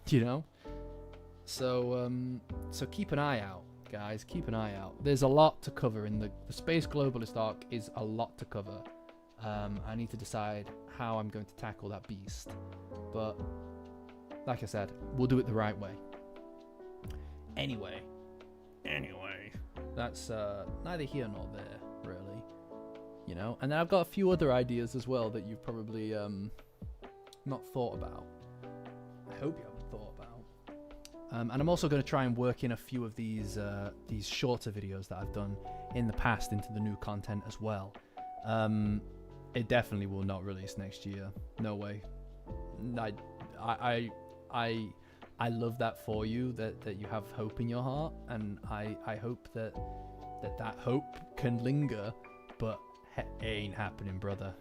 You know? So keep an eye out, guys. Keep an eye out. There's a lot to cover in the Space Globalist arc is a lot to cover. I need to decide how I'm going to tackle that beast. But like I said, we'll do it the right way. Anyway, that's neither here nor there, really. You know, and then I've got a few other ideas as well that you've probably not thought about. I hope you haven't thought about. And I'm also going to try and work in a few of these shorter videos that I've done in the past into the new content as well. It definitely will not release next year. No way. I love that for you, that you have hope in your heart, and I hope that hope can linger, but it ain't happening, brother.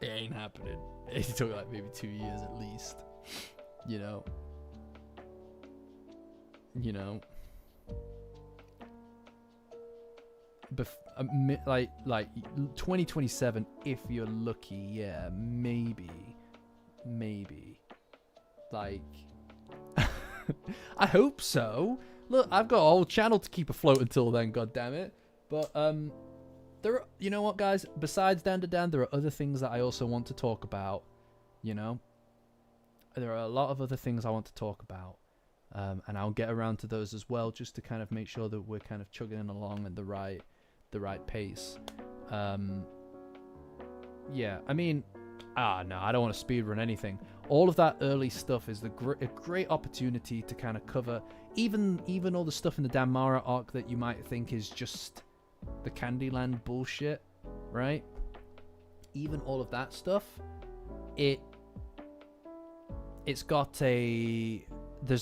It ain't happening. It took like maybe 2 years at least. You know. Like 2027 if you're lucky. Yeah, maybe. Like, I hope so. Look, I've got a whole channel to keep afloat until then, god damn it. But there are, you know what, guys? Besides Dandadan, there are other things that I also want to talk about. You know, there are a lot of other things I want to talk about, and I'll get around to those as well, just to kind of make sure that we're kind of chugging along at the right pace. Yeah, I mean, no, I don't want to speedrun anything. All of that early stuff is a great opportunity to kind of cover even all the stuff in the Danmara arc that you might think is just the Candyland bullshit, right? Even all of that stuff, there's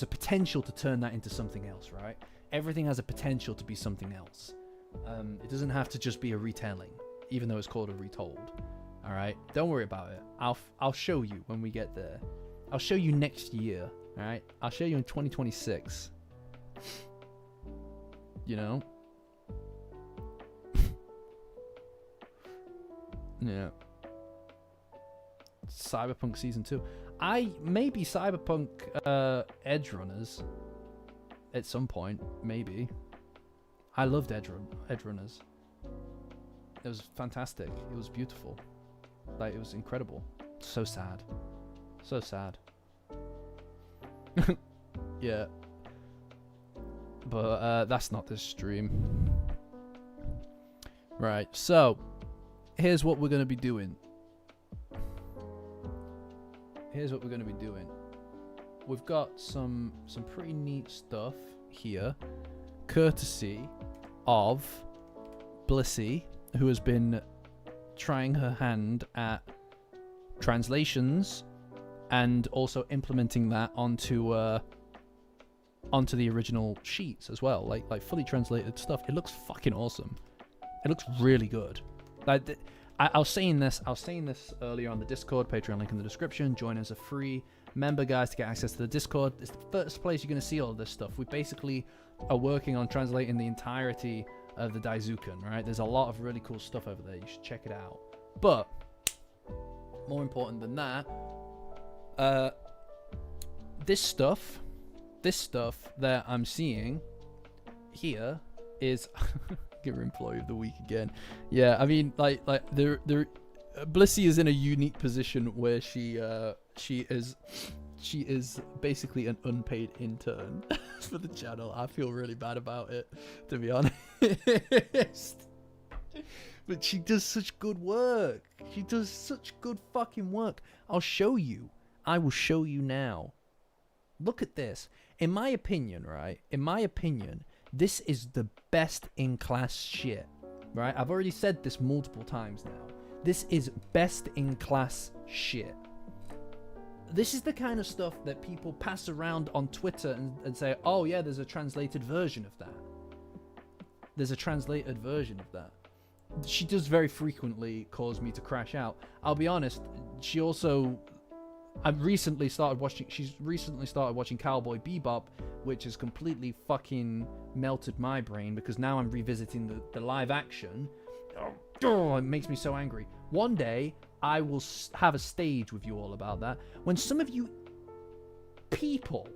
a potential to turn that into something else, right? Everything has a potential to be something else. It doesn't have to just be a retelling, even though it's called a retold. All right, don't worry about it. I'll show you when we get there. I'll show you next year. All right, I'll show you in 2026. You know. Yeah. Cyberpunk Season 2. Maybe Cyberpunk Edge Runners at some point, maybe. I loved Edge Runners. It was fantastic. It was beautiful. Like, it was incredible. So sad. So sad. Yeah. But that's not this stream. Right, so here's what we're going to be doing. We've got some pretty neat stuff here, courtesy of Blissy, who has been trying her hand at translations and also implementing that onto onto the original sheets as well, like fully translated stuff. It looks fucking awesome. It looks really good. Like I was saying this earlier on the Discord. Patreon link in the description. Join as a free member, guys, to get access to the Discord. It's the first place you're going to see all of this stuff. We basically are working on translating the entirety of the Daisuken, right? There's a lot of really cool stuff over there. You should check it out. But more important than that, this stuff that I'm seeing here is give her employee of the week again. Yeah, I mean, like Blissey is in a unique position where she is basically an unpaid intern for the channel. I feel really bad about it, to be honest. But she does such good work. She does such good fucking work. I'll show you. I will show you now. Look at this. In my opinion, right? In my opinion, this is the best in class shit, right? I've already said this multiple times now. This is best in class shit. This is the kind of stuff that people pass around on Twitter and say, oh yeah, there's a translated version of that. There's a translated version of that. She does very frequently cause me to crash out. I'll be honest, she also... she's recently started watching Cowboy Bebop, which has completely fucking melted my brain because now I'm revisiting the live action. Oh, it makes me so angry. One day, I will have a stage with you all about that. When some of you people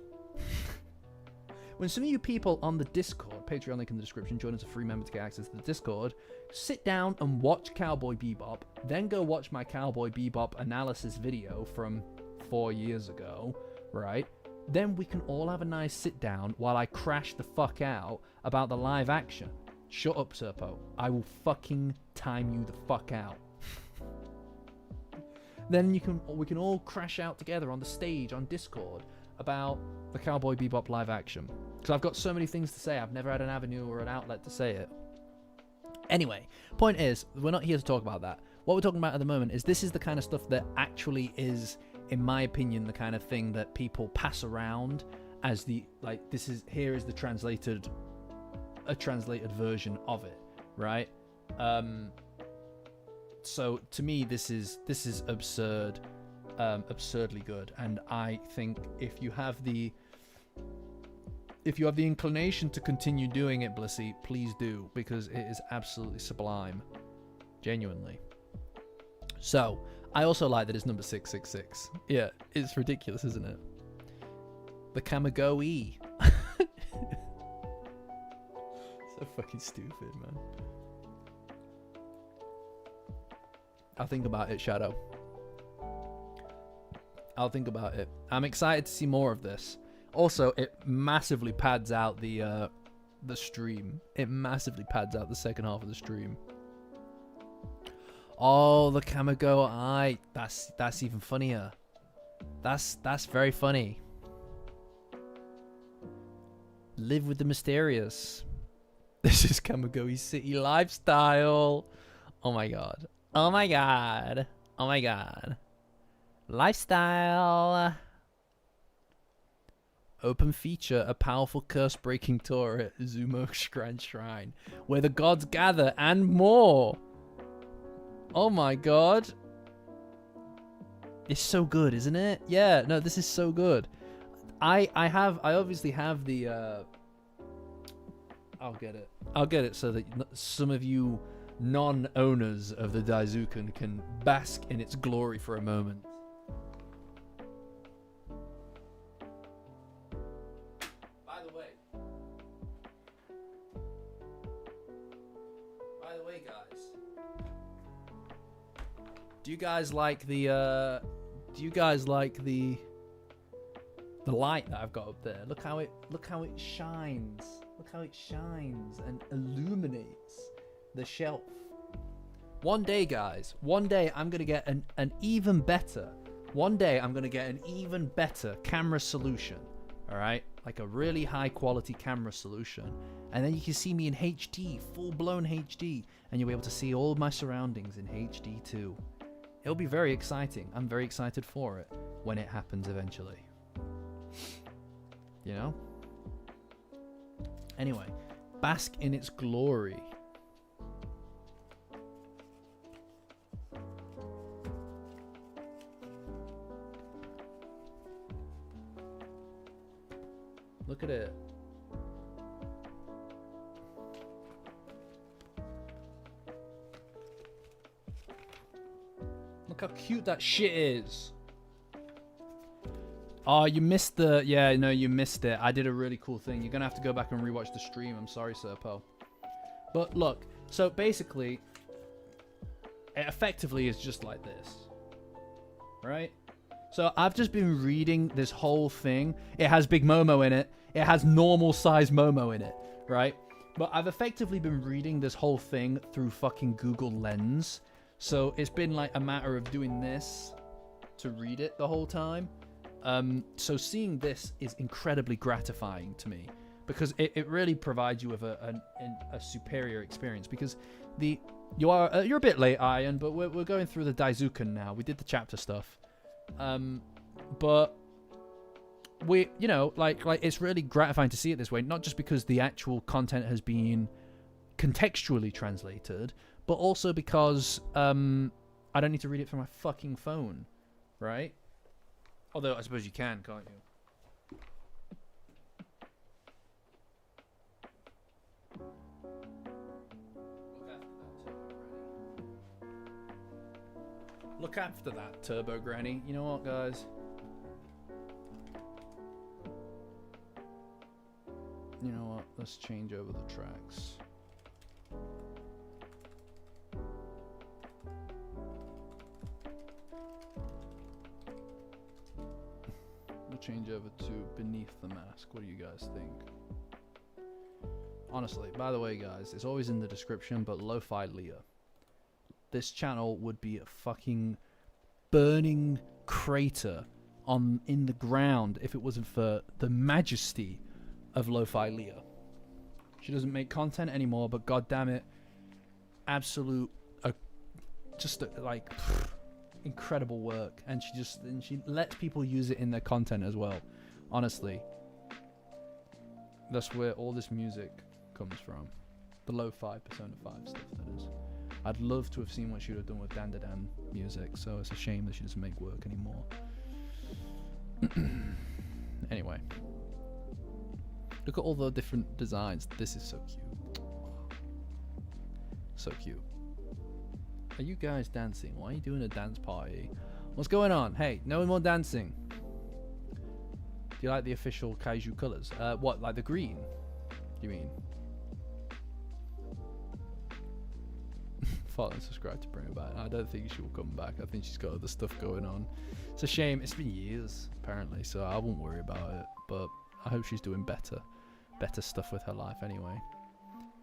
on the Discord, Patreon link in the description, join as a free member to get access to the Discord, sit down and watch Cowboy Bebop, then go watch my Cowboy Bebop analysis video from 4 years ago, right? Then we can all have a nice sit down while I crash the fuck out about the live action. Shut up, Serpo. I will fucking time you the fuck out. Then we can all crash out together on the stage on Discord about the Cowboy Bebop live action. Because I've got so many things to say, I've never had an avenue or an outlet to say it. Anyway, point is, we're not here to talk about that. What we're talking about at the moment is this is the kind of stuff that actually is, in my opinion, the kind of thing that people pass around as the, like, here is the translated version of it, right? So to me, this is absurd, absurdly good, and I think if you have the inclination to continue doing it, Blissey, please do, because it is absolutely sublime, genuinely. So I also like that it's number 666. Yeah, it's ridiculous, isn't it? The Kamigo-e. So fucking stupid, man. I'll think about it, Shadow. I'll think about it. I'm excited to see more of this. Also, it massively pads out the stream. It massively pads out the second half of the stream. Oh, the Kamigo-e. That's even funnier. That's very funny. Live with the mysterious. This is Kamigo-e City lifestyle. Oh my god. Oh my god. Oh my god. Lifestyle. Open feature, a powerful curse-breaking tour at Izumo Grand Shrine, where the gods gather, and more. Oh my god. It's so good, isn't it? Yeah, no, this is so good. I obviously have the I'll get it so that some of you non-owners of the Daisuken can bask in its glory for a moment. By the way, guys, do you guys like the light that I've got up there? Look how it shines. Look how it shines and illuminates the shelf. One day, guys, I'm gonna get an even better. One day I'm gonna get an even better camera solution. All right, like a really high quality camera solution, and then you can see me in HD, full blown HD, and you'll be able to see all of my surroundings in HD too. It'll be very exciting. I'm very excited for it when it happens eventually. You know? Anyway, bask in its glory. Look at it. Look how cute that shit is. Oh, you missed the... Yeah, no, you missed it. I did a really cool thing. You're going to have to go back and rewatch the stream. I'm sorry, Serpo. But look, so basically, it effectively is just like this. Right? So I've just been reading this whole thing. It has Big Momo in it. It has normal size Momo in it. Right? But I've effectively been reading this whole thing through fucking Google Lens. So it's been like a matter of doing this to read it the whole time. So seeing this is incredibly gratifying to me because it really provides you with a superior experience because you're a bit late, Iron, but we're going through the Daizuken now. We did the chapter stuff. But we, you know, like it's really gratifying to see it this way, not just because the actual content has been contextually translated, but also because I don't need to read it from my fucking phone, right? Although I suppose you can, can't you? Look after that, Turbo Granny. You know what, guys? You know what? Let's change over the tracks. We'll change over to Beneath the Mask. What do you guys think? Honestly, by the way, guys, it's always in the description, but Lo-Fi Leah. This channel would be a fucking burning crater in the ground if it wasn't for the majesty of Lo-Fi Leah. She doesn't make content anymore, but god damn it, absolute, incredible work, and she lets people use it in their content as well. Honestly, that's where all this music comes from. The lo-fi Persona 5 stuff, that is. I'd love to have seen what she would have done with Dandadan music, so it's a shame that she doesn't make work anymore. Anyway, look at all the different designs. This is so cute. So cute. Are you guys dancing? Why are you doing a dance party? What's going on? Hey, no more dancing. Do you like the official Kaiju colors? What, like the green? You mean? Follow and subscribe to bring her back. I don't think she will come back. I think she's got other stuff going on. It's a shame. It's been years, apparently, so I won't worry about it. But I hope she's doing better stuff with her life anyway.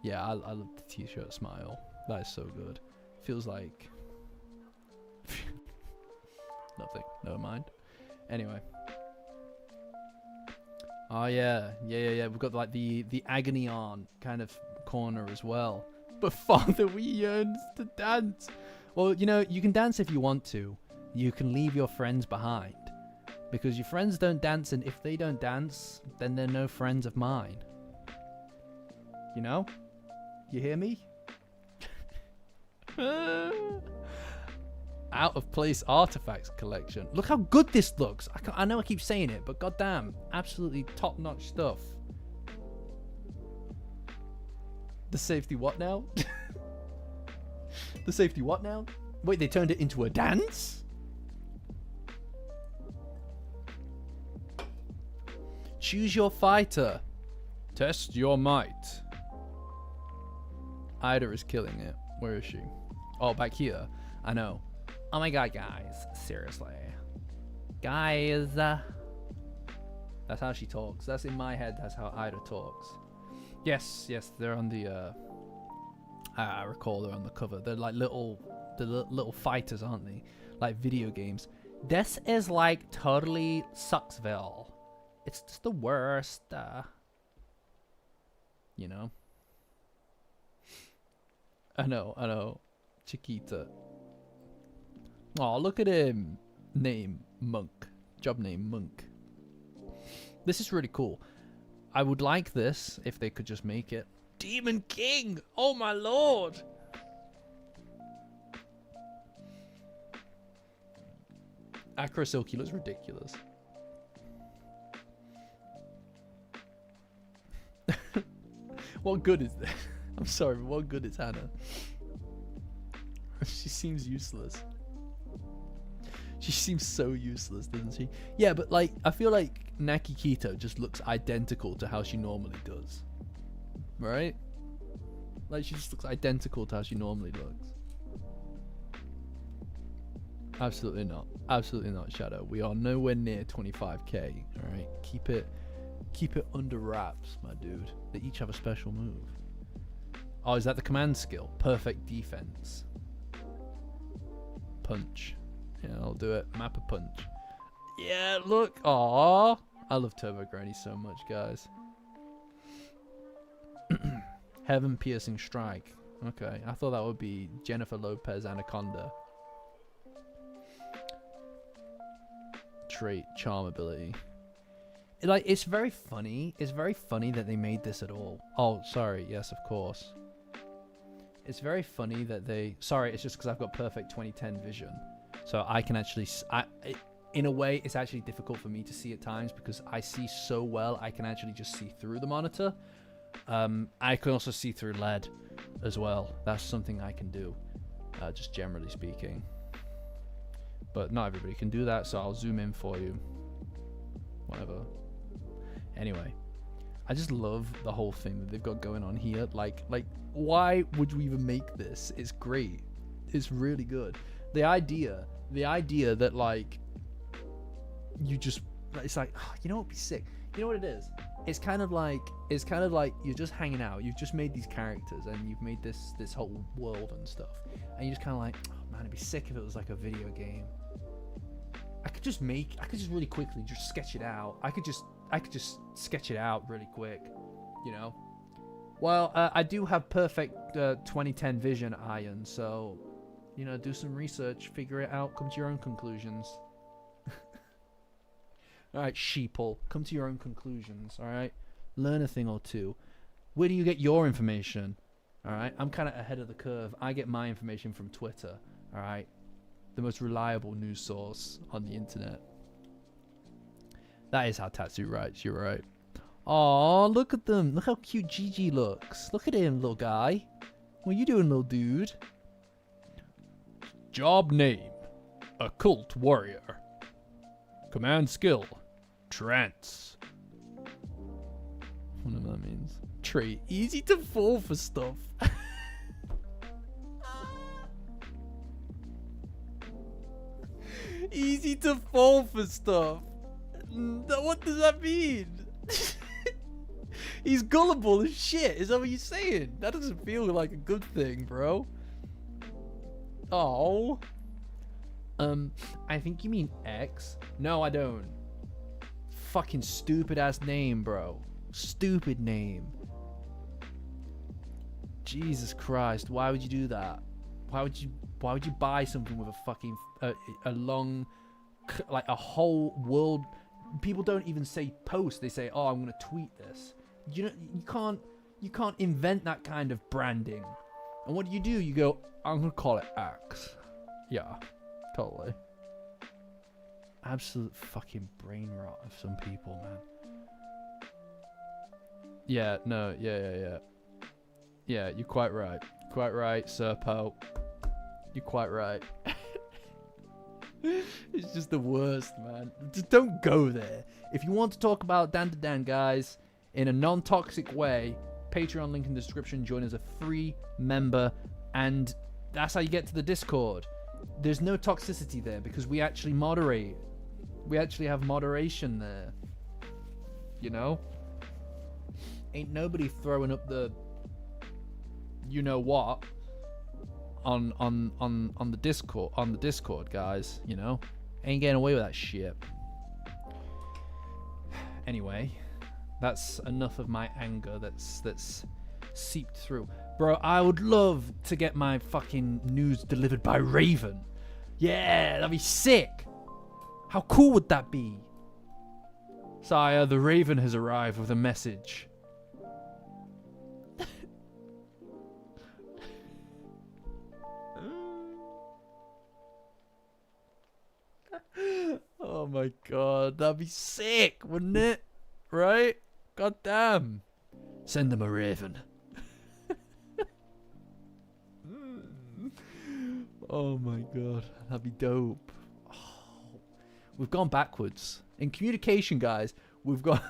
Yeah, I love the t-shirt smile. That is so good. Feels like nothing. Never mind. Anyway. Oh yeah. We've got like the agony on kind of corner as well. But Father, we yearn to dance. Well, you know, you can dance if you want to. You can leave your friends behind. Because your friends don't dance, and if they don't dance, then they're no friends of mine. You know? You hear me? Out of place artifacts collection. Look how good this looks. I know I keep saying it, but goddamn, absolutely top-notch stuff. The safety what now? The safety what now? Wait, they turned it into a dance? Choose your fighter. Test your might. Ida is killing it. Where is she? Oh, back here. I know. Oh my god, guys. Seriously. Guys. That's how she talks. That's in my head. That's how Ida talks. Yes, they're on the, I recall they're on the cover. They're like little fighters, aren't they? Like video games. This is like totally Sucksville. It's just the worst, you know? I know. Chiquita. Oh, look at him. Name, Monk. Job name, Monk. This is really cool. I would like this if they could just make it. Demon King! Oh my lord! Acro Silky looks ridiculous. What good is that? I'm sorry, but what good is Hannah? She seems useless. She seems so useless, doesn't she? Yeah, but like, I feel like Nakikito just looks identical to how she normally does. Right? Like, she just looks identical to how she normally looks. Absolutely not. Absolutely not, Shadow. We are nowhere near 25k. Alright? Keep it under wraps, my dude. They each have a special move. Oh, is that the command skill? Perfect defense. Punch. Yeah, I'll do it. Map a punch. Yeah, look. Aww. I love Turbo Granny so much, guys. Heaven Piercing Strike. Okay, I thought that would be Jennifer Lopez Anaconda. Trait, charm ability. Like, it's very funny. It's very funny that they made this at all. Oh, sorry. Yes, of course. It's very funny that they... Sorry, it's just because I've got perfect 2010 vision. So I can actually... in a way, it's actually difficult for me to see at times because I see so well, I can actually just see through the monitor. I can also see through LED as well. That's something I can do, just generally speaking. But not everybody can do that, so I'll zoom in for you. Whatever. Anyway, I just love the whole thing that they've got going on here. Like, why would we even make this? It's great. It's really good. The idea that like, you just, it's like, oh, you know what would be sick? You know what it is? It's kind of like you're just hanging out. You've just made these characters and you've made this whole world and stuff. And you're just kind of like, oh man, it'd be sick if it was like a video game. I could just really quickly just sketch it out. I could just sketch it out really quick, you know. Well, I do have perfect 2010 vision, Iron. So, you know, do some research, figure it out, come to your own conclusions. All right, sheeple, come to your own conclusions. All right, learn a thing or two. Where do you get your information? All right, I'm kind of ahead of the curve. I get my information from Twitter. All right, the most reliable news source on the internet. That is how Tatsu writes. You're right. Aw, look at them. Look how cute Gigi looks. Look at him, little guy. What you doing, little dude? Job name: Occult Warrior. Command skill: Trance. What that means? Trait: easy to fall for stuff. Easy to fall for stuff. What does that mean? He's gullible as shit. Is that what you're saying? That doesn't feel like a good thing, bro. Oh. I think you mean X. No, I don't. Fucking stupid ass name, bro. Stupid name. Jesus Christ, why would you do that? Why would you buy something with a fucking a long, like a whole world? People don't even say post. They say, "Oh, I'm gonna tweet this." You know, you can't invent that kind of branding. And what do? You go, "I'm gonna call it X." Yeah, totally. Absolute fucking brain rot of some people, man. Yeah, no, yeah. Yeah, you're quite right. Quite right, Serpo. You're quite right. It's just the worst, man. Just don't go there. If you want to talk about Dandadan, guys, in a non-toxic way, Patreon link in the description. Join as a free member, and that's how you get to the Discord. There's no toxicity there because we actually moderate. We actually have moderation there. You know? Ain't nobody throwing up the you know what on the Discord, guys, you know? Ain't getting away with that shit. Anyway, that's enough of my anger that's seeped through. Bro, I would love to get my fucking news delivered by Raven. Yeah, that'd be sick. How cool would that be? Sire, the raven has arrived with a message. Oh my god, that'd be sick, wouldn't it? Right? God damn. Send them a raven. Oh my god, that'd be dope. Oh, we've gone backwards. In communication, guys, we've got...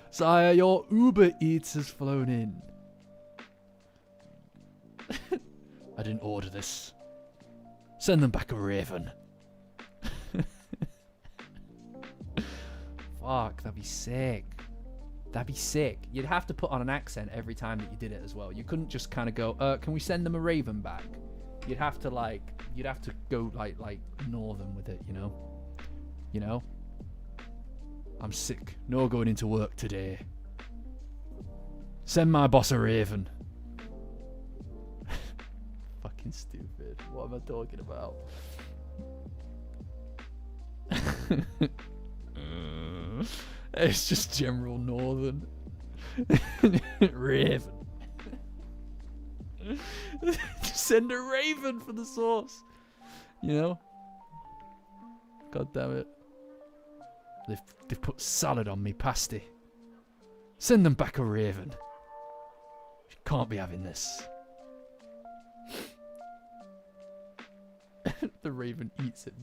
Sire, your Uber Eats has flown in. I didn't order this. Send them back a raven. Fuck, that'd be sick. That'd be sick. You'd have to put on an accent every time that you did it as well. You couldn't just kind of go, can we send them a raven back? You'd have to go like northern with it, you know? You know? I'm sick. No going into work today. Send my boss a raven. Fucking stupid. What am I talking about? It's just general northern. Raven. Send a raven for the sauce. You know? God damn it. They've put salad on me pasty. Send them back a raven. Can't be having this. The raven eats it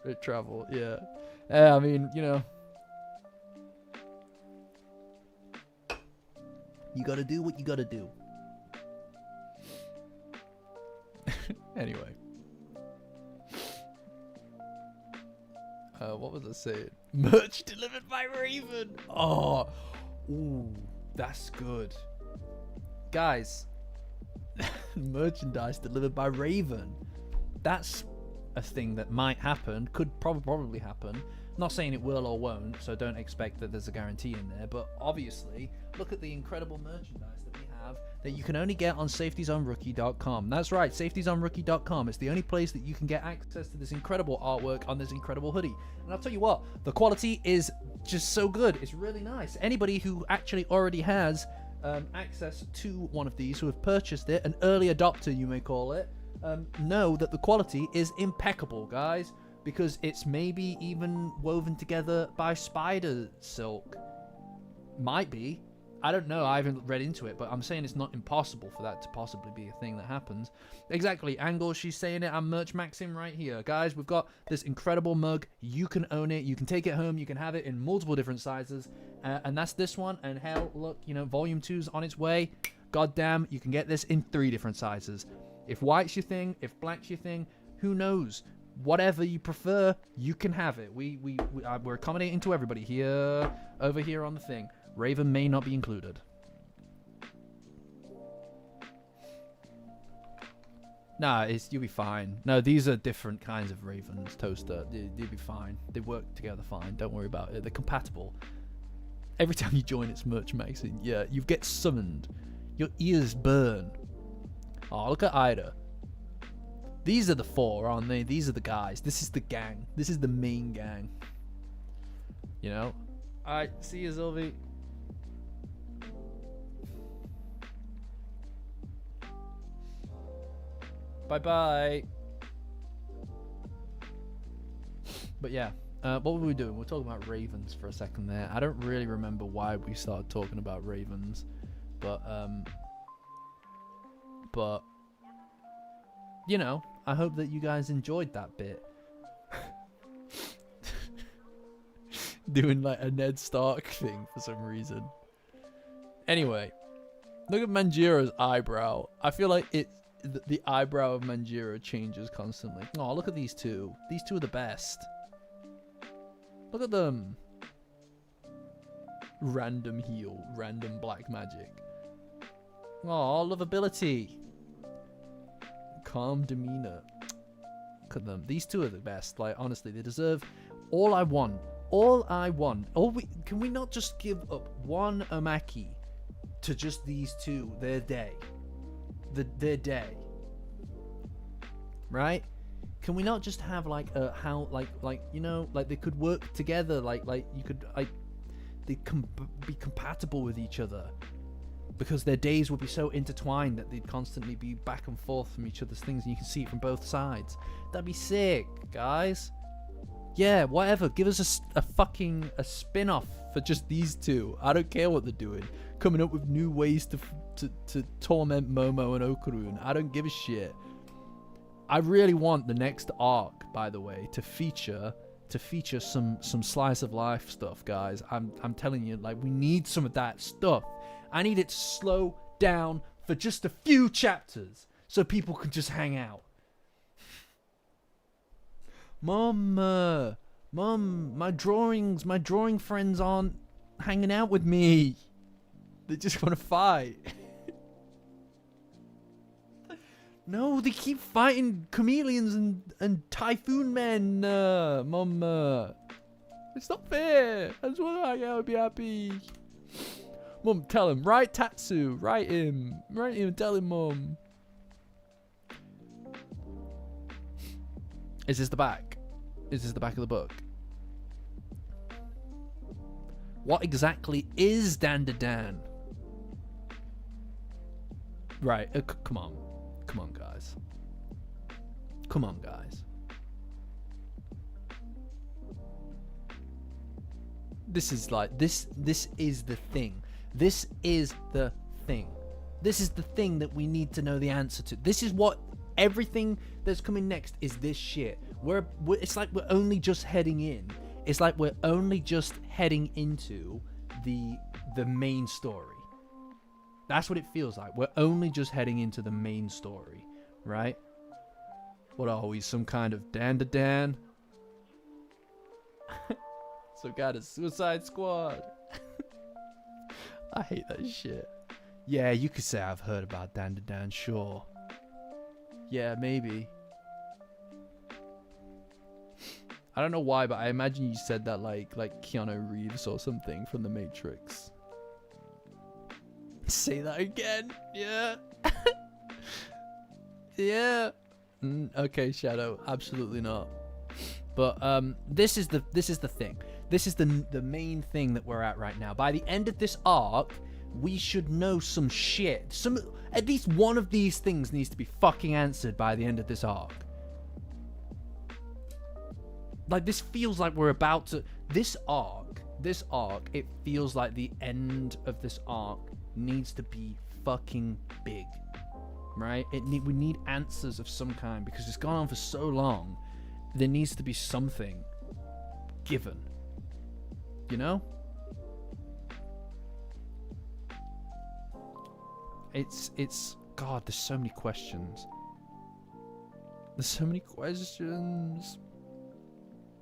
mid-travel. Yeah. I mean, you know. You gotta do what you gotta do. Anyway. What was I saying? Merch delivered by Raven. Oh. Ooh, that's good. Guys. Merchandise delivered by Raven. That's a thing that might happen. Could probably happen. I'm not saying it will or won't, so don't expect that there's a guarantee in there. But obviously, look at the incredible merchandise that we have that you can only get on safetiesonrookie.com. That's right, safetiesonrookie.com. It's the only place that you can get access to this incredible artwork on this incredible hoodie. And I'll tell you what, the quality is just so good. It's really nice. Anybody who actually already has access to one of these, who have purchased it, an early adopter you may call it, know that the quality is impeccable, guys. Because it's maybe even woven together by spider silk. Might be. I don't know. I haven't read into it, but I'm saying it's not impossible for that to possibly be a thing that happens. Exactly. Angle, she's saying it. I'm merch maxing right here. Guys, we've got this incredible mug. You can own it. You can take it home. You can have it in multiple different sizes. And that's this one. And hell, look, you know, volume 2's on its way. Goddamn, you can get this in 3 different sizes. If white's your thing, if black's your thing, who knows? Whatever you prefer, you can have it. We're accommodating to everybody here, over here on the thing. Raven may not be included. Nah, you'll be fine. No, these are different kinds of ravens, Toaster. You'll be fine. They work together fine. Don't worry about it. They're compatible. Every time you join its merch magazine, yeah, you get summoned. Your ears burn. Oh, look at Ida. These are the 4, aren't they? These are the guys. This is the gang. This is the main gang. You know? Alright, see you, Zilvi. Bye-bye. But yeah, what were we doing? We're talking about ravens for a second there. I don't really remember why we started talking about ravens. But you know, I hope that you guys enjoyed that bit. Doing like a Ned Stark thing for some reason. Anyway, look at Manjiro's eyebrow. I feel like the eyebrow of Manjiro changes constantly. Oh, look at these two. These two are the best. Look at them. Random heal, random black magic. Oh, lovability. Calm demeanor. Look at them. These two are the best. Like, honestly, they deserve all I want. All I want. Can we not just give up one Omaki to just these two? Their day. Their day. Right? Can we not just have like a how like you know, like they could work together, like you could like be compatible with each other, because their days would be so intertwined that they'd constantly be back and forth from each other's things, and you can see it from both sides. That'd be sick, guys. Yeah, whatever. Give us a fucking spin-off for just these two. I don't care what they're doing. Coming up with new ways to torment Momo and Okarun. I don't give a shit. I really want the next arc, by the way, to feature some slice of life stuff, guys. I'm telling you, like, we need some of that stuff. I need it to slow down for just a few chapters so people can just hang out. Mom, my drawing friends aren't hanging out with me. They just want to fight. No, they keep fighting chameleons and typhoon men, Mom. It's not fair. I just want to hang out and be happy. Mum, tell him. Write Tatsu. Write him. Tell him, Mum. Is this the back? Is this the back of the book? What exactly is Dandadan? Right. Come on. Come on, guys. Come on, guys. This is like this is the thing. This is the thing. This is the thing that we need to know the answer to. This is what everything that's coming next is. This shit. It's like we're only just heading in. It's like we're only just heading into the main story. That's what it feels like. We're only just heading into the main story, right? What are we, some kind of Dandadan? Some kind of Suicide Squad? I hate that shit. Yeah, you could say I've heard about Dandadan, sure. Yeah, maybe. I don't know why, but I imagine you said that like Keanu Reeves or something from The Matrix. Say that again. Yeah. Yeah. Okay, Shadow. Absolutely not. But this is the thing. This is the main thing that we're at right now. By the end of this arc, we should know some shit. At least one of these things needs to be fucking answered by the end of this arc. Like, this feels like we're about to... This arc, it feels like the end of this arc needs to be fucking big, right? We need answers of some kind, because it's gone on for so long. There needs to be something given, you know? It's God, there's so many questions. There's so many questions.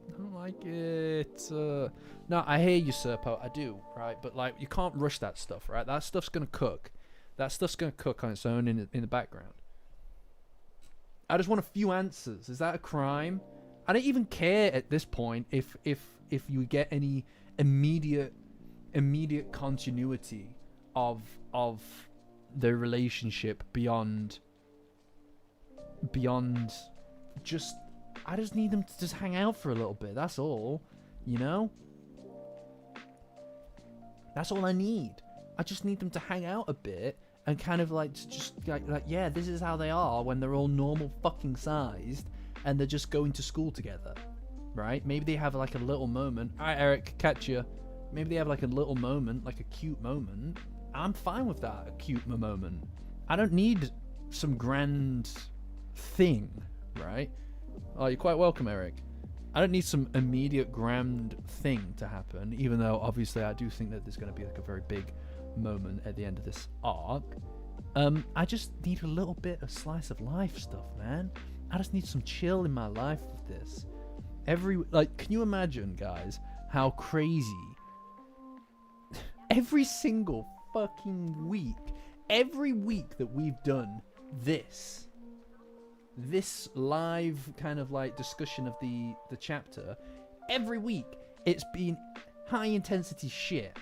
I don't like it. No, I hear you, Serpo. I do, right? But like, you can't rush that stuff, right? That stuff's gonna cook. That stuff's gonna cook on its own in the background. I just want a few answers. Is that a crime? I don't even care at this point if you get any immediate continuity of the relationship beyond just. I just need them to just hang out for a little bit. That's all, you know? That's all I need. I just need them to hang out a bit and kind of like just like yeah, this is how they are when they're all normal fucking sized and they're just going to school together, right? Maybe they have like a little moment. All right, Eric, catch you. Maybe they have like a little moment, like a cute moment. I'm fine with that, a cute moment. I don't need some grand thing, right? Oh, you're quite welcome, Eric. I don't need some immediate grand thing to happen, even though obviously I do think that there's going to be like a very big moment at the end of this arc. I just need a little bit of slice of life stuff, man. I just need some chill in my life with this. Can you imagine, guys, how crazy every single fucking week, every week that we've done this live kind of like discussion of the chapter, every week it's been high intensity shit.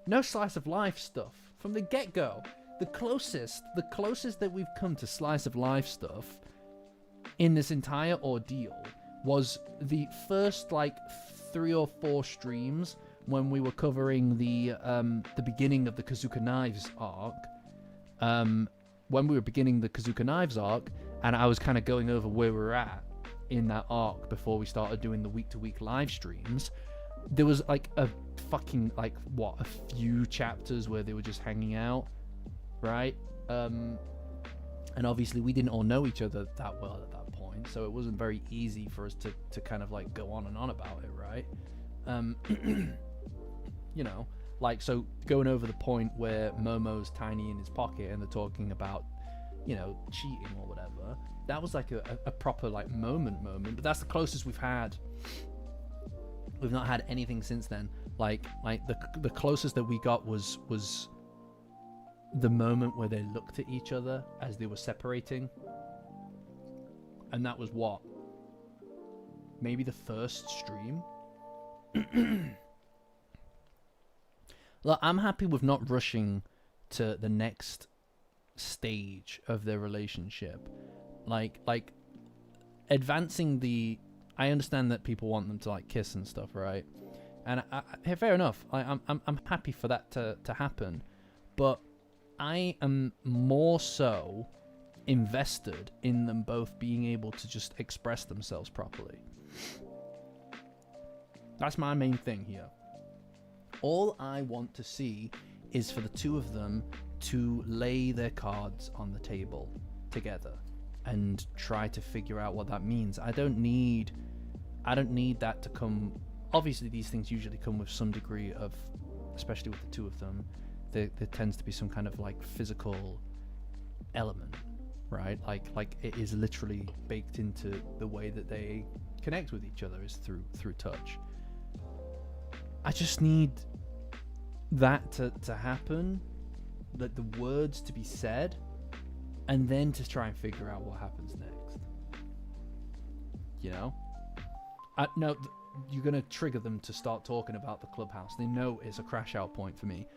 No slice of life stuff from the get-go. The closest that we've come to slice of life stuff in this entire ordeal was the first like 3 or 4 streams when we were covering the beginning of the Kazuka Knives arc, when we were beginning the Kazuka Knives arc, and I was kind of going over where we're at in that arc before we started doing the week-to-week live streams, there was like a fucking a few chapters where they were just hanging out, right? And obviously we didn't all know each other that well at that point, so it wasn't very easy for us to kind of like go on and on about it, right? You know, like, so going over the point where Momo's tiny in his pocket and they're talking about, you know, cheating or whatever, that was like a proper like moment, but that's the closest we've had. We've not had anything since then. Like the closest that we got was the moment where they looked at each other as they were separating, and that was what, maybe the first stream. Look, I'm happy with not rushing to the next stage of their relationship. Like advancing the... I understand that people want them to like kiss and stuff, right? And fair enough. I'm happy for that to happen, but I am more so invested in them both being able to just express themselves properly. That's my main thing here. All I want to see is for the two of them to lay their cards on the table together and try to figure out what that means. I don't need that to come... Obviously, these things usually come with some degree of, especially with the two of them, there tends to be some kind of like physical element, right? Like it is literally baked into the way that they connect with each other is through touch. I just need that to happen, that the words to be said, and then to try and figure out what happens next. You know? No, you're going to trigger them to start talking about the clubhouse. They know it's a crash out point for me.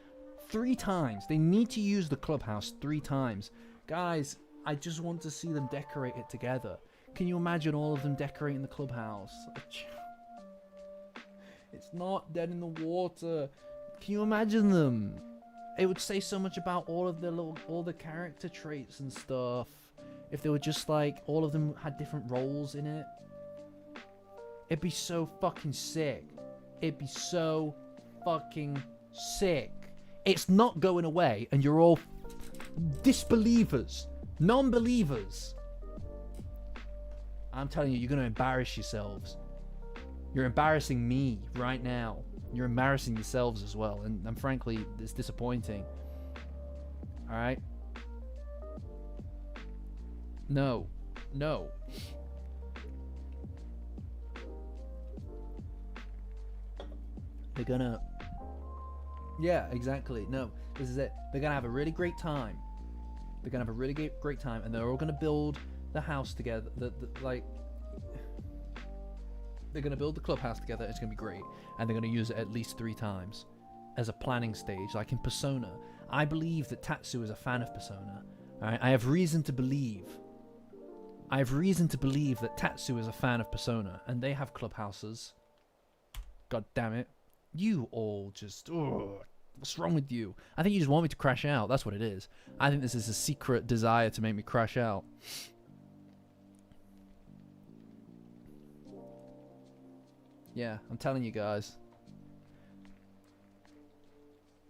3 times. They need to use the clubhouse 3 times. Guys, I just want to see them decorate it together. Can you imagine all of them decorating the clubhouse? It's not dead in the water. Can you imagine them? It would say so much about all of all the character traits and stuff if they were just like, all of them had different roles in it. It'd be so fucking sick. It'd be so fucking sick. It's not going away, and you're all disbelievers, non-believers. I'm telling you, you're going to embarrass yourselves. You're embarrassing me right now. You're embarrassing yourselves as well, and frankly, it's disappointing. Alright? No. They're gonna... Yeah, exactly. No, this is it. They're gonna have a really great time. They're gonna have a really great time, and they're all gonna build the house together. They're gonna build the clubhouse together. It's gonna be great, and they're gonna use it at least 3 times as a planning stage, like in Persona. I believe that Tatsu is a fan of Persona. All right, I have reason to believe that Tatsu is a fan of Persona, and they have clubhouses. God damn it. You all just... what's wrong with you? I think you just want me to crash out. That's what it is. I think this is a secret desire to make me crash out. Yeah, I'm telling you guys.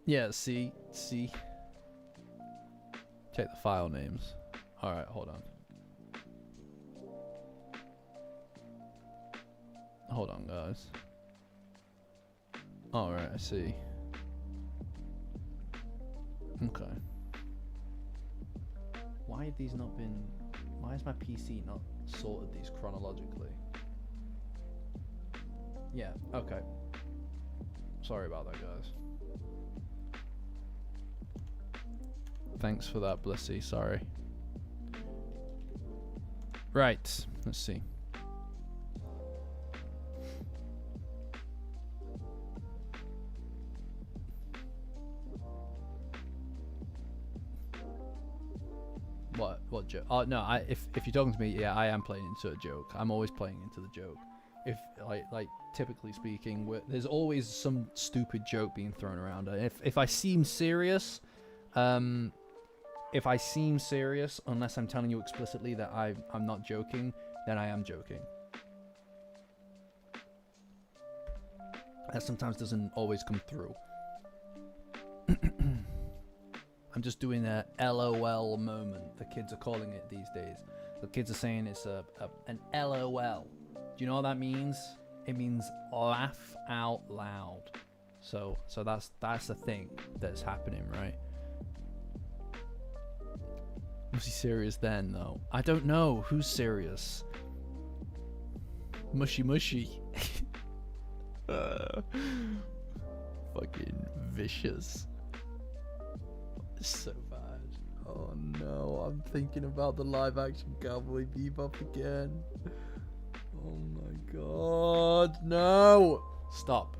Yeah, see? Check the file names. Alright, hold on. Hold on, guys. Alright, I see. Okay. Why have these not been... Why has my PC not sorted these chronologically? Yeah, okay. Sorry about that, guys. Thanks for that, Blissy. Sorry. Right, let's see. What joke? Oh no, if you're talking to me, yeah, I am playing into a joke. I'm always playing into the joke. if like typically speaking, there's always some stupid joke being thrown around. If I seem serious, unless I'm telling you explicitly that I'm not joking, then I am joking. That sometimes doesn't always come through. I'm just doing a LOL moment. The kids are calling it these days. The kids are saying it's an LOL. Do you know what that means? It means laugh out loud. So that's the thing that's happening, right? Was he serious then, though? I don't know. Who's serious? Mushy mushy. Fucking vicious. It's so bad. Oh no, I'm thinking about the live action Cowboy Bebop again. Oh my god, no! Stop.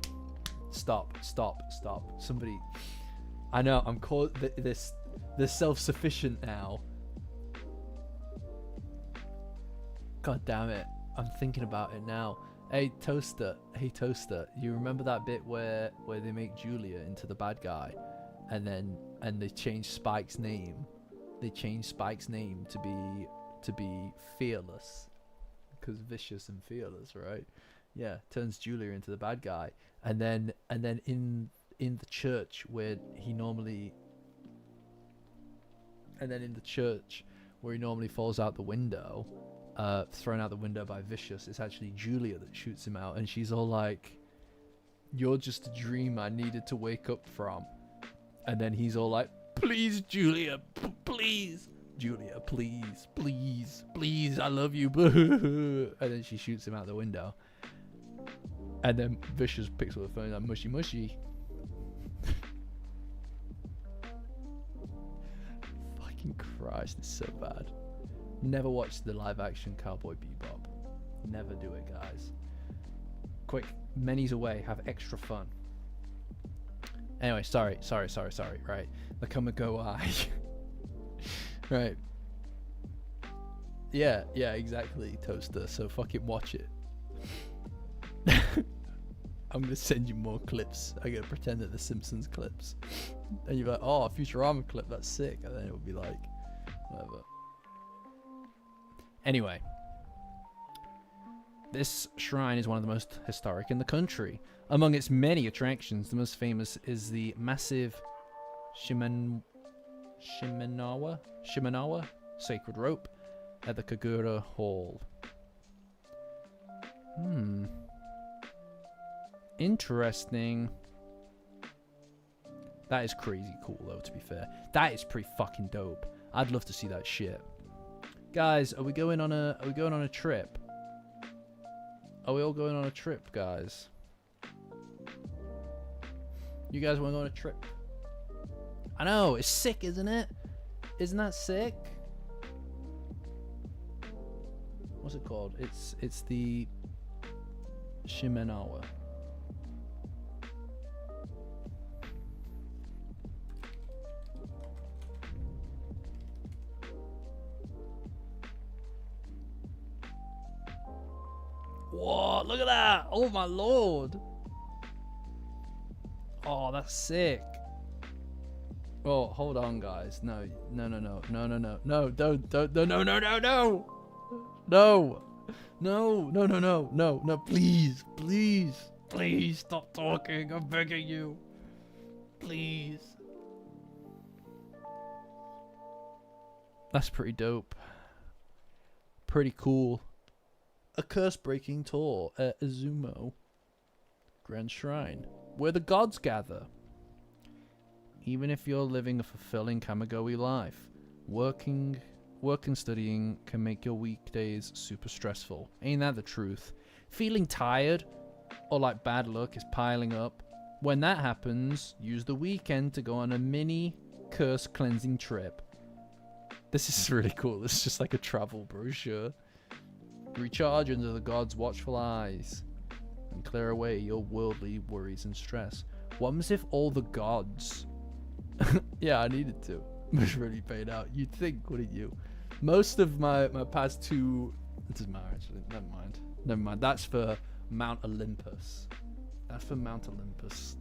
Somebody, I know, I'm called this self-sufficient now. God damn it, I'm thinking about it now. Hey Toaster, you remember that bit where they make Julia into the bad guy, and they change Spike's name? They change Spike's name to be Fearless, because vicious and fearless, right? Yeah, turns Julia into the bad guy, and then in the church where he normally falls out the window, thrown out the window by Vicious, it's actually Julia that shoots him out, and she's all like, "You're just a dream I needed to wake up from." And then he's all like, "Please, Julia, please, Julia, please, I love you." And then she shoots him out the window. And then Vicious picks up the phone like, "Mushy mushy." Fucking Christ, it's so bad. Never watched the live action Cowboy Bebop. Never do it, guys. Quick, Many's away, have extra fun. Anyway, sorry, right? The come and go eye. Right. Yeah, exactly, Toaster, so fucking watch it. I'm gonna send you more clips. I'm gonna pretend that the Simpsons clips. And you're like, "Oh, a Futurama clip, that's sick." And then it would be like, whatever. Anyway, this shrine is one of the most historic in the country. Among its many attractions, the most famous is the massive Shimenawa sacred rope at the Kagura Hall. Interesting. That is crazy cool, though, to be fair. That is pretty fucking dope. I'd love to see that shit. Guys, are we going on a trip? Are we all going on a trip, guys? You guys want to go on a trip? I know, it's sick, isn't it? Isn't that sick? What's it called? It's the Shimenawa. Whoa, look at that! Oh my lord! Oh, that's sick. Oh, hold on, guys. No, please stop talking. I'm begging you. Please. That's pretty dope. Pretty cool. A curse-breaking tour at Izumo Grand Shrine, where the gods gather. Even if you're living a fulfilling Kamigoe life, working and studying can make your weekdays super stressful. Ain't that the truth? Feeling tired or like bad luck is piling up? When that happens, use the weekend to go on a mini curse cleansing trip. This is really cool. It's just like a travel brochure. Recharge under the gods' watchful eyes and clear away your worldly worries and stress. What happens if all the gods... Yeah, I needed to. Was really paid out. You'd think, wouldn't you? Most of my past two... It doesn't matter, actually. Never mind. That's for Mount Olympus. That's for Mount Olympus.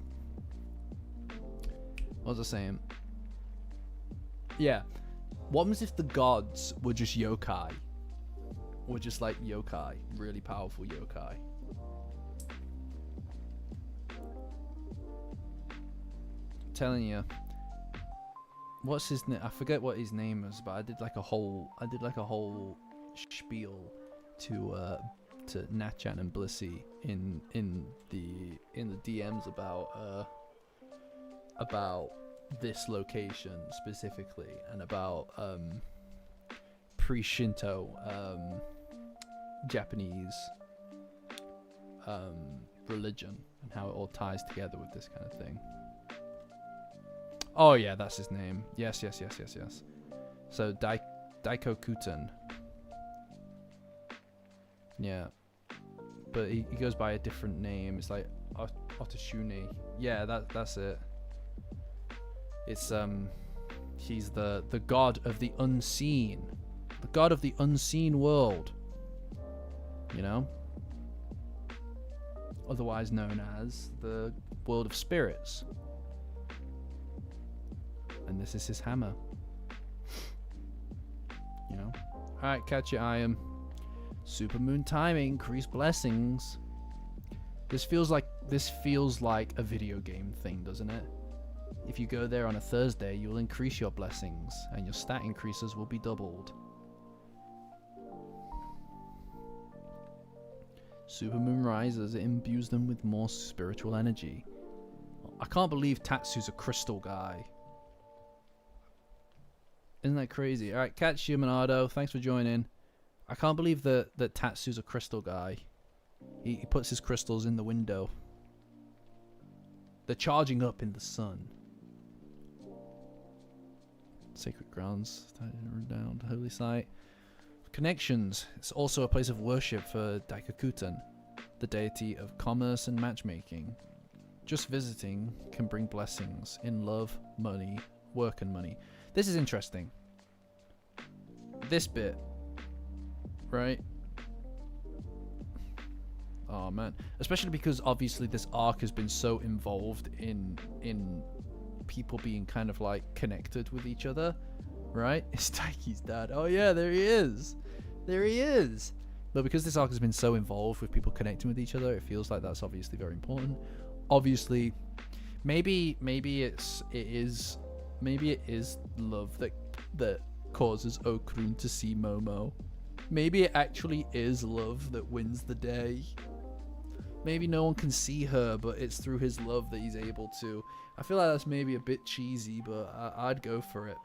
What was I saying? Yeah. What happens if the gods were just yokai? Or just like yokai. Really powerful yokai. I'm telling you. What's his name? I forget what his name was, but I did like a whole spiel to Natchan and Blissy in the DMs about this location specifically, and about pre-Shinto Japanese religion and how it all ties together with this kind of thing. Oh yeah, that's his name. Yes. So Daikokutan. Yeah. But he goes by a different name. It's like Otashune. Yeah, that's it. It's he's the god of the unseen. The god of the unseen world. You know? Otherwise known as the world of spirits. And this is his hammer. You know? Alright, catch your eye. Supermoon timing, increased blessings. This feels like a video game thing, doesn't it? If you go there on a Thursday, you'll increase your blessings, and your stat increases will be doubled. Supermoon rises, it imbues them with more spiritual energy. I can't believe Tatsu's a crystal guy. Isn't that crazy? Alright, catch you, Monado. Thanks for joining. I can't believe that Tatsu's a crystal guy. He puts his crystals in the window. They're charging up in the sun. Sacred grounds. Down to holy site. Connections. It's also a place of worship for Daikokutan, the deity of commerce and matchmaking. Just visiting can bring blessings in love, money, work and money. This is interesting. This bit, right? Oh man, especially because obviously this arc has been so involved in people being kind of like connected with each other, right? It's Taiki's dad. Oh yeah, there he is. There he is. But because this arc has been so involved with people connecting with each other, it feels like that's obviously very important. Obviously, maybe it is love that causes Okrun to see Momo. Maybe it actually is love that wins the day. Maybe no one can see her, but it's through his love that he's able to. I feel like that's maybe a bit cheesy, but I'd go for it.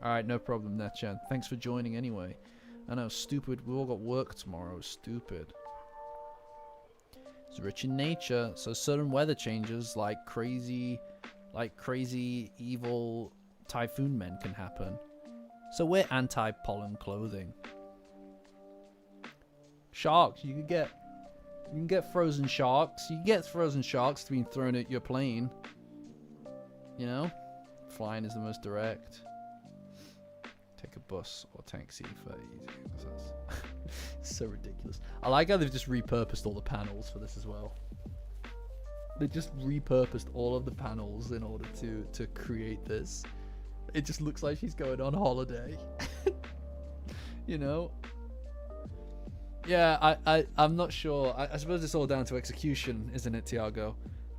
Alright, no problem, Netchan. Thanks for joining anyway. I know, stupid. We all got work tomorrow. Stupid. It's rich in nature, so certain weather changes like crazy evil typhoon men can happen. So wear anti-pollen clothing. Sharks, you can get frozen sharks. You can get frozen sharks being thrown at your plane. You know? Flying is the most direct. Take a bus or taxi for easy access. So ridiculous. I like how they've just repurposed all the panels for this as well. They just repurposed all of the panels in order to create this. It just looks like she's going on holiday. You know? Yeah, I'm not sure. I suppose it's all down to execution, isn't it, Tiago?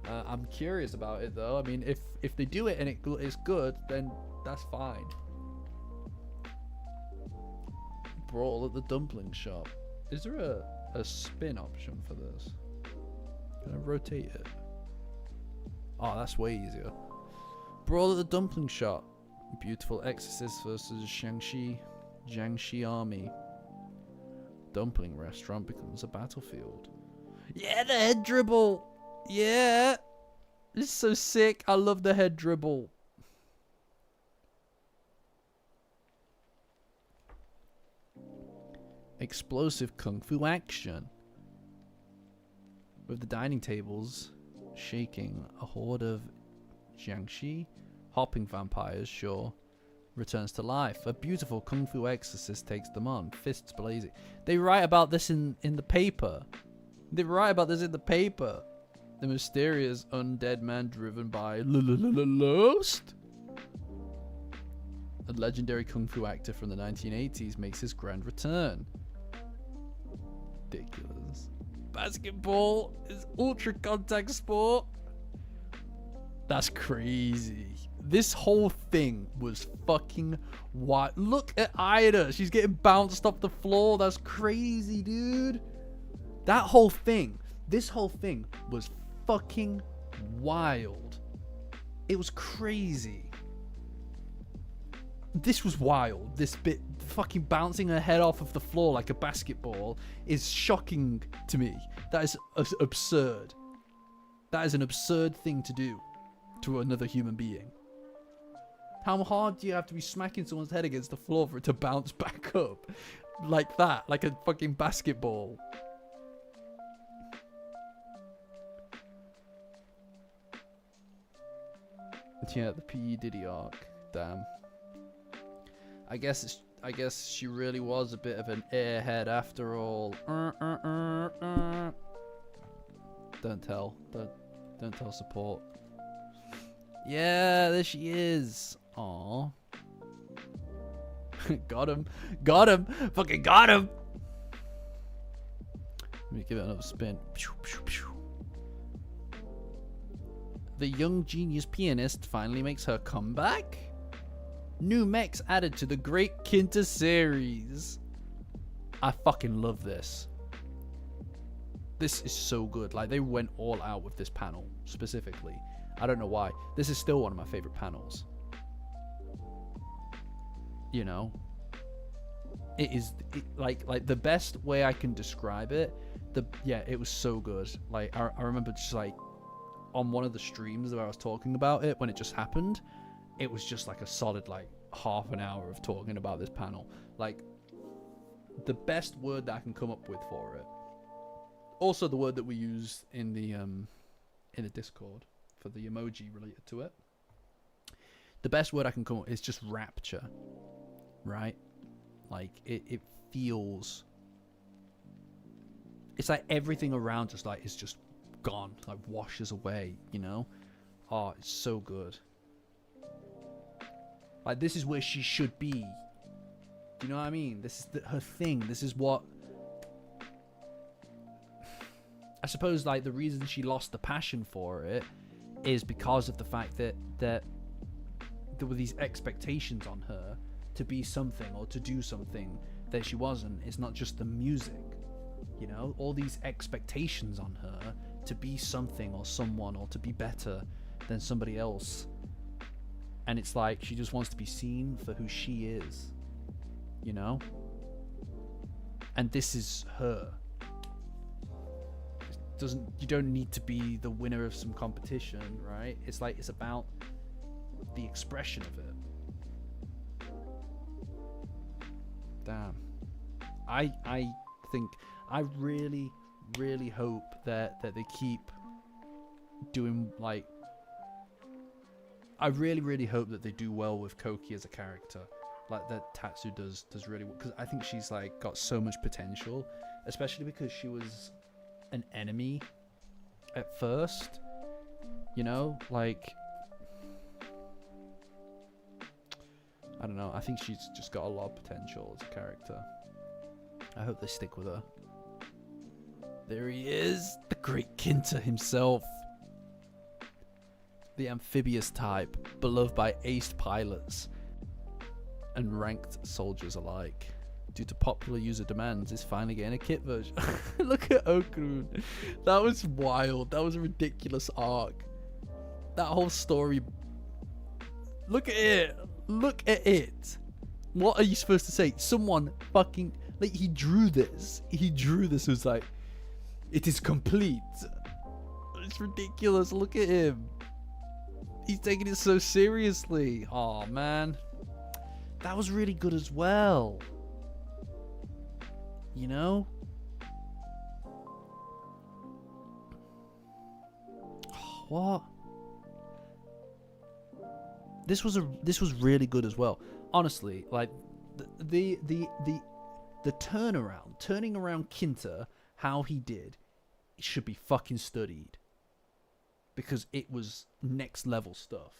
I'm curious about it, though. I mean, if they do it and it's good, then that's fine. Brawl at the dumpling shop. Is there a spin option for this? Can I rotate it? Oh, that's way easier. Brawl at the dumpling shop. Beautiful Exorcist versus Jiangxi army. Dumpling restaurant becomes a battlefield. Yeah, the head dribble. Yeah. This is so sick. I love the head dribble. Explosive kung fu action. With the dining tables shaking, a horde of Jiangxi hopping vampires, sure, returns to life. A beautiful kung fu exorcist takes them on, fists blazing. They write about this in the paper. They write about this in the paper. The mysterious undead man driven by lust. A legendary kung fu actor from the 1980s makes his grand return. Ridiculous. Basketball is ultra contact sport. That's crazy. This whole thing was fucking wild. Look at Ida. She's getting bounced off the floor. That's crazy, dude. That whole thing. This whole thing was fucking wild. It was crazy. This was wild. This bit, fucking bouncing her head off of the floor like a basketball, is shocking to me. That is absurd. That is an absurd thing to do to another human being. How hard do you have to be smacking someone's head against the floor for it to bounce back up like that, like a fucking basketball? Yeah, the P. Diddy arc. Damn. I guess she really was a bit of an airhead after all. Don't tell. Don't tell support. Yeah, there she is. Aww. Got him. Got him. Fucking got him. Let me give it another spin. Pew, pew, pew. The young genius pianist finally makes her comeback? New mechs added to the Great Kinta series. I fucking love this. This is so good. Like, they went all out with this panel, specifically. I don't know why. This is still one of my favorite panels. You know? Like the best way I can describe it. Yeah, it was so good. Like, I remember just like, on one of the streams that I was talking about it when it just happened, it was just like a solid like half an hour of talking about this panel. Like, the best word that I can come up with for it. Also the word that we use in the Discord for the emoji related to it. The best word I can come up with is just rapture. Right? Like, it feels, it's like everything around us like is just gone, like washes away, you know? Oh, it's so good. Like, this is where she should be. Do you know what I mean? This is her thing. This is what, I suppose, like, the reason she lost the passion for it is because of the fact that there were these expectations on her to be something or to do something that she wasn't. It's not just the music, you know? All these expectations on her to be something or someone or to be better than somebody else. And it's like she just wants to be seen for who she is, you know? And this is her. You don't need to be the winner of some competition, right? It's like, it's about the expression of it. Damn. I think, I really hope that they keep doing, like, I really hope that they do well with Koki as a character, like that Tatsu does really well, because I think she's like got so much potential, especially because she was an enemy at first, you know, like, I don't know, I think she's just got a lot of potential as a character. I hope they stick with her. There he is, the great Kinta himself. The amphibious type, beloved by aced pilots and ranked soldiers alike. Due to popular user demands, is finally getting a kit version. Look at Okurun. That was wild. That was a ridiculous arc. That whole story. Look at it. Look at it. What are you supposed to say? Someone fucking, like, he drew this. He drew this. It was like, it is complete. It's ridiculous. Look at him. He's taking it so seriously. Oh man, that was really good as well. You know? What? This was really good as well. honestly, like the turning around Kinta, how he did, it should be fucking studied. Because it was next level stuff.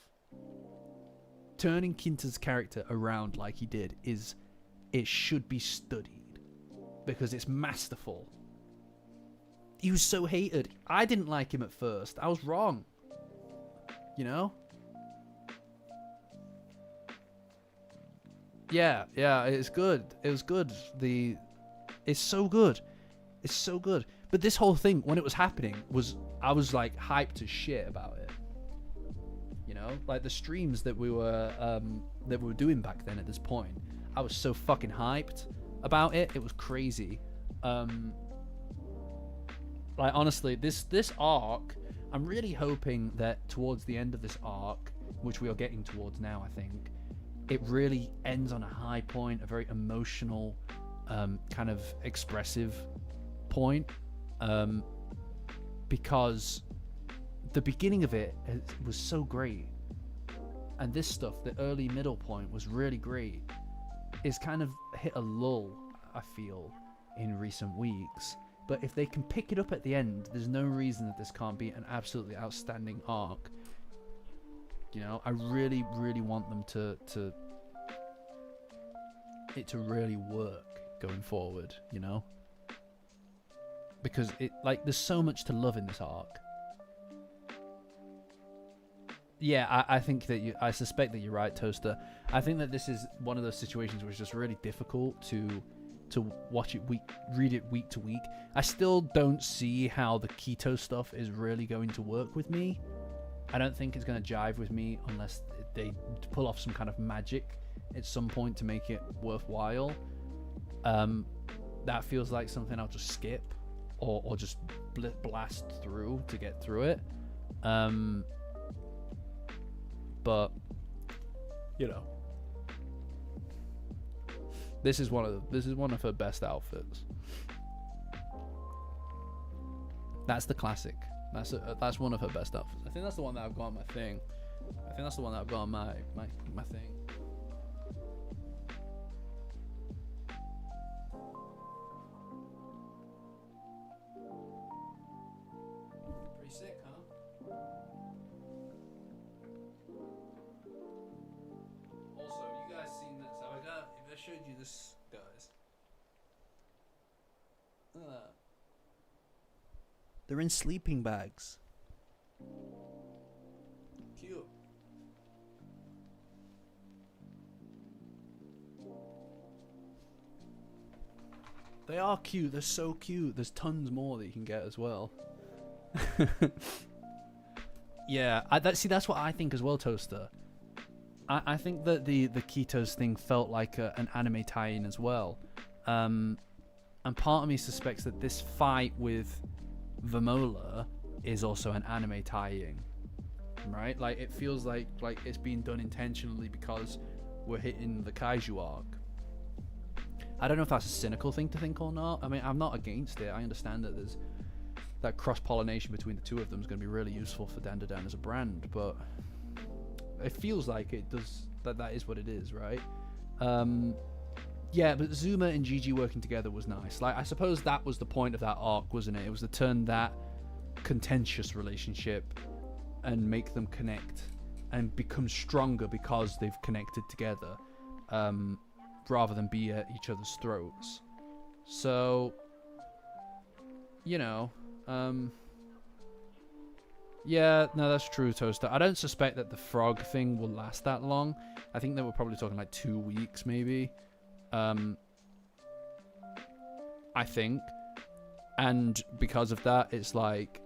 Turning Kinta's character around like he did it should be studied. Because it's masterful. He was so hated. I didn't like him at first. I was wrong. You know? Yeah, it's good. It was good. It's so good. It's so good. But this whole thing, when it was happening, I was like hyped as shit about it. You know, like the streams that we were doing back then at this point, I was so fucking hyped about it. It was crazy. Like honestly, this arc, I'm really hoping that towards the end of this arc, which we are getting towards now, I think, it really ends on a high point, a very emotional, kind of expressive point. Because the beginning of it was so great, and this stuff, the early middle point, was really great. It's kind of hit a lull, I feel, in recent weeks. But if they can pick it up at the end, there's no reason that this can't be an absolutely outstanding arc. You know, I really, really want them to really work going forward. You know. Because there's so much to love in this arc. Yeah, I think that I suspect that you're right, Toaster. I think that this is one of those situations where it's just really difficult to watch it read it week to week. I still don't see how the keto stuff is really going to work with me. I don't think it's going to jive with me unless they pull off some kind of magic at some point to make it worthwhile. That feels like something I'll just skip. Or just blast through to get through it. But you know, this is one of her best outfits. That's the classic. That's one of her best outfits. I think that's the one that I've got on my thing. I think that's the one that I've got on my thing. Sick, huh? Also, you guys seen this? Have I showed you this, guys? They're in sleeping bags. Cute. They are cute. They're so cute. There's tons more that you can get as well. Yeah, that's what I think as well, Toaster. I think that the Ketos thing felt like an anime tie-in as well, and part of me suspects that this fight with Vamola is also an anime tie-in, right? Like it feels like it's being done intentionally because we're hitting the Kaiju arc. I don't know if that's a cynical thing to think or not. I mean, I'm not against it. I understand that there's that cross-pollination between the two of them is going to be really useful for Dandadan as a brand, but it feels like it does. That is what it is, right? Yeah, but Zuma and Gigi working together was nice. Like, I suppose that was the point of that arc, wasn't it? It was to turn that contentious relationship and make them connect and become stronger because they've connected together, rather than be at each other's throats. So, you know. Yeah, no, that's true, Toaster. I don't suspect that the frog thing will last that long. I think that we're probably talking like 2 weeks, maybe. I think. And because of that, it's like,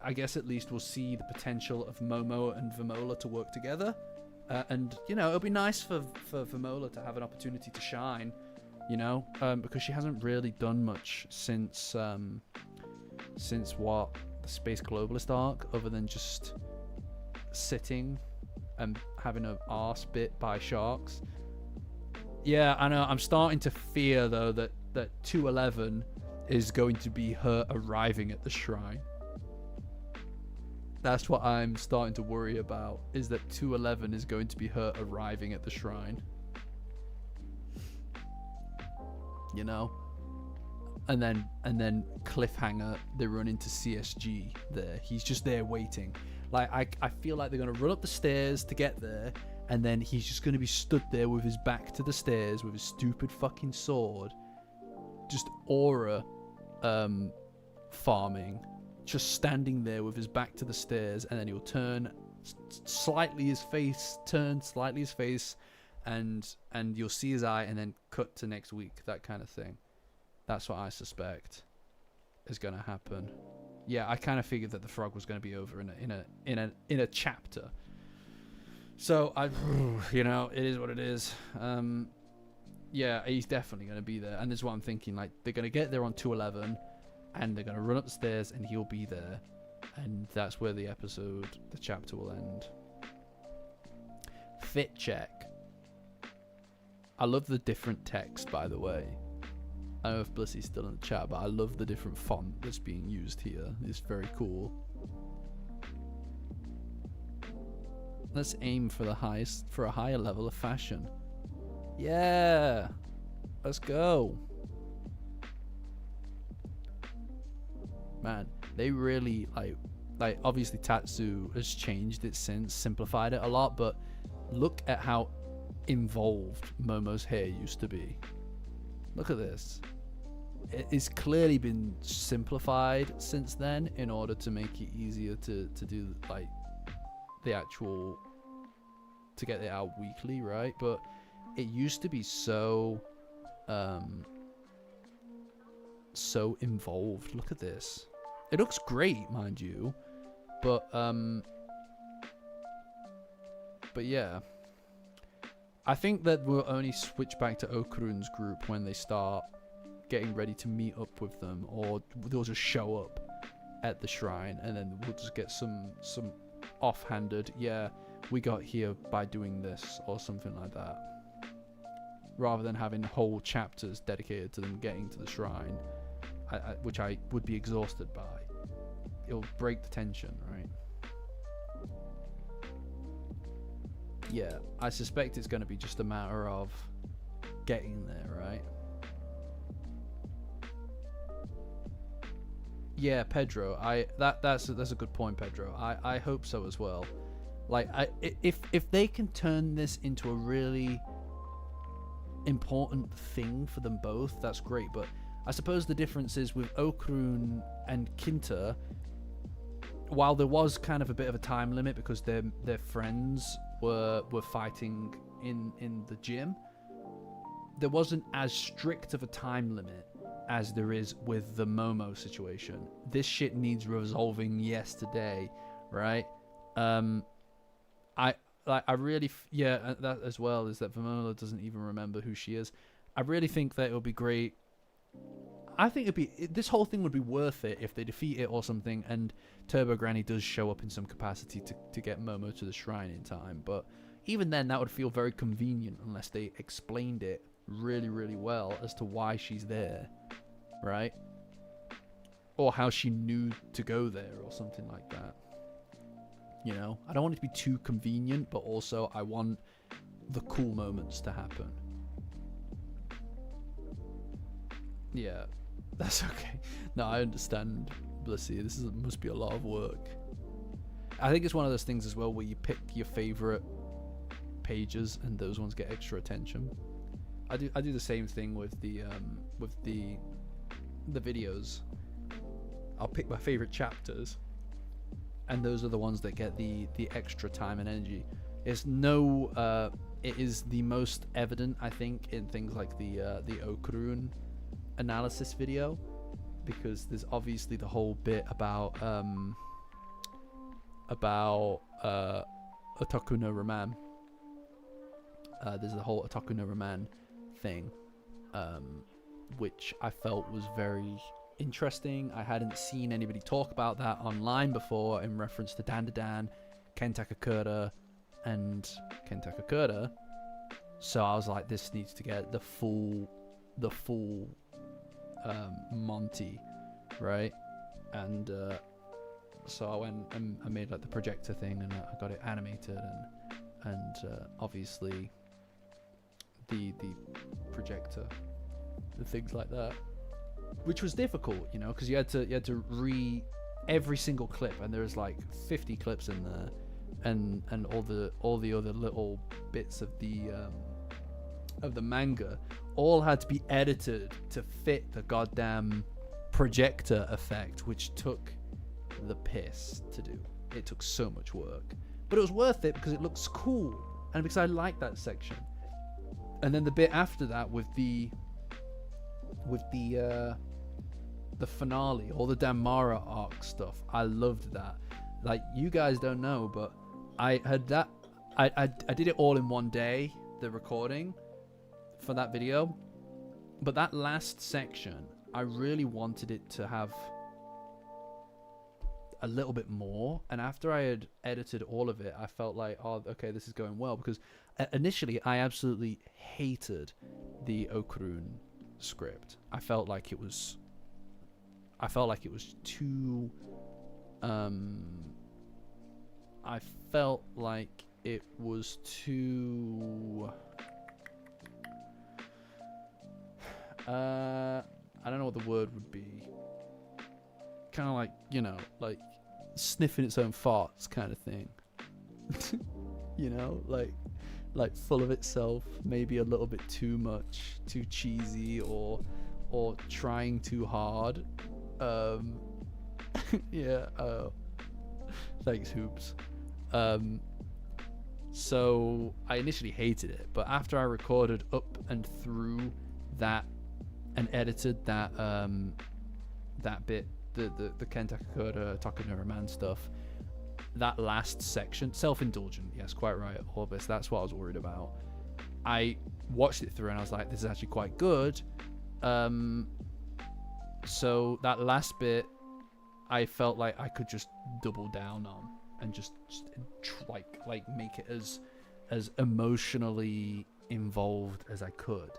I guess at least we'll see the potential of Momo and Vamola to work together. And, you know, it'll be nice for Vamola to have an opportunity to shine, you know, because she hasn't really done much since what, the Space Globalist arc, other than just sitting and having her arse bit by sharks. Yeah, I know. I'm starting to fear though that 211 is going to be her arriving at the shrine. That's what I'm starting to worry about, is that 211 is going to be her arriving at the shrine. you know. And then cliffhanger, they run into CSG there. He's just there waiting. Like, I feel like they're going to run up the stairs to get there, and then he's just going to be stood there with his back to the stairs with his stupid fucking sword, just aura farming, just standing there with his back to the stairs, and then he'll turn slightly his face, and you'll see his eye, and then cut to next week, that kind of thing. That's what I suspect is going to happen. Yeah, I kind of figured that the frog was going to be over in a chapter. So you know, it is what it is. Yeah, he's definitely going to be there, and this is what I'm thinking. Like, they're going to get there on 211, and they're going to run up the stairs, and he'll be there, and that's where the chapter will end. Fit check. I love the different text, by the way. I don't know if Blissy's still in the chat, but I love the different font that's being used here. It's very cool. Let's aim for a higher level of fashion. Yeah, let's go. Man, they really like obviously Tatsu has changed it since, simplified it a lot, but look at how involved Momo's hair used to be. Look at this. It's clearly been simplified since then in order to make it easier to do like the actual, to get it out weekly, right? But it used to be so involved. Look at this. It looks great, mind you, but yeah, I think that we'll only switch back to Okurun's group when they start getting ready to meet up with them, or they'll just show up at the shrine, and then we'll just get some offhanded, yeah, we got here by doing this, or something like that, rather than having whole chapters dedicated to them getting to the shrine, which I would be exhausted by. It'll break the tension, right? Yeah, I suspect it's going to be just a matter of getting there, right? Yeah, Pedro, that's a good point, Pedro. I hope so as well. Like, if they can turn this into a really important thing for them both, that's great. But I suppose the difference is with Okurun and Kinta, while there was kind of a bit of a time limit because their friends were fighting in the gym, there wasn't as strict of a time limit as there is with the Momo situation. This shit needs resolving yesterday, right? I really that as well is that Momo doesn't even remember who she is. I really think that it would be great. I think this whole thing would be worth it if they defeat it or something, and Turbo Granny does show up in some capacity to get Momo to the shrine in time. But even then, that would feel very convenient unless they explained it really, really well as to why she's there, right? Or how she knew to go there or something like that. You know, I don't want it to be too convenient, but also I want the cool moments to happen. Yeah, that's okay. No, I understand, Blissy. This must be a lot of work. I think it's one of those things as well where you pick your favorite pages and those ones get extra attention. I do the same thing with the videos. I'll pick my favorite chapters, and those are the ones that get the extra time and energy. It is the most evident, I think, in things like the Okurun analysis video, because there's obviously the whole bit about Otaku no Roman. There's the whole Otaku no Roman thing, which I felt was very interesting. I hadn't seen anybody talk about that online before in reference to Dandadan, Kentakakura, and Kentakakura. So I was like, this needs to get the full Monty, right? And so I went and I made like the projector thing, and I got it animated, and obviously the projector and things like that, which was difficult, you know, because you had to read every single clip, and there's like 50 clips in there, and all the other little bits of the manga all had to be edited to fit the goddamn projector effect, which took the piss to do. It took so much work, but it was worth it because it looks cool and because I like that section. And then the bit after that with the finale, all the Damara arc stuff, I loved that. Like, you guys don't know, but I had that. I did it all in one day, the recording for that video. But that last section, I really wanted it to have a little bit more. And after I had edited all of it, I felt like, oh, okay, this is going well. Because initially, I absolutely hated the Okurun script. I felt like it was too. I felt like it was too. I don't know what the word would be. Kind of like, you know, like sniffing its own farts kind of thing. You know, like full of itself, maybe a little bit too much, too cheesy, or trying too hard. Yeah. Thanks, Hoops. So I initially hated it, but after I recorded up and through that and edited that bit, the Kentakura Takanura Man stuff, that last section, self-indulgent, yes, quite right, Orbis, that's what I was worried about. I watched it through and I was like, this is actually quite good. So that last bit, I felt like I could just double down on and just like make it as emotionally involved as I could.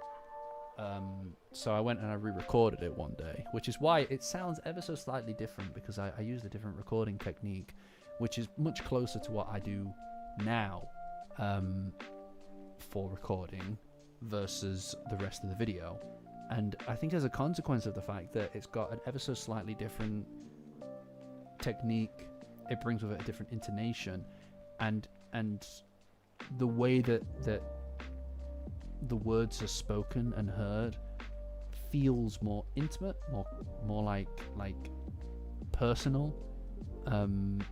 So I went and I re-recorded it one day, which is why it sounds ever so slightly different, because I used a different recording technique, which is much closer to what I do now for recording versus the rest of the video. And I think as a consequence of the fact that it's got an ever so slightly different technique, it brings with it a different intonation, and the way that the words are spoken and heard feels more intimate, more like personal, and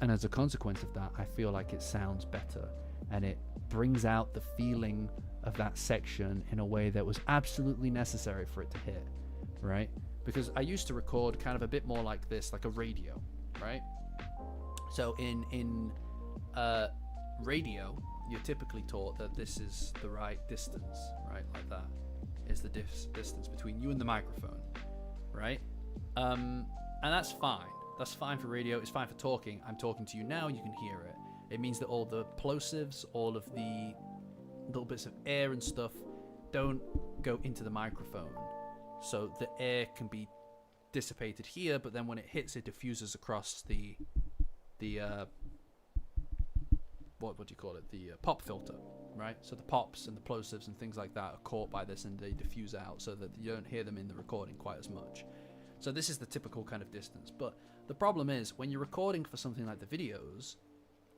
as a consequence of that, I feel like it sounds better, and it brings out the feeling of that section in a way that was absolutely necessary for it to hit, right? Because I used to record kind of a bit more like this, like a radio, right? So in radio, you're typically taught that this is the right distance, right? Like that is the distance between you and the microphone, right? And that's fine. That's fine for radio. It's fine for talking. I'm talking to you now. You can hear it. It means that all the plosives, all of the little bits of air and stuff don't go into the microphone. So the air can be dissipated here, but then when it hits, it diffuses across the what do you call it? The pop filter, right? So the pops and the plosives and things like that are caught by this and they diffuse out so that you don't hear them in the recording quite as much. So this is the typical kind of distance. But the problem is when you're recording for something like the videos,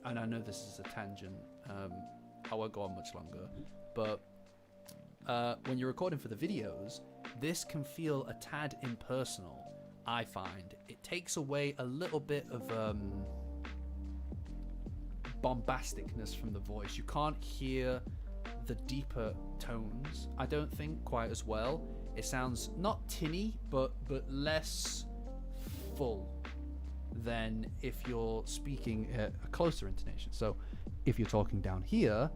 and I know this is a tangent, I won't go on much longer, but when you're recording for the videos, this can feel a tad impersonal, I find. It takes away a little bit of bombasticness from the voice. You can't hear the deeper tones, I don't think, quite as well. It sounds not tinny, but less full than if you're speaking at a closer intonation. So if you're talking down here,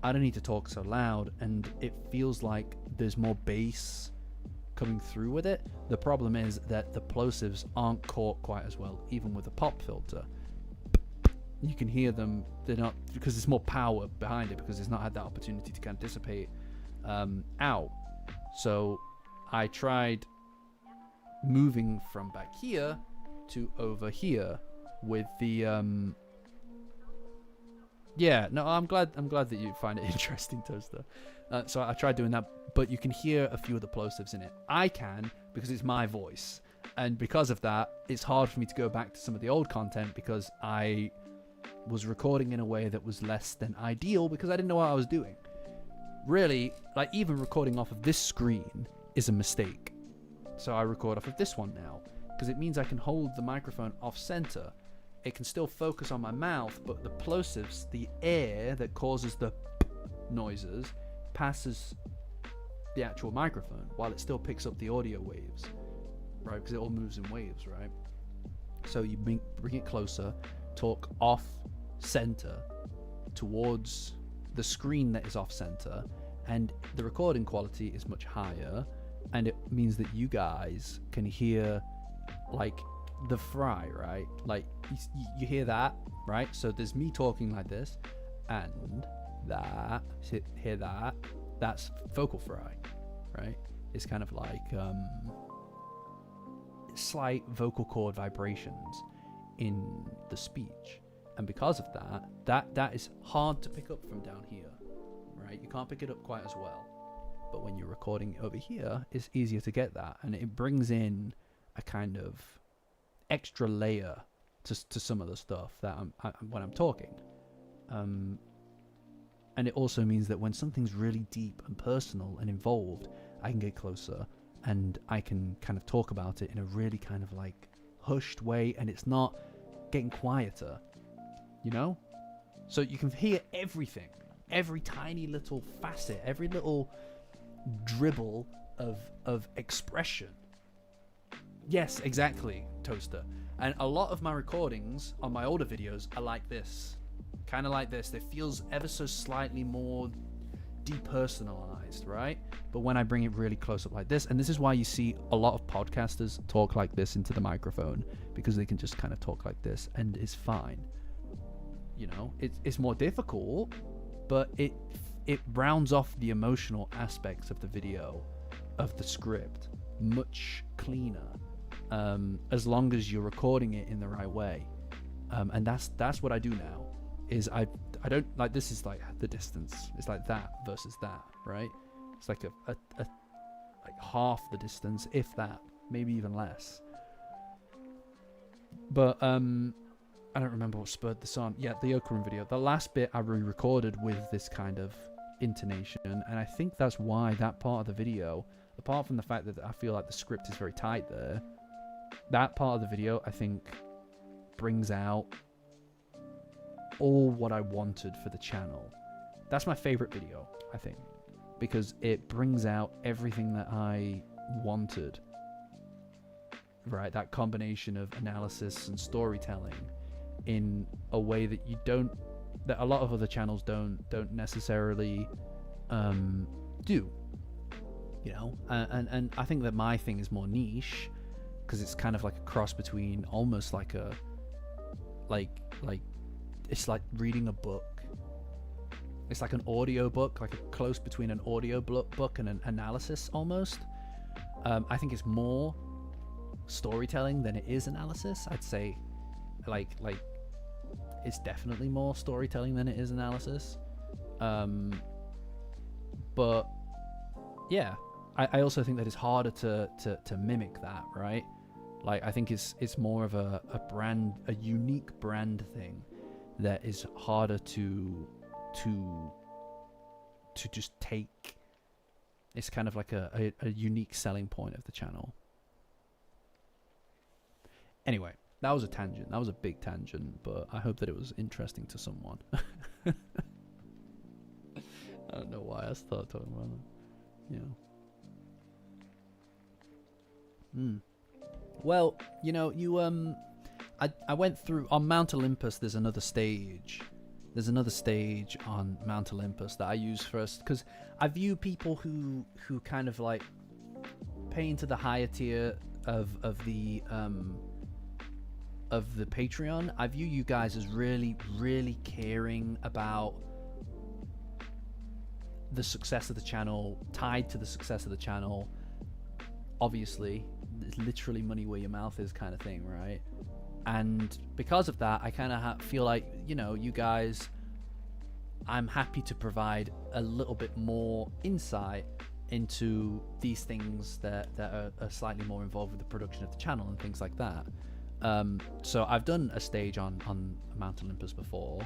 I don't need to talk so loud, and it feels like there's more bass coming through with it. The problem is that the plosives aren't caught quite as well, even with a pop filter. You can hear them, they're not, because there's more power behind it, because it's not had that opportunity to kind of dissipate out. So I tried moving from back here to over here with the Yeah, no, I'm glad that you find it interesting, Toaster. So I tried doing that, but you can hear a few of the plosives in it. I can because it's my voice, and because of that, it's hard for me to go back to some of the old content because I was recording in a way that was less than ideal because I didn't know what I was doing. Really, like even recording off of this screen is a mistake. So I record off of this one now because it means I can hold the microphone off center. It can still focus on my mouth, but the plosives, the air that causes the noises, passes the actual microphone while it still picks up the audio waves, right? Because it all moves in waves, right? So you bring it closer, talk off center towards the screen that is off center, and the recording quality is much higher, and it means that you guys can hear like the fry, right? Like you hear that, right? So there's me talking like this, and that, hear that, that's vocal fry, right? It's kind of like slight vocal cord vibrations in the speech, and because of that is hard to pick up from down here, right? You can't pick it up quite as well, but when you're recording over here, it's easier to get that, and it brings in a kind of extra layer to some of the stuff that when I'm talking, and it also means that when something's really deep and personal and involved, I can get closer and I can kind of talk about it in a really kind of like hushed way, and it's not getting quieter, you know? So you can hear everything, every tiny little facet, every little dribble of expression. Yes, exactly, Toaster. And a lot of my recordings on my older videos are like this, kind of like this. It feels ever so slightly more depersonalized, right? But when I bring it really close up like this, and this is why you see a lot of podcasters talk like this into the microphone, because they can just kind of talk like this and it's fine. You know, it's more difficult, but it rounds off the emotional aspects of the video, of the script, much cleaner, as long as you're recording it in the right way. And that's what I do now. Is I don't like, this is like the distance. It's like that versus that, right? It's like a like half the distance, if that, maybe even less. But I don't remember what spurred this on. Yeah, the Okran video. The last bit I re-recorded with this kind of intonation, and I think that's why that part of the video, apart from the fact that I feel like the script is very tight there, that part of the video I think brings out all what I wanted for the channel. That's my favorite video, I think, because it brings out everything that I wanted, right? That combination of analysis and storytelling in a way that that a lot of other channels don't necessarily do, you know. And I think that my thing is more niche because it's kind of like a cross between almost like a like it's like reading a book. It's like an audio book, like a close between an audio book and an analysis almost. I think it's more storytelling than it is analysis. I'd say like it's definitely more storytelling than it is analysis. But yeah, I also think that it's harder to mimic that, right? Like I think it's more of a unique brand thing that is harder to just take. It's kind of like a unique selling point of the channel. Anyway, that was a tangent. That was a big tangent, but I hope that it was interesting to someone. I don't know why I started talking about that. Yeah. Well, you know, I went through on Mount Olympus. There's another stage. There's another stage on Mount Olympus that I use first because I view people who kind of like pay into the higher tier of the Patreon. I view you guys as really, really caring about the success of the channel, tied to the success of the channel. Obviously, it's literally money where your mouth is kind of thing, right? And because of that, I kind of feel like, you know, you guys I'm happy to provide a little bit more insight into these things that are slightly more involved with the production of the channel and things like that. So I've done a stage on Mount Olympus before,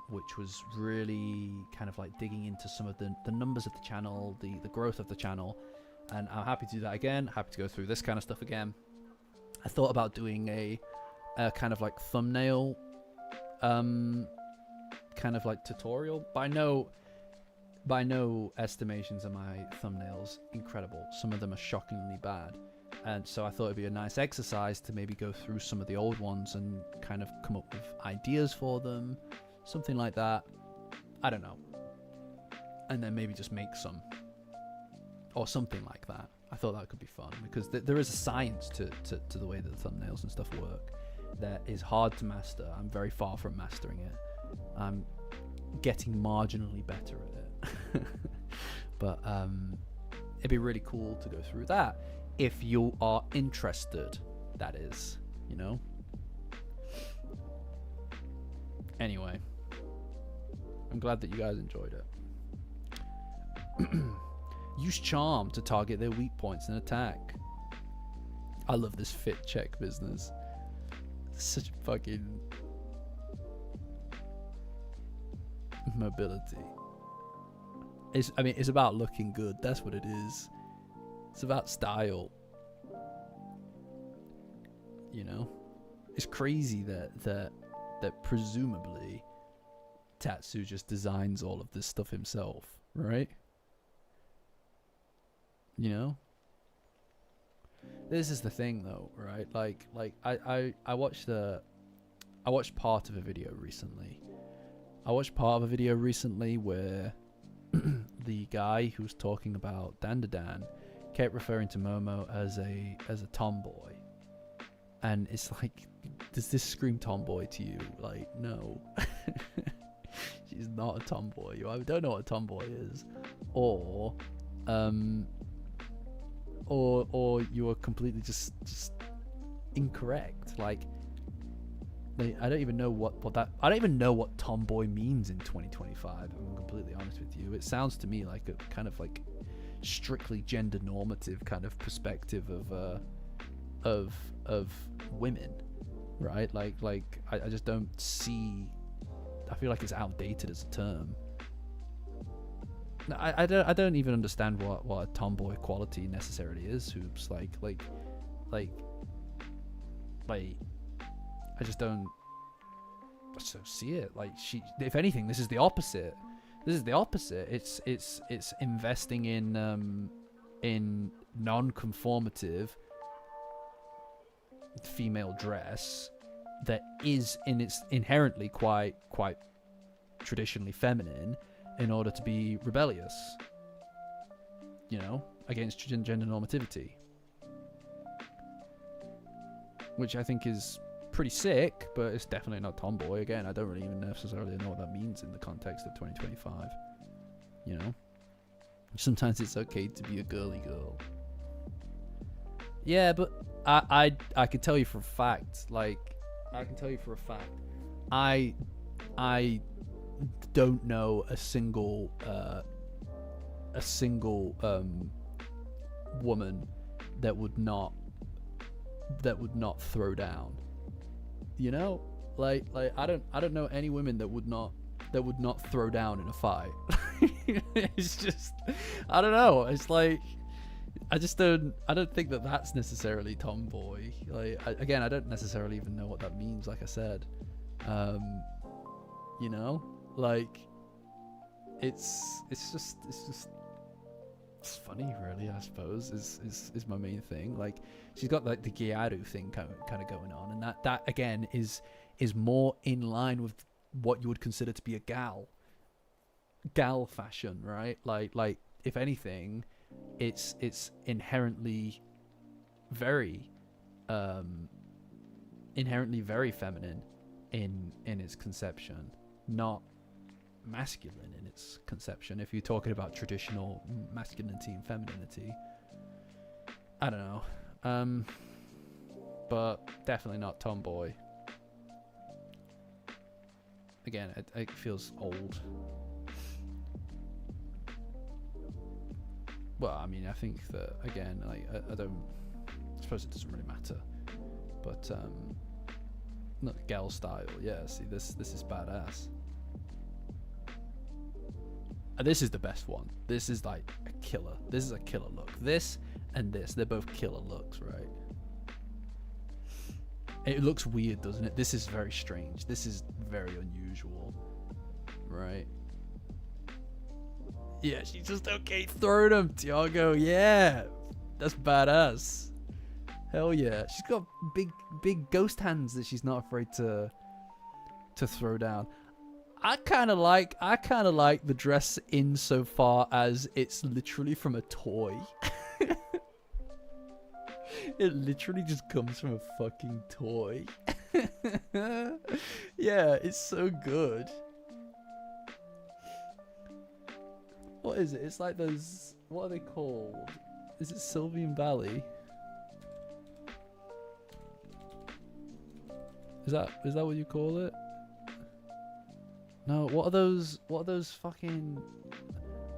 which was really kind of like digging into some of the numbers of the channel, the growth of the channel, and I'm happy to do that again. Happy to go through this kind of stuff again. I thought about doing a kind of like thumbnail kind of like tutorial. By no estimations are my thumbnails incredible. Some of them are shockingly bad, and so I thought it'd be a nice exercise to maybe go through some of the old ones and kind of come up with ideas for them, something like that. I don't know, and then maybe just make some or something like that. I thought that could be fun because there is a science to the way that the thumbnails and stuff work that is hard to master. I'm very far from mastering it. I'm getting marginally better at it. But it'd be really cool to go through that if you are interested, that is, you know. Anyway, I'm glad that you guys enjoyed it. Use charm to target their weak points and attack. I love this fit check business. Such fucking mobility. It's about looking good. That's what it is. It's about style. You know, it's crazy that presumably Tatsu just designs all of this stuff himself, right? You know, this is the thing though, right? Like I watched part of a video recently. Where the guy who was talking about Dandadan kept referring to Momo as a tomboy, and it's like, does this scream tomboy to you? Like, no. She's not a tomboy. You either don't know what a tomboy is, or you are completely just incorrect. Like, I don't even know I don't even know what tomboy means in 2025. I'm completely honest with you. It sounds to me like a kind of like strictly gender normative kind of perspective of women, right? Like I just don't see. I feel like it's outdated as a term. I don't even understand what a tomboy quality necessarily is. Hoops, like I just don't see it. Like, if anything, this is the opposite. It's investing in non-conformative female dress that is its inherently quite traditionally feminine in order to be rebellious, you know, against gender normativity, which I think is pretty sick, but it's definitely not tomboy. Again, I don't really even necessarily know what that means in the context of 2025, you know. Sometimes it's okay to be a girly girl. Yeah, but I can tell you for a fact, I don't know a single woman that would not throw down. You know, like I don't know any women that would not throw down in a fight. It's just, I don't know. It's like, I don't think that that's necessarily tomboy. Like, again, I don't necessarily even know what that means. Like I said, you know, like it's funny, really. I suppose is my main thing. Like, she's got like the Gyaru thing kind of going on, and that again is more in line with what you would consider to be a gal fashion, right? Like if anything, it's inherently very feminine in its conception, not masculine in its conception. If you're talking about traditional masculinity and femininity, I don't know, but definitely not tomboy. again, it feels old. Well, I mean, I think that again, like I suppose it doesn't really matter, but not gal style. Yeah, see, this is badass. And this is the best one. This is like a killer. This is a killer look. This and this, they're both killer looks, right? It looks weird, doesn't it? This is very strange. This is very unusual, right? Yeah, she's just okay throwing them, Tiago. Yeah, that's badass. Hell yeah. She's got big ghost hands that she's not afraid to throw down. I kind of like the dress insofar as it's literally from a toy. It literally just comes from a fucking toy. Yeah, it's so good. What is it? It's like those, what are they called? Is it Sylvian Valley? Is that what you call it? No, what are those fucking,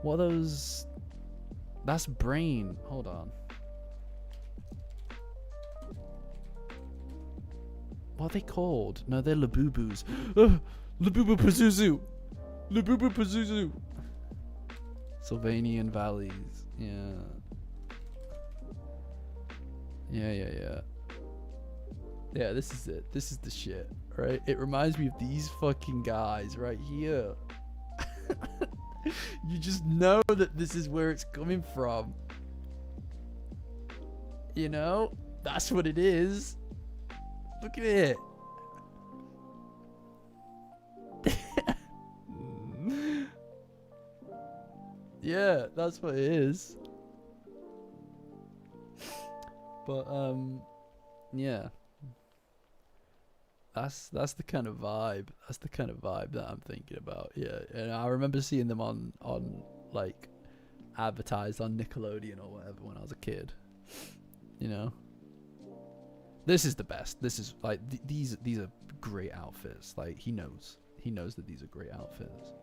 what are those, that's brain. Hold on. What are they called? No, they're Labubus. Labubu Pazuzu. Labubu Pazuzu. Sylvanian Valleys. Yeah. Yeah, this is it. This is the shit, right? It reminds me of these fucking guys right here. You just know that this is where it's coming from. You know? That's what it is. Look at it. Yeah, that's what it is. But yeah. That's the kind of vibe. That's the kind of vibe that I'm thinking about. Yeah, and I remember seeing them on like advertised on Nickelodeon or whatever when I was a kid. You know. This is the best. This is like these are great outfits. Like he knows that these are great outfits.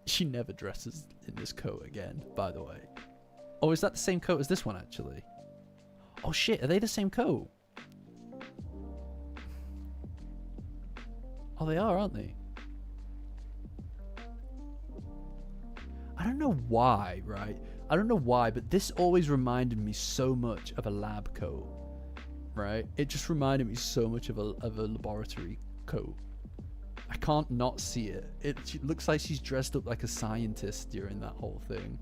She never dresses in this coat again, by the way. Oh, is that the same coat as this one actually? Oh shit, are they the same coat? Oh, they are, aren't they? I don't know why, right? I don't know why, but this always reminded me so much of a lab coat, right? It just reminded me so much of a laboratory coat. I can't not see it. It looks like she's dressed up like a scientist during that whole thing.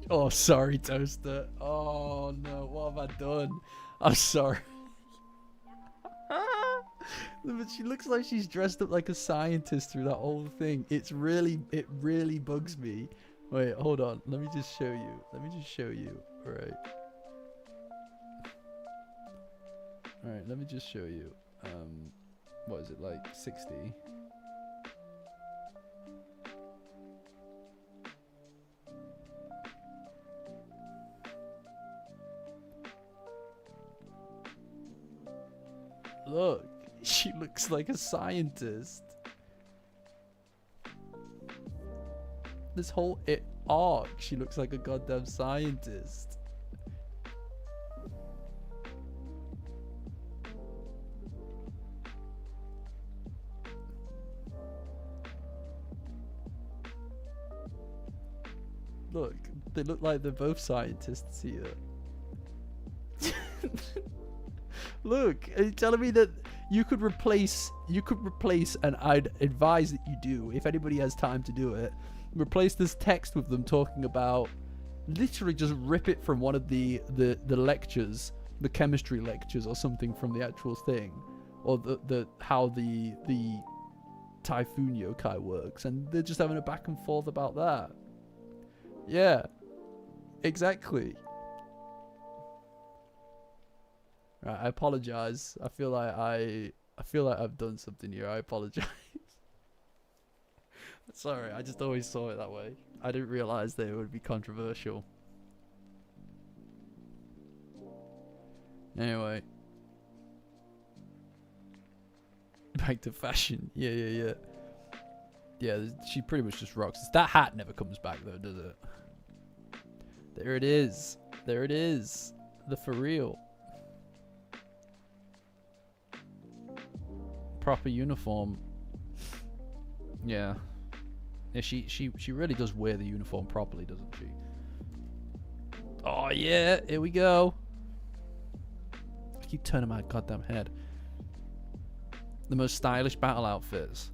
Oh, sorry, Toaster. Oh, no. What have I done? I'm sorry. But she looks like she's dressed up like a scientist through that whole thing. It really bugs me. Wait, hold on. Let me just show you. All right, let me just show you. What is it, like 60? Look, she looks like a scientist. This whole arc, she looks like a goddamn scientist. Look, they look like they're both scientists here. Look, are you telling me that you could replace, and I'd advise that you do, if anybody has time to do it, replace this text with them talking about, literally just rip it from one of the lectures, the chemistry lectures or something from the actual thing, or the how the typhoon yokai works, and they're just having a back and forth about that. Yeah, exactly. Right, I apologize. I feel like I've done something here. I apologize. Sorry, I just always saw it that way. I didn't realize that it would be controversial. Anyway. Back to fashion. Yeah. Yeah, she pretty much just rocks. That hat never comes back though, does it? There it is. There it is. The for real. Proper uniform. Yeah. Yeah, she really does wear the uniform properly, doesn't she? Oh yeah, here we go. I keep turning my goddamn head. The most stylish battle outfits.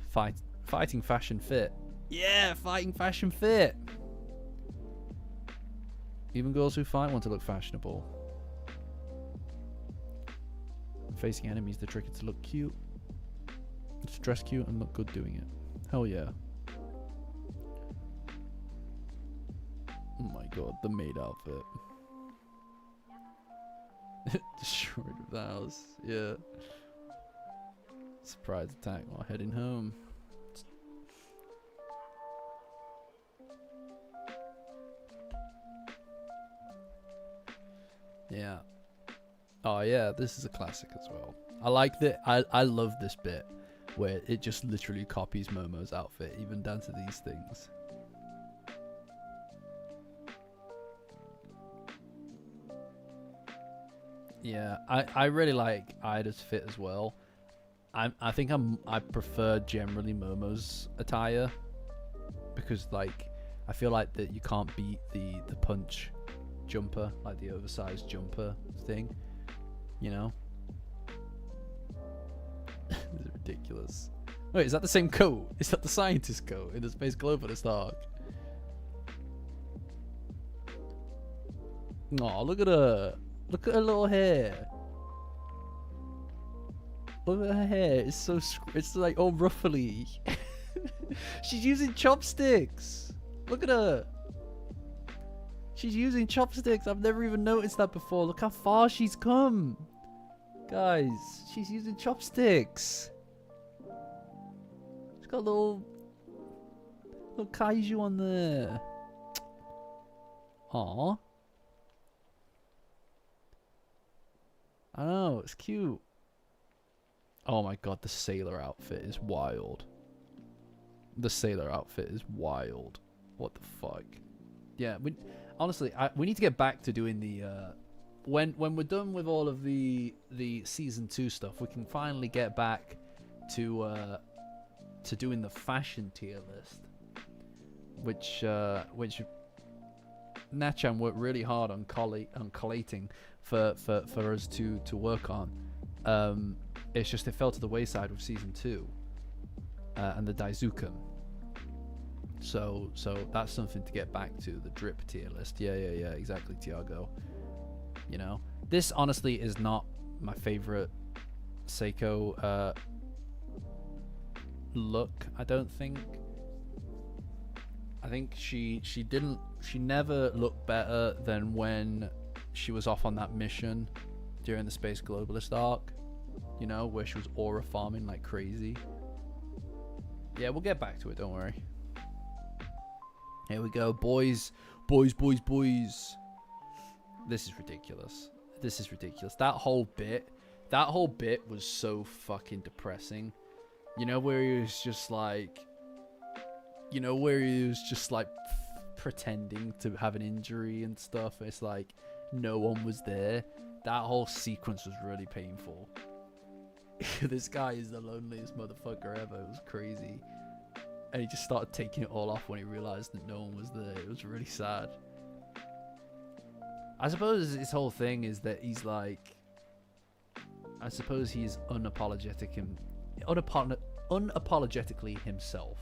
Fighting fashion fit. Yeah, fighting fashion fit. Even girls who fight want to look fashionable. Facing enemies, the trick is to look cute. Just dress cute and look good doing it. Hell yeah. Oh my god, the maid outfit. Destroyed the house. Yeah. Surprise attack while heading home. Yeah. Oh yeah, this is a classic as well. I like that. I love this bit where it just literally copies Momo's outfit, even down to these things. Yeah, I really like Ida's fit as well. I think I prefer generally Momo's attire because like I feel like that you can't beat the punch jumper, like the oversized jumper thing, you know. This is ridiculous. Wait, is that the same coat? Is that the scientist coat in the Space Globalist arc? Oh, look at her. Look at her little hair. Look at her hair. It's so it's like all ruffly. She's using chopsticks. Look at her. She's using chopsticks. I've never even noticed that before. Look how far she's come. Guys, she's using chopsticks. She's got a little kaiju on there. Aww. I know, it's cute. Oh my god, the sailor outfit is wild. The sailor outfit is wild. What the fuck? Yeah, honestly, we need to get back to doing the when we're done with all of the season 2 stuff, we can finally get back to doing the fashion tier list, which Nachan worked really hard on collating for us to work on. It's just it fell to the wayside with season 2 and the Daizuken. So that's something to get back to, the drip tier list. Yeah, exactly, Tiago. You know, this honestly is not my favorite Seiko look. I don't think. I think she never looked better than when she was off on that mission during the Space Globalist arc. You know, where she was aura farming like crazy. Yeah, we'll get back to it, don't worry. Here we go, boys. This is ridiculous. That whole bit was so fucking depressing. You know, where he was just like pretending to have an injury and stuff. It's like no one was there. That whole sequence was really painful. This guy is the loneliest motherfucker ever. It was crazy. And he just started taking it all off when he realized that no one was there. It was really sad. I suppose his whole thing is that he's like, I suppose he's unapologetically himself,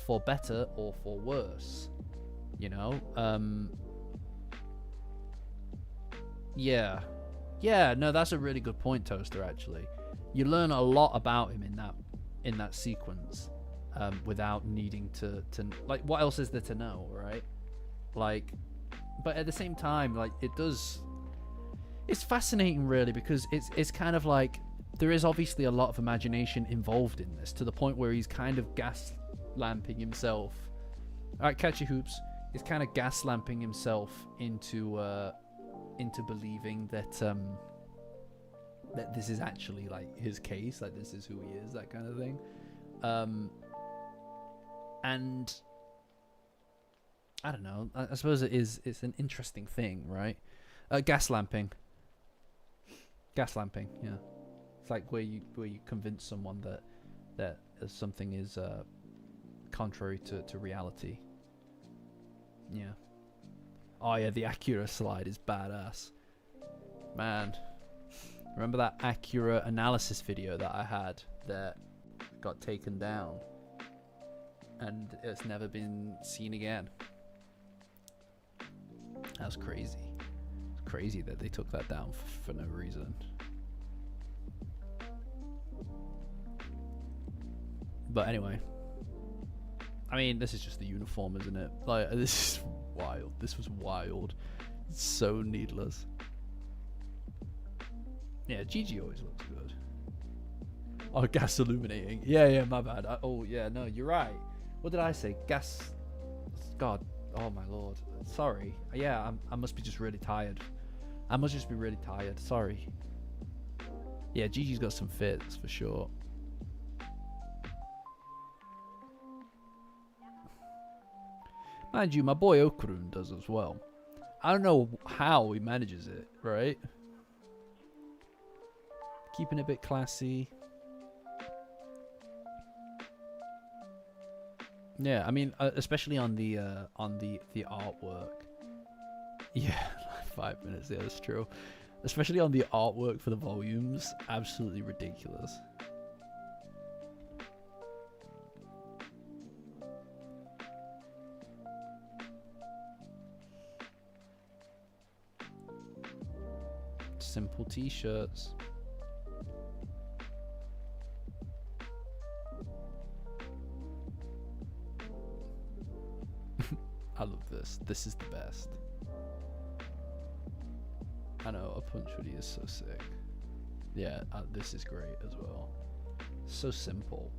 for better or for worse, you know. Yeah, no, that's a really good point, Toaster. Actually, you learn a lot about him in that sequence, without needing to like, what else is there to know, right? Like, but at the same time, like, it's fascinating, really, because it's kind of like there is obviously a lot of imagination involved in this, to the point where he's kind of lamping himself. Alright, Catchy Hoops is kind of gas lamping himself into believing that that this is actually like his case, like this is who he is, that kind of thing. And I don't know. I suppose it's an interesting thing, right? Gas lamping. Gas lamping, yeah. It's like where you convince someone that something is contrary to reality. Yeah. Oh yeah, the Acura slide is badass. Man. Remember that Acura analysis video that I had that got taken down and it's never been seen again? That was crazy. It's crazy that they took that down for no reason. But anyway, I mean, this is just the uniform, isn't it? Like, this is wild. This was wild. It's so needless. Yeah, GG always looks good. Oh, gas illuminating. Yeah, my bad. Oh, yeah, no, you're right. What did I say? Gas. God. Oh, my lord. Sorry. Yeah, I must be just really tired. I must just be really tired. Sorry. Yeah, Gigi's got some fits for sure. Mind you, my boy Okurun does as well. I don't know how he manages it, right? Keeping it a bit classy. Yeah, I mean, especially on the artwork. Yeah, 5 minutes. Yeah, that's true. Especially on the artwork for the volumes, absolutely ridiculous. Simple t-shirts. I love this. This is the best. I know, a punch hoodie is so sick. Yeah, this is great as well. So simple.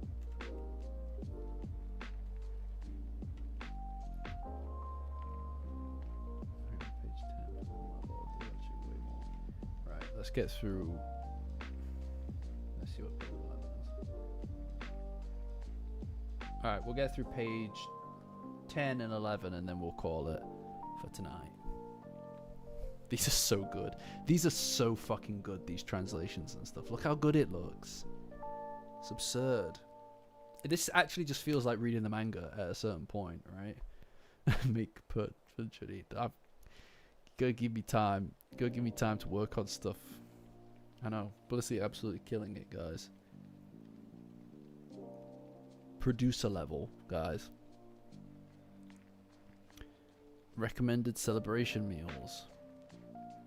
Page 10. Oh my lord, there's actually way more. Right, let's get through. Let's see what page 11 is. Alright, we'll get through page 10 and 11 and then we'll call it for tonight. These are so good. These are so fucking good, these translations and stuff. Look how good it looks. It's absurd. This actually just feels like reading the manga at a certain point, right? Make put go give me time. Go give me time to work on stuff. I know. Felicity absolutely killing it, guys. Producer level, guys. Recommended celebration meals.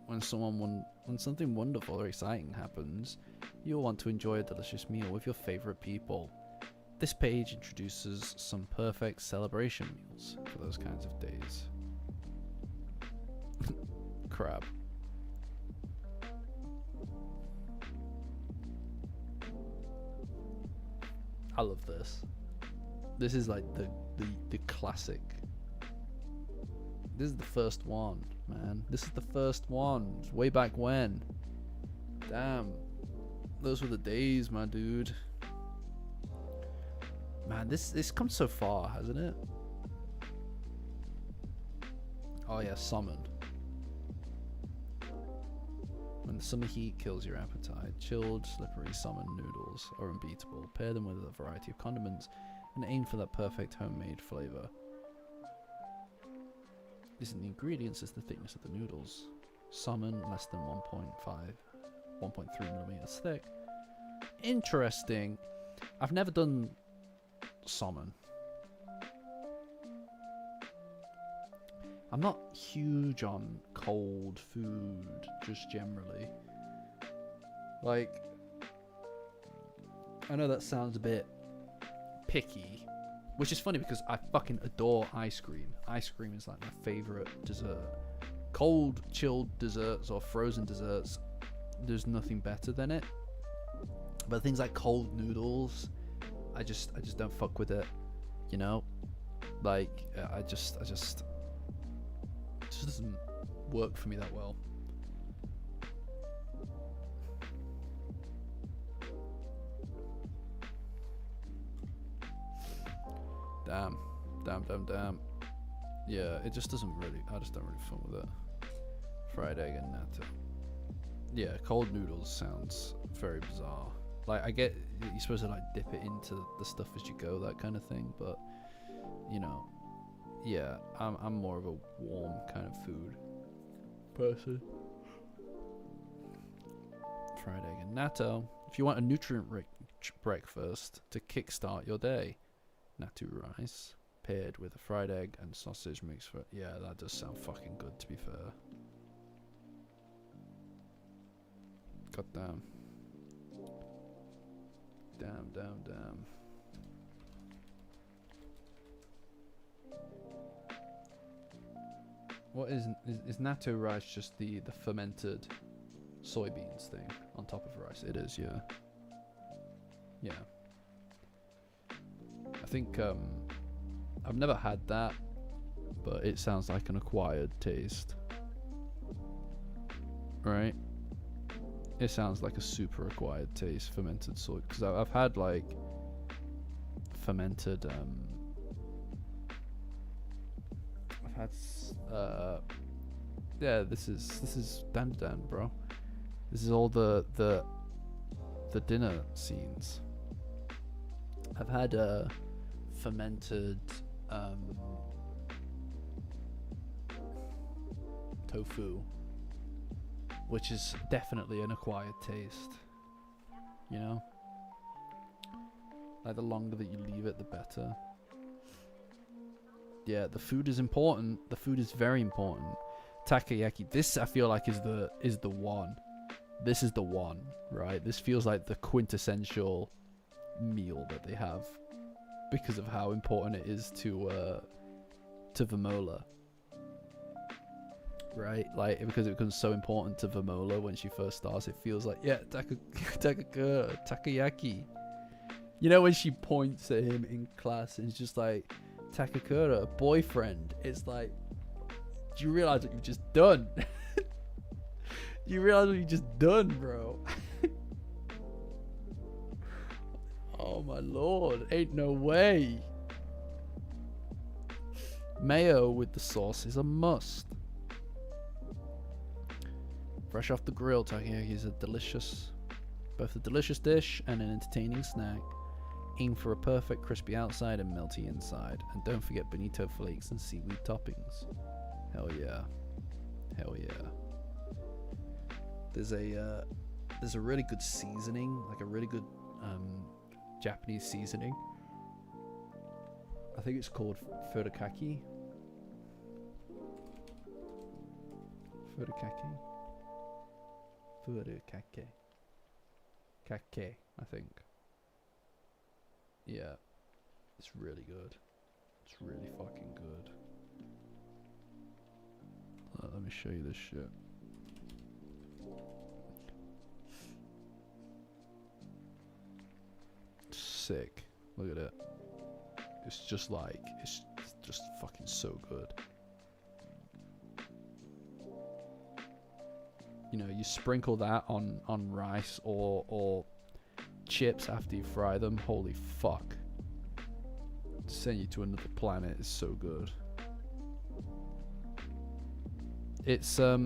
When something wonderful or exciting happens, you'll want to enjoy a delicious meal with your favorite people. This page introduces some perfect celebration meals for those kinds of days. Crab. I love this. This is like the classic. This is the first one, man. This is the first one. It's way back when. Damn. Those were the days, my dude. Man, this comes so far, hasn't it? Oh yeah, summoned. When the summer heat kills your appetite, chilled, slippery summer noodles are unbeatable. Pair them with a variety of condiments and aim for that perfect homemade flavor. Isn't the ingredients, it's the thickness of the noodles. Salmon less than 1.3 millimeters thick. Interesting. I've never done salmon. I'm not huge on cold food, just generally. Like, I know that sounds a bit picky. Which is funny because I fucking adore ice cream. Ice cream is like my favorite dessert. Cold, chilled desserts or frozen desserts, there's nothing better than it. But things like cold noodles, I just don't fuck with it. You know, like it just doesn't work for me that well. Damn. Yeah, it just doesn't really. I just don't really fun with it. Fried egg and natto. Yeah, cold noodles sounds very bizarre. Like, I get you're supposed to like dip it into the stuff as you go, that kind of thing, but you know, yeah, I'm more of a warm kind of food person. Fried egg and natto. If you want a nutrient-rich breakfast to kickstart your day, natto rice paired with a fried egg and sausage mix for yeah, that does sound fucking good, to be fair. God damn. Damn. What is natto rice just the fermented soybeans thing on top of rice? It is, yeah. Yeah. I think I've never had that, but it sounds like an acquired taste. Right? It sounds like a super acquired taste, fermented soy. Because I've had like fermented. I've had. Yeah, this is Dandadan, bro. This is all the dinner scenes. I've had fermented tofu, which is definitely an acquired taste, you know? Like, the longer that you leave it, the better. Yeah, the food is important. The food is very important. Takoyaki, this I feel like is the one. This is the one, right? This feels like the quintessential meal that they have because of how important it is to Vamola. Right, like because it becomes so important to Vamola when she first starts. It feels like, yeah, takoyaki. You know, when she points at him in class and it's just like, Takakura, boyfriend. It's like, do you realize what you've just done? Do you realize what you just done, bro? Oh my lord, ain't no way. Mayo with the sauce is a must. Fresh off the grill, takoyaki is both a delicious dish and an entertaining snack. Aim for a perfect crispy outside and melty inside. And don't forget bonito flakes and seaweed toppings. Hell yeah. Hell yeah. There's a really good seasoning, like a really good Japanese seasoning. I think it's called furikake. Kake, I think. Yeah, it's really good. It's really fucking good. Let me show you this shit. Sick. Look at it. It's just like, it's just fucking so good. You know, you sprinkle that on rice or chips after you fry them. Holy fuck. Send you to another planet. It's so good. It's a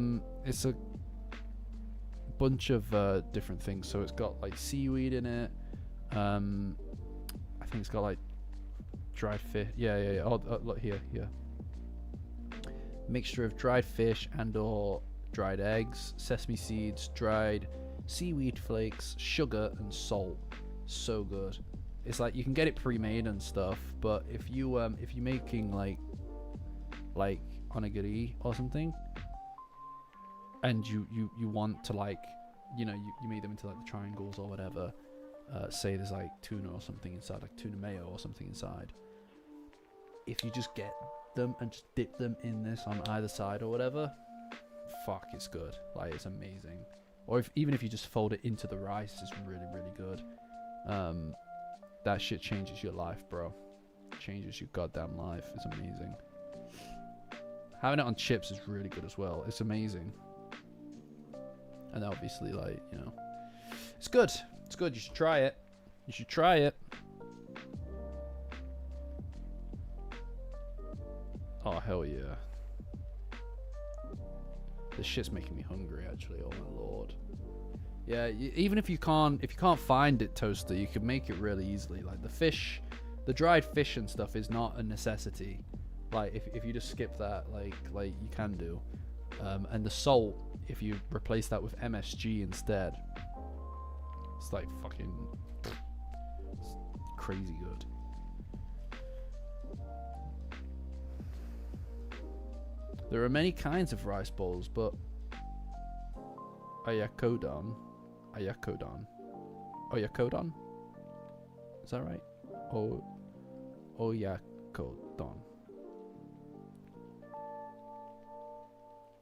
bunch of different things. So it's got like seaweed in it. I think it's got like dried fish. Yeah. Oh, look here. Mixture of dried fish and or dried eggs, sesame seeds, dried seaweed flakes, sugar and salt. So good. It's like you can get it pre-made and stuff, but if you're making like onigiri or something, and you want to, like, you know, you make them into like the triangles or whatever. Say there's like tuna or something inside, like tuna mayo or something inside. If you just get them and just dip them in this on either side or whatever, fuck, it's good. Like, it's amazing. Or even if you just fold it into the rice, it's really, really good. That shit changes your life, bro. changes your goddamn life. It's amazing. Having it on chips is really good as well. It's amazing. And obviously, like, you know, it's good. It's good. You should try it. You should try it. Oh, hell yeah. This shit's making me hungry, actually. Oh my lord. Yeah, even if you can't find it, Toaster, you can make it really easily. Like the fish, the dried fish and stuff is not a necessity. Like if you just skip that, like you can do. And the salt, if you replace that with MSG instead, it's like fucking it's crazy good. There are many kinds of rice bowls, but Oyakodon. Is that right? Oyakodon.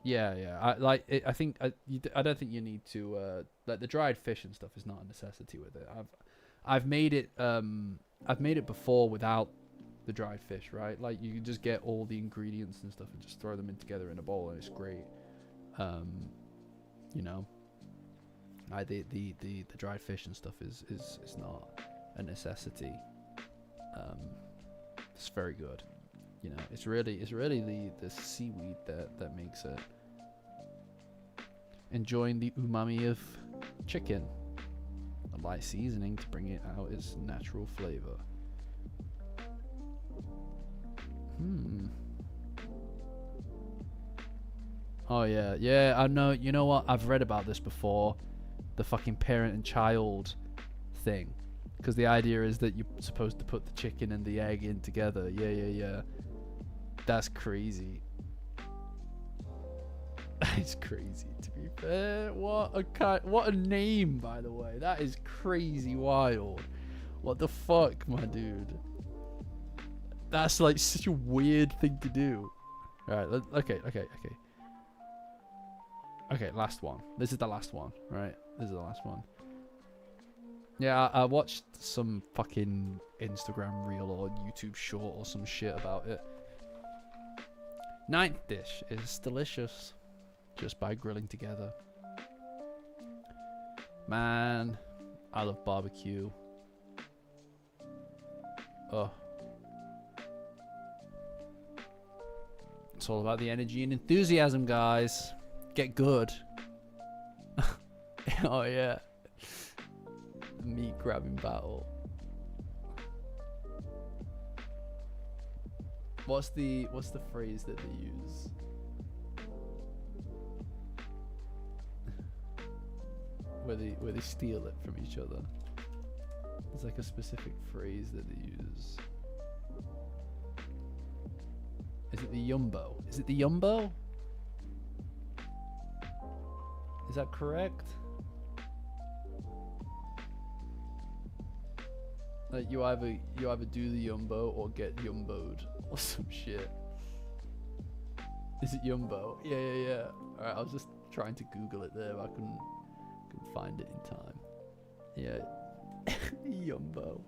Yeah. I think I don't think you need to like the dried fish and stuff is not a necessity with it. I've made it before without the dried fish, right? Like you can just get all the ingredients and stuff and just throw them in together in a bowl and it's great. You know, the dried fish and stuff is not a necessity. It's very good. You know, it's really the seaweed that makes it. Enjoying the umami of chicken. A light seasoning to bring it out its natural flavor. Oh yeah, I know. You know what? I've read about this before. The fucking parent and child thing. Because the idea is that you're supposed to put the chicken and the egg in together. Yeah. That's crazy. It's crazy, to be fair. What a name, by the way. That is crazy wild. What the fuck, my dude? That's like such a weird thing to do. Alright, okay. Okay, last one. This is the last one, right? This is the last one. Yeah, I watched some fucking Instagram reel or YouTube short or some shit about it. 9th dish is delicious just by grilling together. Man, I love barbecue. Oh. It's all about the energy and enthusiasm, guys. Get good. Oh yeah. The meat grabbing battle. What's the phrase that they use? where they steal it from each other. There's like a specific phrase that they use. Is it the Yumbo? Is it the Yumbo? Is that correct? Like you either do the Yumbo or get Yumboed or some shit. Is it Yumbo? Yeah. Alright, I was just trying to Google it there, but I couldn't find it in time. Yeah. Yumbo.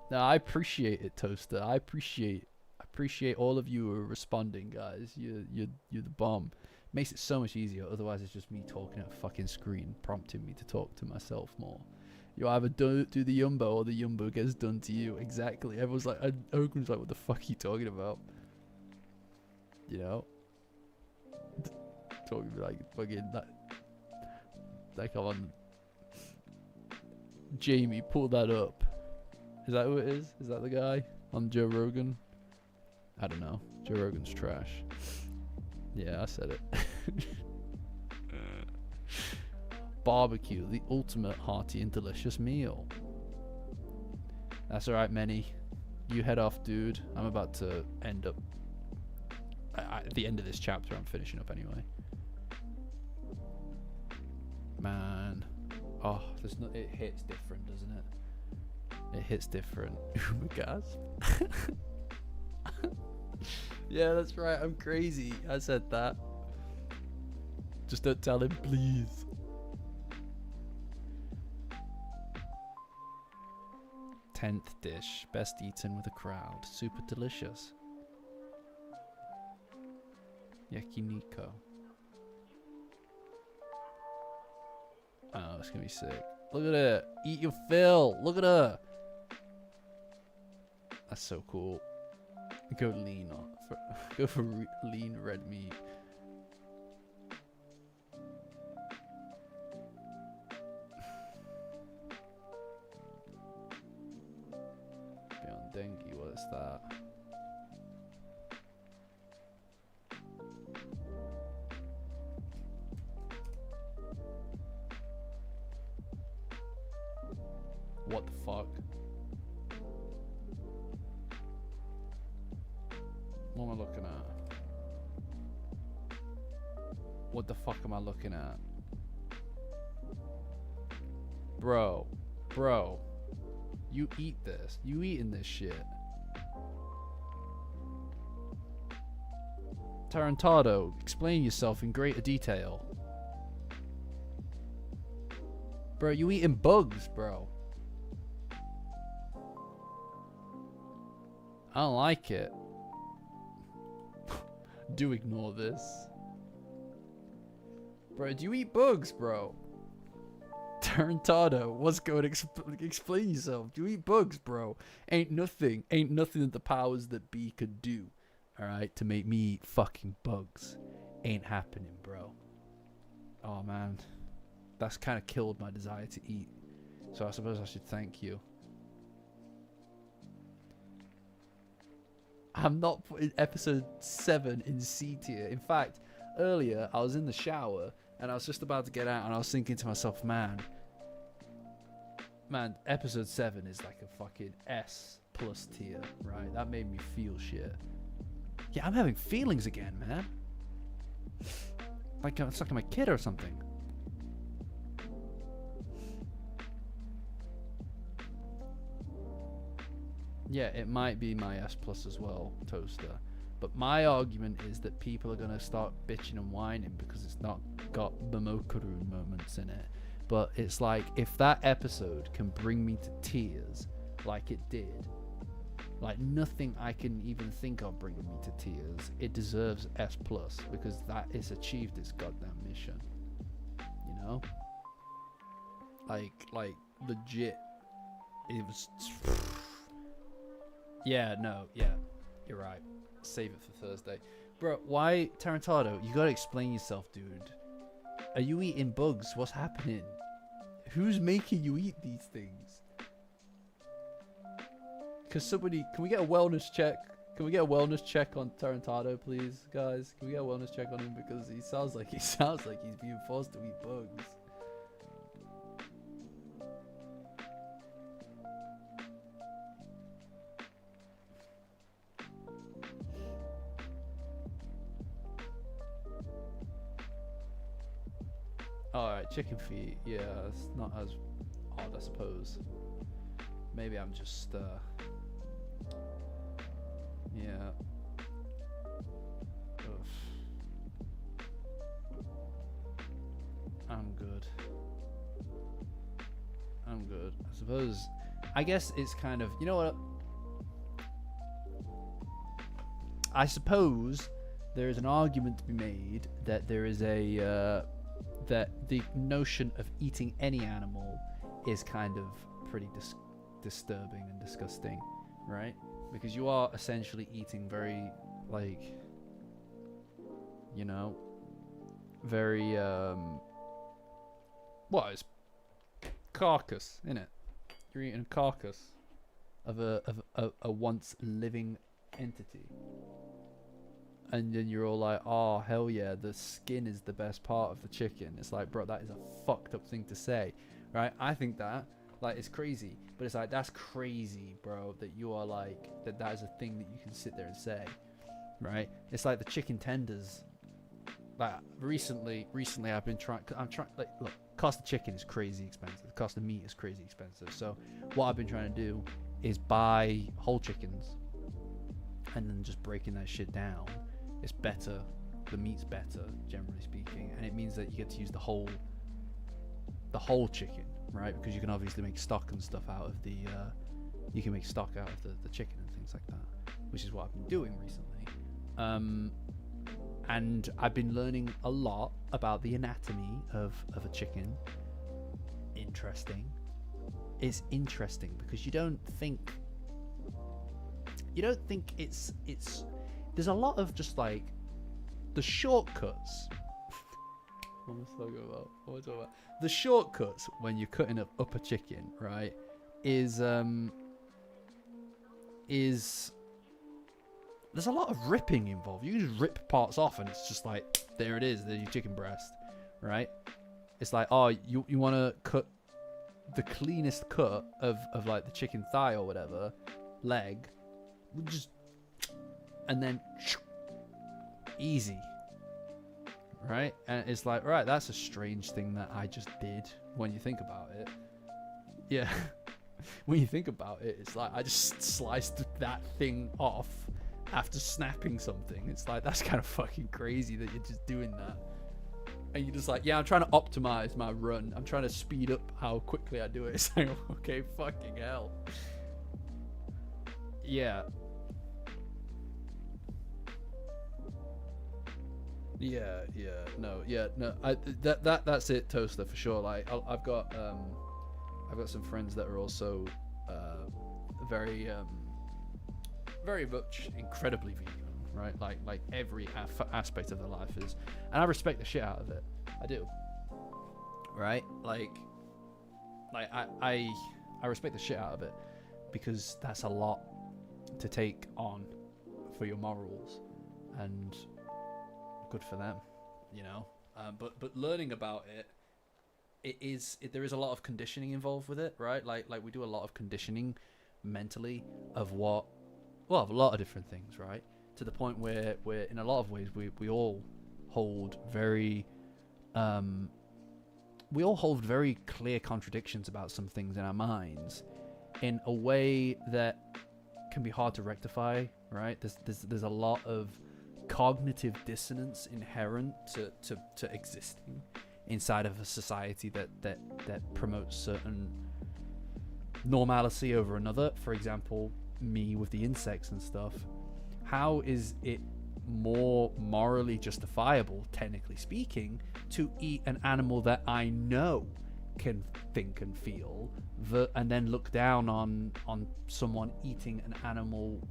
No, I appreciate it, Toaster. I appreciate all of you who are responding, guys. You're the bomb. Makes it so much easier. Otherwise, it's just me talking at a fucking screen, prompting me to talk to myself more. You either do the Yumbo or the Yumbo gets done to you. Exactly. Everyone's like, what the fuck are you talking about? You know? Talking like fucking that. Like I'm on. Jamie, pull that up. Is that who it is? Is that the guy on Joe Rogan? I don't know. Joe Rogan's trash. Yeah, I said it. Barbecue, the ultimate hearty and delicious meal. That's alright, Manny. You head off, dude. I'm about to end up... at the end of this chapter, I'm finishing up anyway. Man. Oh, there's no... It hits different, doesn't it? It hits different. Gasp. Yeah, that's right. I'm crazy. I said that. Just don't tell him, please. 10th dish, best eaten with a crowd. Super delicious. Yakiniku. Oh, it's gonna be sick. Look at it. Eat your fill. Look at her. That's so cool. Go lean on. Go for lean red meat. Beyond dengue, what is that? What the fuck? What am I looking at? What the fuck am I looking at? Bro. You eat this. You eating this shit. Tarantado, explain yourself in greater detail. Bro, you eating bugs, bro. I don't like it. Do ignore this. Bro, do you eat bugs, bro? Tarantado, what's going? Explain yourself. Do you eat bugs, bro? Ain't nothing that the powers that be could do, alright, to make me eat fucking bugs. Ain't happening, bro. Oh, man. That's kind of killed my desire to eat. So I suppose I should thank you. I'm not putting episode 7 in C tier. In fact, earlier I was in the shower and I was just about to get out and I was thinking to myself, man, episode 7 is like a fucking S+ tier, right? That made me feel shit. Yeah, I'm having feelings again, man. Like I'm sucking my kid or something. Yeah, it might be my S+ as well, Toaster. But my argument is that people are going to start bitching and whining because it's not got Momokaru moments in it. But it's like, if that episode can bring me to tears like it did, like nothing I can even think of bringing me to tears, it deserves S+, because that it's achieved its goddamn mission. You know? Like legit. It was... Yeah, you're right. Save it for Thursday. Bro, why, Tarantado, you gotta explain yourself, dude. Are you eating bugs? What's happening? Who's making you eat these things? Cause somebody, can we get a wellness check? Can we get a wellness check on Tarantado, please, guys? Can we get a wellness check on him, because he sounds like he's being forced to eat bugs. Alright, chicken feet. Yeah, it's not as odd, I suppose. Maybe I'm just, yeah. Ugh. I'm good. I suppose, I guess it's kind of, you know what? I suppose there is an argument to be made that there is a, that the notion of eating any animal is kind of pretty disturbing and disgusting, right? Because you are essentially eating very, like, you know, very, what is carcass, innit? You're eating a carcass of a once living entity. And then you're all like, oh, hell yeah, the skin is the best part of the chicken. It's like, bro, that is a fucked up thing to say, right? I think that, like, it's crazy. But it's like, that's crazy, bro, that you are like, that is a thing that you can sit there and say, right? It's like the chicken tenders. Like, recently I've been trying, like, look, cost of chicken is crazy expensive. The cost of meat is crazy expensive. So what I've been trying to do is buy whole chickens and then just breaking that shit down. It's better, the meat's better, generally speaking, and it means that you get to use the whole chicken, right? Because you can obviously make stock and stuff out of the you can make stock out of the chicken and things like that, which is what I've been doing recently. And I've been learning a lot about the anatomy of a chicken. Interesting. It's interesting because you don't think it's there's a lot of just like the shortcuts. What am I talking about? The shortcuts when you're cutting up a chicken, right? Is there's a lot of ripping involved. You can just rip parts off and it's just like, there it is, there's your chicken breast, right? It's like, oh, you want to cut the cleanest cut of like the chicken thigh or whatever, leg, just, and then easy, right? And it's like, right, that's a strange thing that I just did when you think about it. Yeah. When you think about it, it's like I just sliced that thing off after snapping something. It's like, that's kind of fucking crazy that you're just doing that. And you're just like, yeah, I'm trying to optimize my run. I'm trying to speed up how quickly I do it. It's like, okay, fucking hell. Yeah. Yeah, no. That's it, Toaster, for sure. Like, I've got some friends that are also very much incredibly vegan, right? Like every aspect of their life is, and I respect the shit out of it. I do, right? Like I respect the shit out of it because that's a lot to take on for your morals, and good for them, you know. But learning about it. There is a lot of conditioning involved with it, right? Like we do a lot of conditioning mentally of a lot of different things, right? To the point where in a lot of ways we all hold very clear contradictions about some things in our minds in a way that can be hard to rectify, right? There's a lot of cognitive dissonance inherent to existing inside of a society that promotes certain normalcy over another. For example, me with the insects and stuff. How is it more morally justifiable, technically speaking, to eat an animal that I know can think and feel, and then look down on someone eating an animal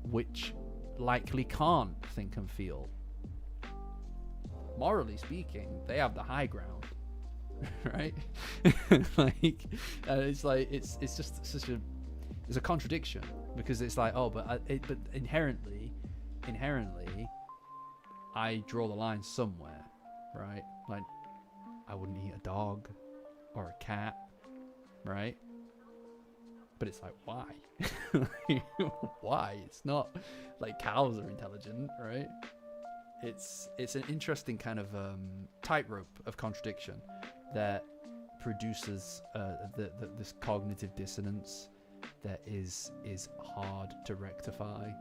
which likely can't think and feel? Morally speaking, they have the high ground, right? It's just such a contradiction, because it's like, oh, but inherently, I draw the line somewhere, right? Like, I wouldn't eat a dog or a cat, right? But it's like, why? Why? It's not like cows are intelligent, right? It's an interesting kind of tightrope of contradiction that produces this cognitive dissonance that is hard to rectify,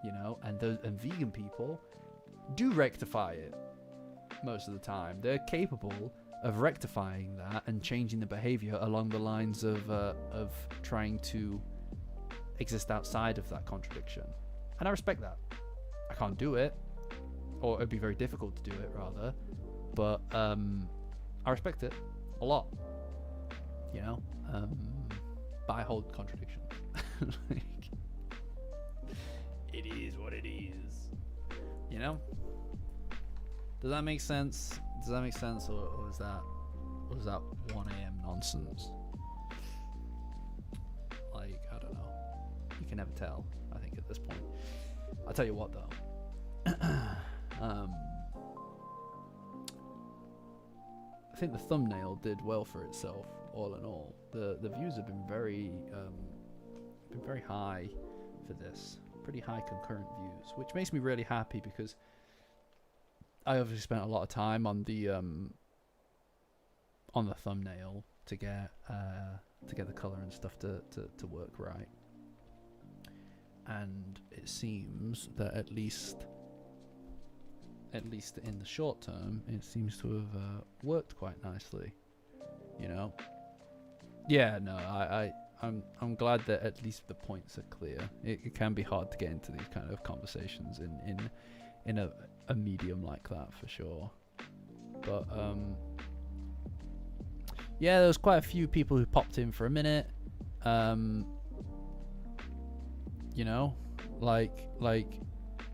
you know. And vegan people do rectify it most of the time. They're capable of rectifying that and changing the behavior along the lines of trying to exist outside of that contradiction, and I respect that. I can't do it, or it'd be very difficult to do it, rather, but I respect it a lot, you know. But I hold contradiction. Like, it is what it is, you know. Does that make sense? Or is that 1 a.m. nonsense? Like, I don't know. You can never tell, I think, at this point. I'll tell you what, though. I think the thumbnail did well for itself, all in all. The views have been very high for this. Pretty high concurrent views, which makes me really happy, because I obviously spent a lot of time on the thumbnail to get the color and stuff to work right. And it seems that at least in the short term, it seems to have worked quite nicely, you know. Yeah, no, I'm glad that at least the points are clear. It can be hard to get into these kind of conversations in a medium like that for sure. But yeah, there was quite a few people who popped in for a minute. You know, like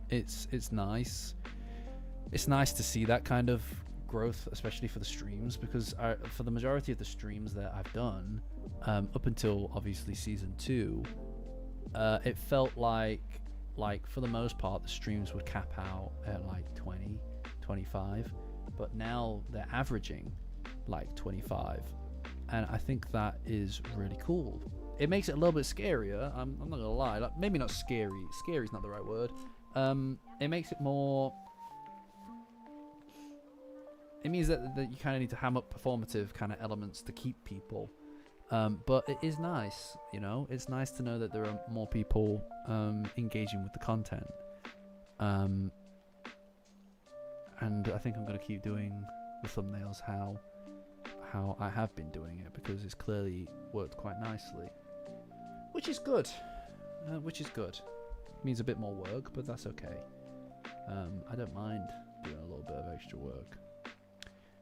it's nice. It's nice to see that kind of growth, especially for the streams, because for the majority of the streams that I've done, up until obviously season 2, it felt like for the most part the streams would cap out at like 20, 25, but now they're averaging like 25, and I think that is really cool. It makes it a little bit scarier. I'm not gonna lie, like, maybe not scary. Scary is not the right word. It makes it more. It means that you kind of need to ham up performative kind of elements to keep people. But it is nice, you know. It's nice to know that there are more people engaging with the content. And I think I'm going to keep doing the thumbnails how I have been doing it, because it's clearly worked quite nicely. Which is good. It means a bit more work, but that's okay. I don't mind doing a little bit of extra work.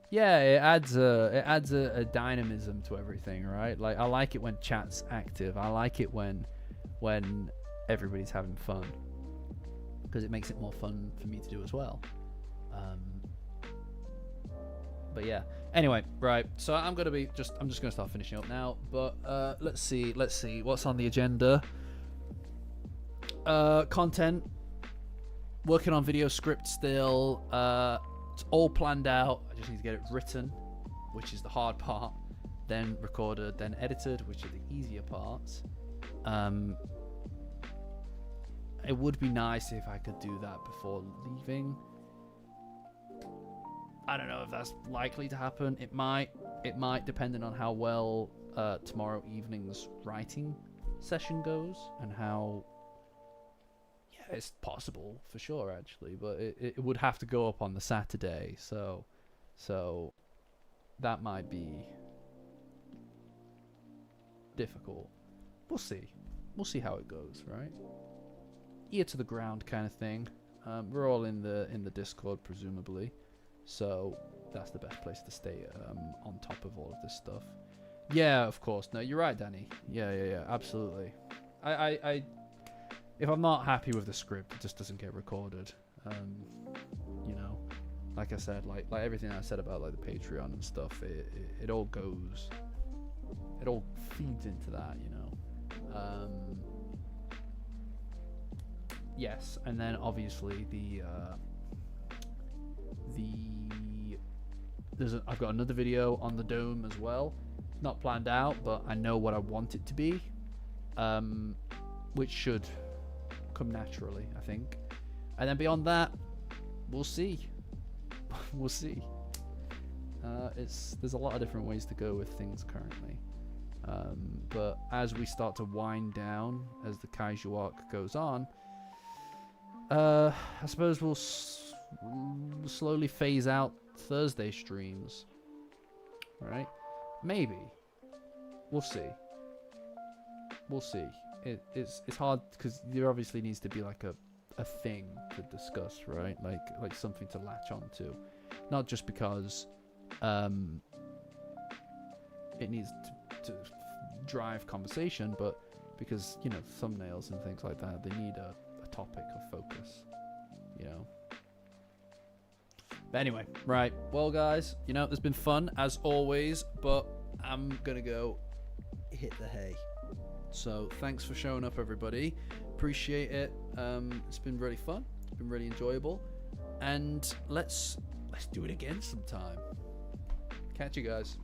Yeah, it adds a dynamism to everything, right? Like, I like it when chat's active. I like it when everybody's having fun, because it makes it more fun for me to do as well. But yeah. Anyway, right. So I'm just gonna start finishing up now. But let's see what's on the agenda. Content. Working on video script still. It's all planned out. I just need to get it written, which is the hard part. Then recorded, then edited, which are the easier parts. It would be nice if I could do that before leaving. I don't know if that's likely to happen. It might, depending on how well tomorrow evening's writing session goes, and how. Yeah, it's possible for sure, actually, but it would have to go up on the Saturday, so that might be difficult. We'll see how it goes, right? Ear to the ground kind of thing. We're all in the Discord, presumably, so that's the best place to stay on top of all of this stuff. Yeah, of course. No, you're right, Danny. Yeah, absolutely. I if I'm not happy with the script, it just doesn't get recorded. You know, like I said, like everything I said about like the Patreon and stuff, it all goes, it all feeds into that, you know. Yes, and then obviously I've got another video on the Dome as well. Not planned out, but I know what I want it to be, which should come naturally, I think. And then beyond that, we'll see. We'll see. There's a lot of different ways to go with things currently. But as we start to wind down, as the Kaiju arc goes on, I suppose we'll slowly phase out Thursday streams. Right? Maybe. We'll see. We'll see. It's hard because there obviously needs to be like a thing to discuss, right? Like something to latch onto, not just because it needs to drive conversation, but because, you know, thumbnails and things like that, they need a topic of focus, you know. But anyway, right, well guys, you know, it's been fun as always, but I'm gonna go hit the hay. So thanks for showing up, everybody. Appreciate it. It's been really fun. It's been really enjoyable, and let's do it again sometime. Catch you guys.